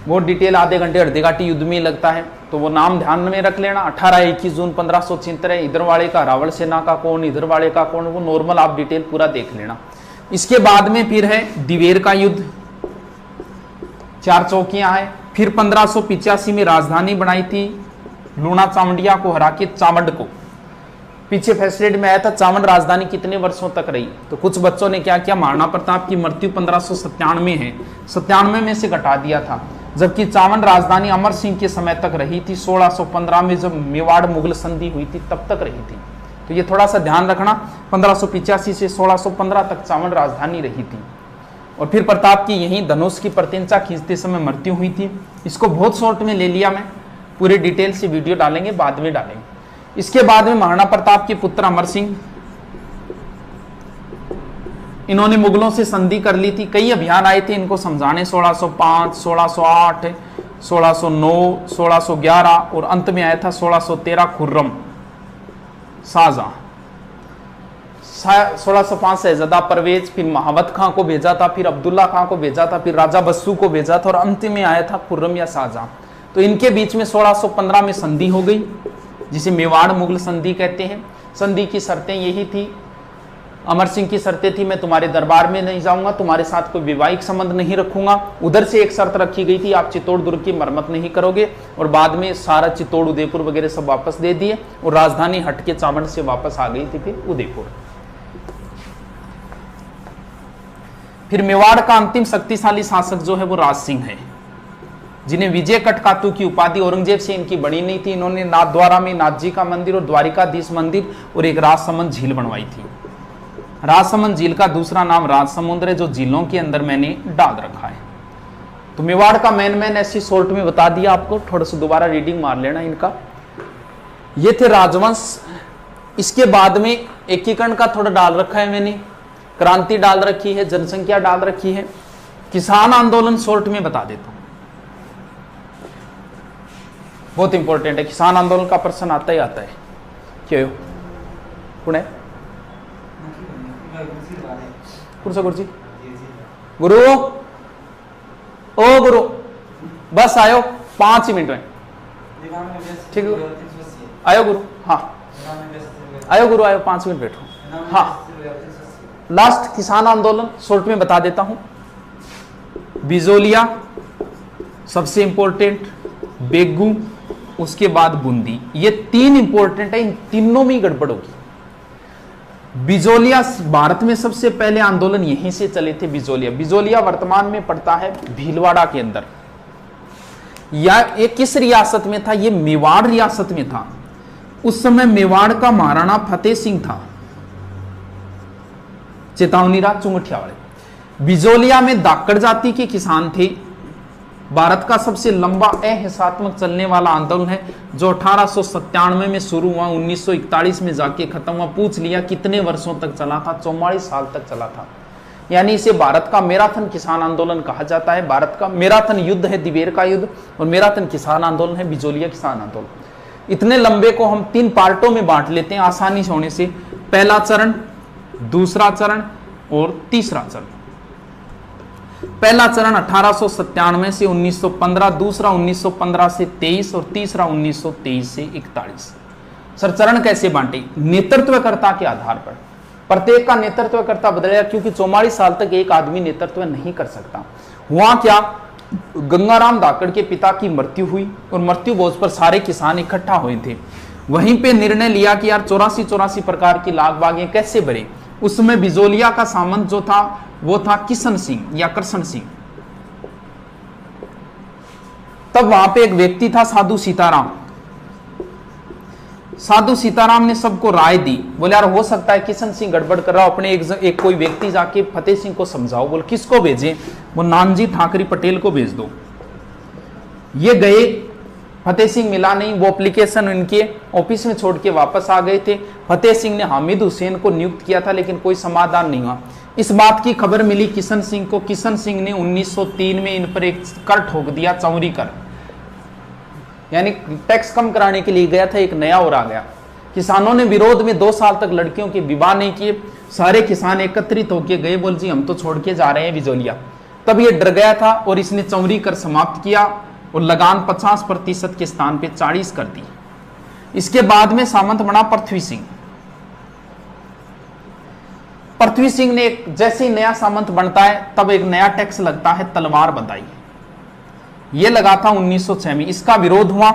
वो डिटेल आधे घंटे हल्दीघाटी युद्ध में लगता है, तो वो नाम ध्यान में रख लेना। 18-21 जून 1576, इधर वाले का रावण सेना का कौन, इधर वाले का कौन, वो नॉर्मल आप डिटेल पूरा देख लेना। इसके बाद में फिर है दिवेर का युद्ध, 4 चौकियां हैं। फिर 1585 में राजधानी बनाई थी, लूणा चावंडिया को हरा के चावंड को। पीछे फैसलेट में आया था चावंड राजधानी कितने वर्षों तक रही, तो कुछ बच्चों ने क्या किया, महाराणा प्रताप की मृत्यु 1597 है, 97 में से घटा दिया था, जबकि चावंड राजधानी अमर सिंह के समय तक रही थी। 1615 में जब मेवाड़ मुगल संधि हुई थी तब तक रही थी, तो ये थोड़ा सा ध्यान रखना। 1585 से 1615 तक चावंड राजधानी रही थी। और फिर प्रताप की यही धनुष की प्रत्यंचा खींचते समय मृत्यु हुई थी। इसको बहुत शॉर्ट में ले लिया मैं, पूरे डिटेल से वीडियो डालेंगे, बाद में डालेंगे। इसके बाद में महाराणा प्रताप के पुत्र अमर सिंह, इन्होंने मुगलों से संधि कर ली थी। कई अभियान आए थे इनको समझाने, 1605, 1608, 1609, 1611 और अंत में आया था 1613 खुर्रम शाहजहां। 1605 शहजादा परवेज, फिर महावत खां को भेजा था, फिर अब्दुल्ला खां को भेजा था, फिर राजा बस्सू को भेजा था और अंत में आया था खुर्रम या शाहजहां। तो इनके बीच में 1615 में संधि हो गई, जिसे मेवाड़ मुगल संधि कहते हैं। संधि की शर्तें यही थी, अमर सिंह की शर्तें थी, मैं तुम्हारे दरबार में नहीं जाऊंगा, तुम्हारे साथ कोई वैवाहिक संबंध नहीं रखूंगा। उधर से एक शर्त रखी गई थी, आप चित्तौड़ दुर्ग की मरम्मत नहीं करोगे। और बाद में सारा चित्तौड़, उदयपुर वगैरह सब वापस दे दिए और राजधानी हट के चावंड से वापस आ गई थी फिर उदयपुर। फिर मेवाड़ का अंतिम शक्तिशाली शासक जो है वो राज सिंह है, जिन्हें विजय कटकातू की उपाधि औरंगजेब से इनकी बड़ी नहीं थी। इन्होंने नाथद्वारा में नाथ जी का मंदिर और द्वारिकाधीश मंदिर और एक राजसमंद झील बनवाई थी। राजसमंद झील का दूसरा नाम राजसमुद्र है, जो झीलों के अंदर मैंने डाल रखा है। तो मेवाड़ का मैन ऐसी शॉर्ट में बता दिया आपको, थोड़ा सा दोबारा रीडिंग मार लेना इनका। ये थे राजवंश। इसके बाद में एकीकरण का थोड़ा डाल रखा है मैंने, क्रांति डाल रखी है, जनसंख्या डाल रखी है, किसान आंदोलन शॉर्ट में बता देता हूं, बहुत इंपॉर्टेंट है। किसान आंदोलन का प्रश्न आता ही आता है। क्यों पुणे गुरु गुरु ओ गुरु बस आयो 5 मिनट में, ठीक है आयो गुरु, हाँ आयो गुरु आयो, 5 मिनट बैठो। हाँ लास्ट किसान आंदोलन शॉर्ट में बता देता हूं। बिजोलिया सबसे इंपॉर्टेंट, बेगू, उसके बाद बूंदी, ये 3 इंपॉर्टेंट है। इन तीनों में गड़बड़ होगी। बिजोलिया भारत में सबसे पहले आंदोलन यहीं से चले थे। बिजोलिया वर्तमान में पड़ता है भीलवाड़ा के अंदर। या ये किस रियासत में था? ये मेवाड़ रियासत में था। उस समय मेवाड़ का महाराणा फतेह सिंह था, चेतावनी राज चुंगठिया वाले। बिजोलिया में दाकड़ जाति के किसान थे। भारत का सबसे लंबा अहिंसात्मक चलने वाला आंदोलन है, जो 1897 में शुरू हुआ, 1941 में जाके खत्म हुआ। पूछ लिया कितने वर्षों तक चला था? 44 साल तक चला था। यानी इसे भारत का मैराथन किसान आंदोलन कहा जाता है। भारत का मैराथन युद्ध है दिवेर का युद्ध, और मैराथन किसान आंदोलन है बिजोलिया किसान आंदोलन। इतने लंबे को हम 3 पार्टों में बांट लेते हैं आसानी से होने से। पहला चरण, दूसरा चरण और तीसरा चरण। पहला चरण 1897 से 1915, दूसरा 1915 से 23 और तीसरा 1923 से 41। सर चरण कैसे बांटे? नेतृत्वकर्ता के आधार पर। प्रत्येक का नेतृत्वकर्ता बदलेगा, क्योंकि 44 साल तक एक आदमी नेतृत्व नहीं कर सकता। हुआ क्या, गंगाराम धाकड़ के पिता की मृत्यु हुई और मृत्यु भोज पर सारे किसान इकट्ठा हुए थे। वहीं पे निर्णय लिया कि यार 84 प्रकार की लाग बागें कैसे भरे। उसमें बिजोलिया का सामंत जो था वो था किशन सिंह या कृष्ण सिंह। तब वहां पे एक व्यक्ति था साधु सीताराम। साधु सीताराम ने सबको राय दी, बोले यार हो सकता है किशन सिंह गड़बड़ कर रहा हो, अपने एक कोई व्यक्ति जाके फतेह सिंह को समझाओ। बोले किसको भेजें? वो नानजी ठाकरी पटेल को भेज दो। ये गए, फतेह सिंह मिला नहीं, वो एप्लीकेशन उनके ऑफिस में छोड़ के वापस आ गए थे। फतेह सिंह ने हामिद हुसैन को नियुक्त किया था, लेकिन कोई समाधान नहीं हुआ। इस बात की खबर मिली किशन सिंह को। किशन सिंह ने 1903 में इन पर एक कर ठोक दिया, चौरी कर, यानी टैक्स कम कराने के लिए गया था, एक नया और आ गया किसानों ने विरोध में 2 साल तक लड़कियों के विवाह नहीं किए। सारे किसान एकत्रित होकर गए, बोल जी हम तो छोड़ के जा रहे हैं बिजोलिया। तब ये डर गया था और इसने चौरी कर समाप्त किया और लगान 50% के स्थान पे 40 कर दी। इसके बाद में सामंत बना पृथ्वी सिंह। पृथ्वी सिंह ने एक जैसे ही नया सामंत बनता है तब एक नया टैक्स लगता है तलवार बंधाई। ये लगा था 1906 में। इसका विरोध हुआ।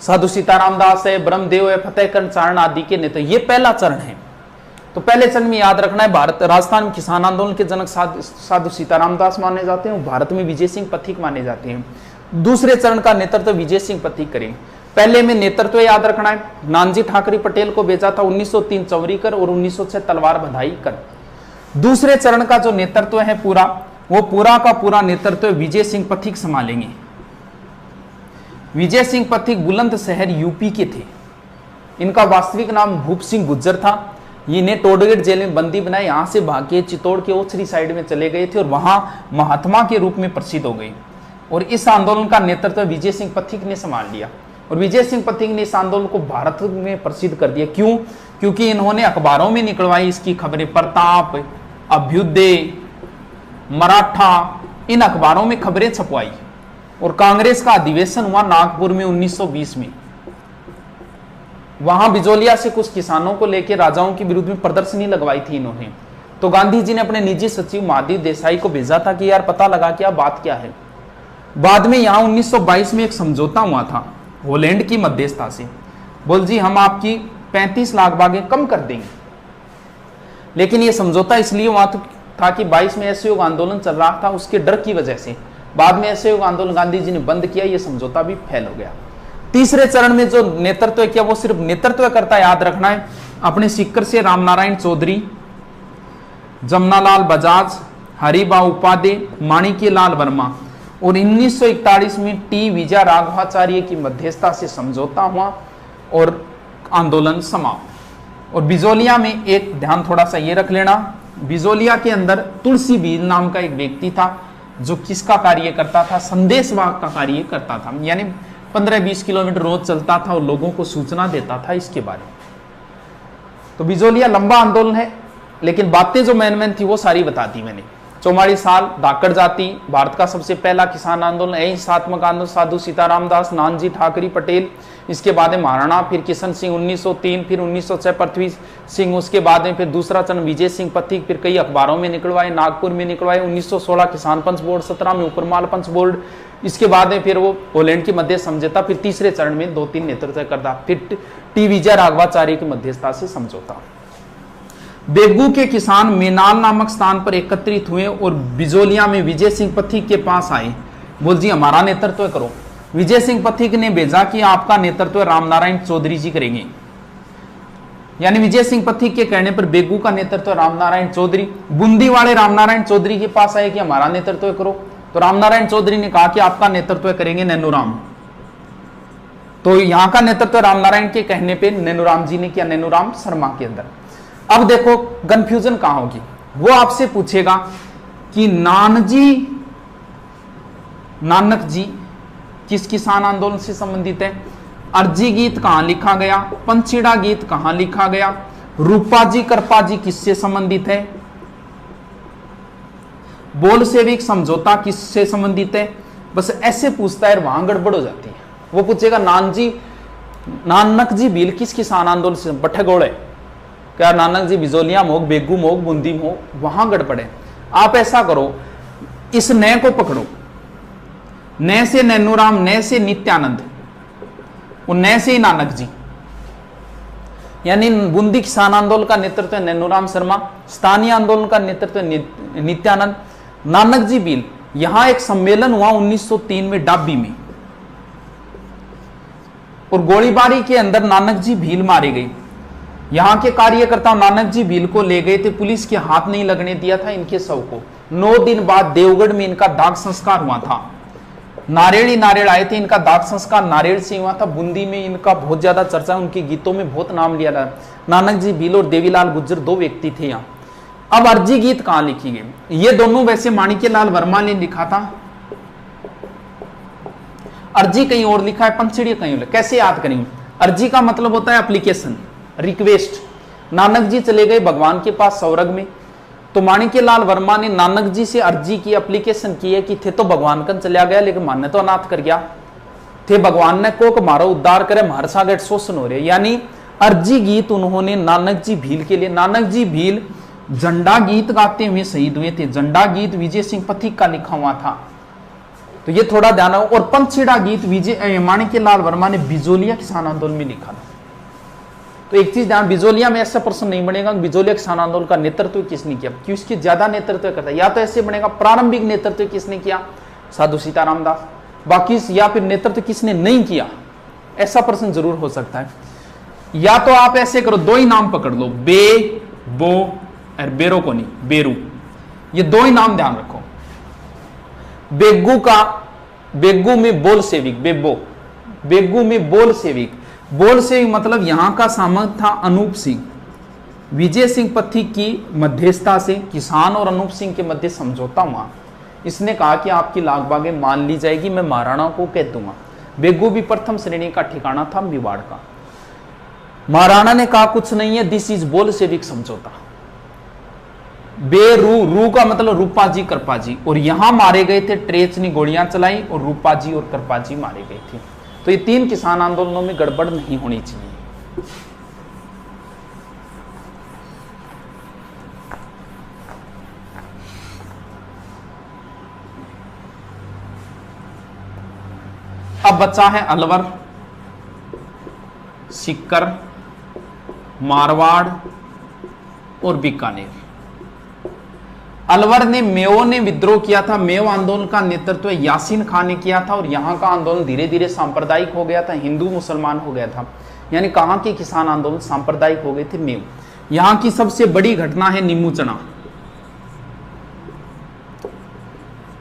साधु सीताराम दास है, ब्रह्मदेव है, फतेहकरण चारण आदि के नेता। ये पहला चरण है। तो पहले चरण में याद रखना है, भारत राजस्थान में किसान आंदोलन के जनक साधु सीताराम दास माने जाते हैं, भारत में विजय सिंह पथिक माने जाते हैं। दूसरे चरण का नेतृत्व विजय सिंह पथिक करेंगे। पहले में नेतृत्व याद रखना है, नानजी ठाकरे पटेल को भेजा था 1903 चौरी कर और 1906 तलवार बंधाई कर। दूसरे चरण का जो नेतृत्व है पूरा, वो पूरा का पूरा नेतृत्व विजय सिंह पथिक संभालेंगे। विजय सिंह पथिक बुलंदशहर यूपी के थे। इनका वास्तविक नाम भूप सिंह गुज्जर था। ये इन्हें टोडगेट जेल में बंदी बनाए, यहां से भाग के चित्तौड़ के ओछरी साइड में चले गए थे और वहां महात्मा के रूप में प्रसिद्ध हो गए। और इस आंदोलन का नेतृत्व विजय सिंह पथिक ने संभाल लिया और विजय सिंह पथिक ने इस आंदोलन को भारत में प्रसिद्ध कर दिया। क्यों? क्योंकि इन्होंने अखबारों में निकलवाई इसकी खबरें। प्रताप, अभ्युदय, मराठा, इन अखबारों में खबरें छपवाई। और कांग्रेस का अधिवेशन हुआ नागपुर में 1920 में। वहां बिजोलिया से कुछ किसानों को लेकर राजाओं के विरुद्ध में प्रदर्शनी लगवाई थी इन्होंने। तो गांधी जी ने अपने निजी सचिव महादेव देसाई को भेजा था कि यार पता लगा क्या बात क्या है। बाद में यहां 1922 में एक समझौता हुआ था हॉलैंड की मध्यस्थता से। बोल जी हम आपकी 35 लाख बागें कम कर देंगे। लेकिन यह समझौता इसलिए हुआ था कि 22 में असहयोग आंदोलन चल रहा था, उसके डर की वजह से बाद में असहयोग आंदोलन गांधी जी ने बंद किया। यह समझौता भी फेल हो गया। तीसरे चरण में जो नेतृत्व किया वो सिर्फ नेतृत्व करता, याद रखना है, अपने सीकर से रामनारायण चौधरी, जमनालाल बजाज, हरिबा उपाध्याय, माणिक्यलाल वर्मा। और 1941 में टी विजय राघवाचार्य की मध्यस्थता से समझौता हुआ और आंदोलन समाप्त। और बिजोलिया में एक ध्यान थोड़ा सा ये रख लेना, बिजोलिया के अंदर तुलसी बीज नाम का एक व्यक्ति था जो किसका कार्य करता था? संदेशवाहक का कार्य करता था। यानी 15-20 किलोमीटर रोज चलता था और लोगों को सूचना देता था इसके बारे में। तो बिजोलिया लंबा आंदोलन है, लेकिन बातें जो मेन थी वो सारी बता दी मैंने। 44 साल धाकड़ जाति, भारत का सबसे पहला किसान आंदोलन, अहिंसात्मक आंदोलन, साधु सीताराम दास, नानजी ठाकरे पटेल, इसके बाद में महाराणा, फिर किशन सिंह 1903, फिर 1906 पृथ्वी सिंह, उसके बाद में फिर दूसरा चरण विजय सिंह पथिक, फिर कई अखबारों में निकलवाए, नागपुर में निकलवाए, 1916 किसान पंच बोर्ड, 17 में उपरमाल पंच बोर्ड, इसके बाद में फिर वो पोलैंड की मध्य समझौता, फिर तीसरे चरण में 2-3 नेतृत्व करता, फिर टी विजय राघवाचार्य की मध्यस्थता से समझौता। बेगू के किसान मेनाल नामक स्थान पर एकत्रित हुए और बिजोलिया में विजय सिंह पथिक के पास आए। बोल जी हमारा नेतृत्व करो। विजय सिंह पथिक ने भेजा कि आपका नेतृत्व रामनारायण चौधरी जी करेंगे। यानी विजय सिंह पथिक के कहने पर बेगू का नेतृत्व रामनारायण चौधरी, बूंदी वाले रामनारायण चौधरी के पास आए कि हमारा नेतृत्व करो। तो रामनारायण चौधरी ने कहा कि आपका नेतृत्व करेंगे नैनूराम। तो यहां का नेतृत्व रामनारायण के कहने पर नैनूराम जी ने किया, नैनूराम शर्मा के अंदर। अब देखो कंफ्यूजन कहां होगी, वो आपसे पूछेगा कि नानक जी किस किसान आंदोलन से संबंधित है, अर्जी गीत कहां लिखा गया, पंचीड़ा गीत कहां लिखा गया, रूपा जी करपा जी किससे संबंधित है, बोलशेविक समझौता किससे संबंधित है। बस ऐसे पूछता है, वहां गड़बड़ हो जाती है। वो पूछेगा नानक जी भील किस किसान आंदोलन से, बठेगोड़े, क्या नानक जी बिजोलिया मोग, बेगू मोग, बूंदी मोग, वहां गड़बड़े। आप ऐसा करो, इस नए को पकड़ो, नए से नैनूराम, नए से नित्यानंद, और नए से ही नानक जी। यानी बूंदी किसान आंदोलन का नेतृत्व नैनूराम शर्मा, स्थानीय आंदोलन का नेतृत्व नित्यानंद, नानक जी भील। यहां एक सम्मेलन हुआ 1903 में डाबी में, और गोलीबारी के अंदर नानक जी भील मारे गए। यहां के कार्यकर्ता नानक जी भील को ले गए थे, पुलिस के हाथ नहीं लगने दिया था इनके शव को। 9 दिन बाद देवगढ़ में इनका दाग संस्कार हुआ था। नारेड़ आए थे, इनका दाग संस्कार नारेड़ से हुआ था। बूंदी में इनका बहुत ज्यादा चर्चा, उनके गीतों में बहुत नाम लिया था। नानक जी भील और देवीलाल गुज्जर 2 व्यक्ति थे यहाँ। अब अर्जी गीत कहां लिखी गई? ये दोनों वैसे माणिक्यलाल वर्मा ने लिखा था, अर्जी कहीं और लिखा है, पंचड़ी कहीं और। कैसे याद करेंगे? अर्जी का मतलब होता है एप्लीकेशन, रिक्वेस्ट। नानक जी चले गए भगवान के पास स्वर्ग में, तो माणिक्यलाल वर्मा ने नानक जी से अर्जी की, एप्लीकेशन की है कि थे तो भगवान कन चला गया लेकिन माने तो अनाथ कर गया थे, भगवान ने को मारो उद्धार करे, मार सागेट शोषण हो रहे। यानी अर्जी गीत उन्होंने नानक जी भील के लिए, नानक जी भील झंडा गीत गाते हुए शहीद हुए थे। झंडा गीत विजय सिंह पथिक का लिखा हुआ था, तो ये थोड़ा ध्यान हो। और पंचछेड़ा गीत विजय माणिक्यलाल वर्मा ने बिजोलिया किसान आंदोलन में लिखा था। तो एक चीज ध्यान, बिजोलिया में ऐसा प्रश्न नहीं बनेगा बिजोलिया किसान आंदोलन का नेतृत्व किसने किया, क्योंकि इसकी ज्यादा नेतृत्व करता है। या तो ऐसे बनेगा प्रारंभिक नेतृत्व किसने किया, साधु सीताराम दास, बाकी या फिर नेतृत्व किसने नहीं किया, ऐसा प्रश्न जरूर हो सकता है। या तो आप ऐसे करो, दो ही नाम पकड़ लो, बे बो और बेरो को नहीं, बेरू, ये दो ही नाम ध्यान रखो। बेगू का, बेगू में बोल सेविक, बेबो, बेगू में बोल सेविक, बोल सेविक मतलब यहां का सामंत था अनूप सिंह। विजय सिंह पथिक की मध्यस्थता से किसान और अनूप सिंह के मध्य समझौता हुआ। इसने कहा कि आपकी लागबागें मान ली जाएगी, मैं महाराणा को कह दूंगा। बेगू भी प्रथम श्रेणी का ठिकाना था मेवाड़ का। महाराणा ने कहा कुछ नहीं है, दिस इज बोल सेविक समझौता। बेरू, रू का मतलब रूपा जी कृपा जी, और यहां मारे गए थे, ट्रेच ने गोलियां चलाई और रूपा जी और कृपा जी मारे गए थे। तो ये तीन किसान आंदोलनों में गड़बड़ नहीं होनी चाहिए। अब बचा है अलवर, सीकर, मारवाड़ और बीकानेर। अलवर ने मेयो ने विद्रोह किया था, मेयो आंदोलन का नेतृत्व यासीन खान ने किया था, और यहां का आंदोलन धीरे धीरे सांप्रदायिक हो गया था, हिंदू मुसलमान हो गया था। यानी कहां के किसान आंदोलन सांप्रदायिक हो गए थे, मेयो। यहां की सबसे बड़ी घटना है निमुचना।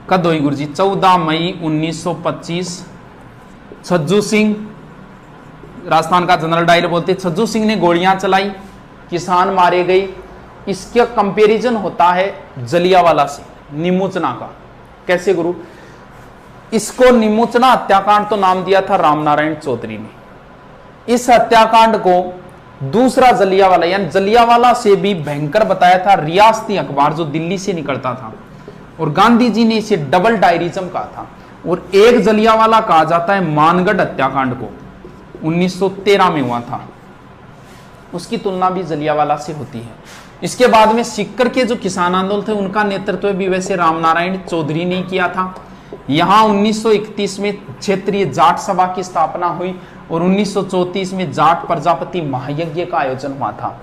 कद हुई गुरुजी, 14 मई 1925। छज्जू सिंह, राजस्थान का जनरल डायर बोलते, छज्जू सिंह ने गोलियां चलाई, किसान मारे गए। इसका कंपैरिजन होता है जलियावाला से, निमुचना का। कैसे गुरु, इसको निमुचना हत्याकांड तो नाम दिया था रामनारायण चौधरी ने। इस हत्याकांड को दूसरा जलियावाला, यानी जलियावाला से भी भयंकर बताया था रियासती अखबार जो दिल्ली से निकलता था, और गांधी जी ने इसे डबल डायरिज्म कहा था। और एक जलियावाला कहा जाता है मानगढ़ हत्याकांड को, 1913 में हुआ था, उसकी तुलना भी जलियावाला से होती है। इसके बाद में सीकर के जो किसान आंदोलन थे उनका नेतृत्व भी वैसे रामनारायण चौधरी ने किया था। यहां 1931 में क्षेत्रीय जाट सभा की स्थापना हुई, और 1934 में जाट प्रजापति महायज्ञ का आयोजन हुआ था।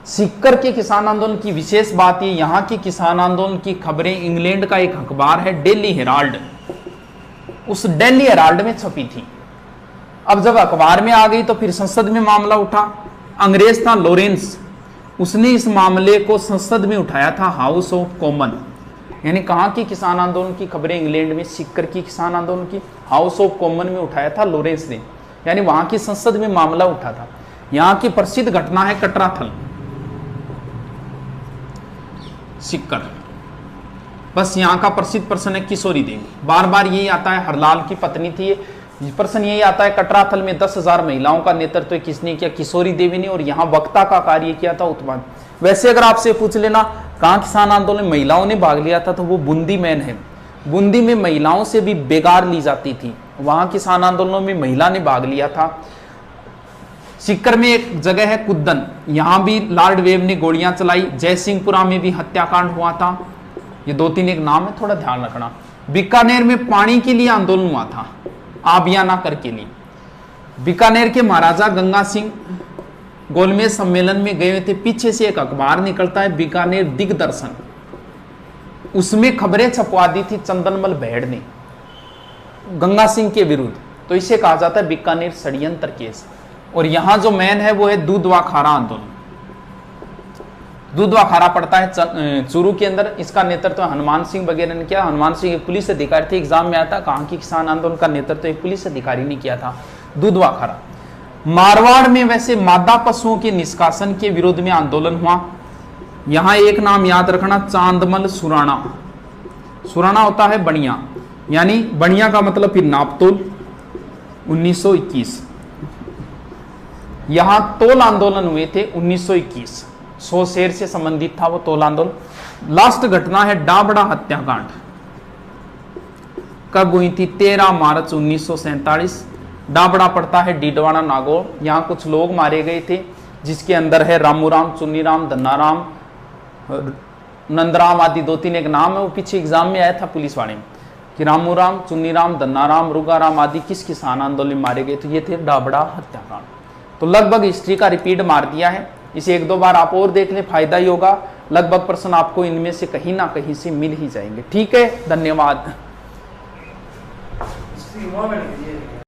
सीकर के किसान आंदोलन की विशेष बात ये, यहाँ के किसान आंदोलन की खबरें इंग्लैंड का एक अखबार है डेली हेराल्ड, उस डेली हेराल्ड में छपी थी। अब जब अखबार में आ गई तो फिर संसद में मामला उठा। अंग्रेज था लॉरेंस, उसने इस मामले को संसद में उठाया था, हाउस ऑफ कॉमन। यानी कहां की किसान आंदोलन की खबरें, इंग्लैंड में सीकर की किसान आंदोलन की हाउस ऑफ कॉमन में उठाया था लॉरेंस ने, यानी वहां की संसद में मामला उठा था। यहां की प्रसिद्ध घटना है कटराथल, सीकर। बस यहाँ का प्रसिद्ध प्रश्न है किशोरी देवी, बार बार यही आता है, हरलाल की पत्नी थी ये प्रश्न यही आता है। कटराथल में 10,000 महिलाओं का नेतृत्व किसने किया, किशोरी देवी ने, और यहाँ वक्ता का कार्य किया था उत्तम। वैसे अगर आपसे पूछ लेना कहाँ किसान आंदोलन में महिलाओं ने भाग लिया था, तो वो बूंदी में है। बूंदी में महिलाओं से भी बेगार ली जाती थी, वहां किसान आंदोलनों में महिला ने भाग लिया था। सीकर में एक जगह है कुद्दन, यहां भी लॉर्ड वेव ने गोलियां चलाई। जयसिंहपुरा में भी हत्याकांड हुआ था। ये 2-3 एक नाम है, थोड़ा ध्यान रखना। बीकानेर में पानी के लिए आंदोलन हुआ था, आबियाना कर के लिए। बीकानेर के महाराजा गंगा सिंह गोलमेज सम्मेलन में गए थे। पीछे से एक अखबार निकलता है बीकानेर दिग्दर्शन, उसमें खबरें छपवा दी थी चंदनमल भेड़ ने गंगा सिंह के विरुद्ध। तो इसे कहा जाता है बीकानेर षड्यंत्र केस। और यहां जो मैन है वो है दूधवा खारा आंदोलन। दूधवा खारा पड़ता है चूरू के अंदर। इसका नेतृत्व हनुमान सिंह वगैरह ने किया। हनुमान सिंह एक पुलिस अधिकारी थे, एग्जाम में आता कहां की किसान आंदोलन का नेतृत्व एक पुलिस अधिकारी ने किया था, दूधवा खारा। मारवाड़ में वैसे मादा पशुओं के निष्कासन के विरोध में आंदोलन हुआ। यहां एक नाम याद रखना, चांदमल सुराणा। सुराणा होता है बनिया, यानी बनिया का मतलब फिर नापतोल, 1921। यहां तोल आंदोलन हुए थे 1921, 100 शेर से संबंधित था वो तोल आंदोलन। लास्ट घटना है डाबड़ा हत्याकांड, कब हुई थी? 13 मार्च 1947। डाबड़ा पड़ता है डीडवाना नागौर। यहां कुछ लोग मारे गए थे, जिसके अंदर है रामूराम, चुन्नीराम, धन्नाराम, नंदराम आदि 2-3 एक नाम है, वो पीछे एग्जाम में आया था पुलिस वाले में कि रामूराम, चुन्नीराम, धन्नाराम, रुगाराम आदि किस किसान आंदोलन में मारे गए। तो ये थे डाबड़ा हत्याकांड। तो लगभग हिस्ट्री का रिपीट मार दिया है, इसे 1-2 बार आप और देख लें, फायदा ही होगा। लगभग प्रश्न आपको इनमें से कहीं ना कहीं से मिल ही जाएंगे। ठीक है, धन्यवाद।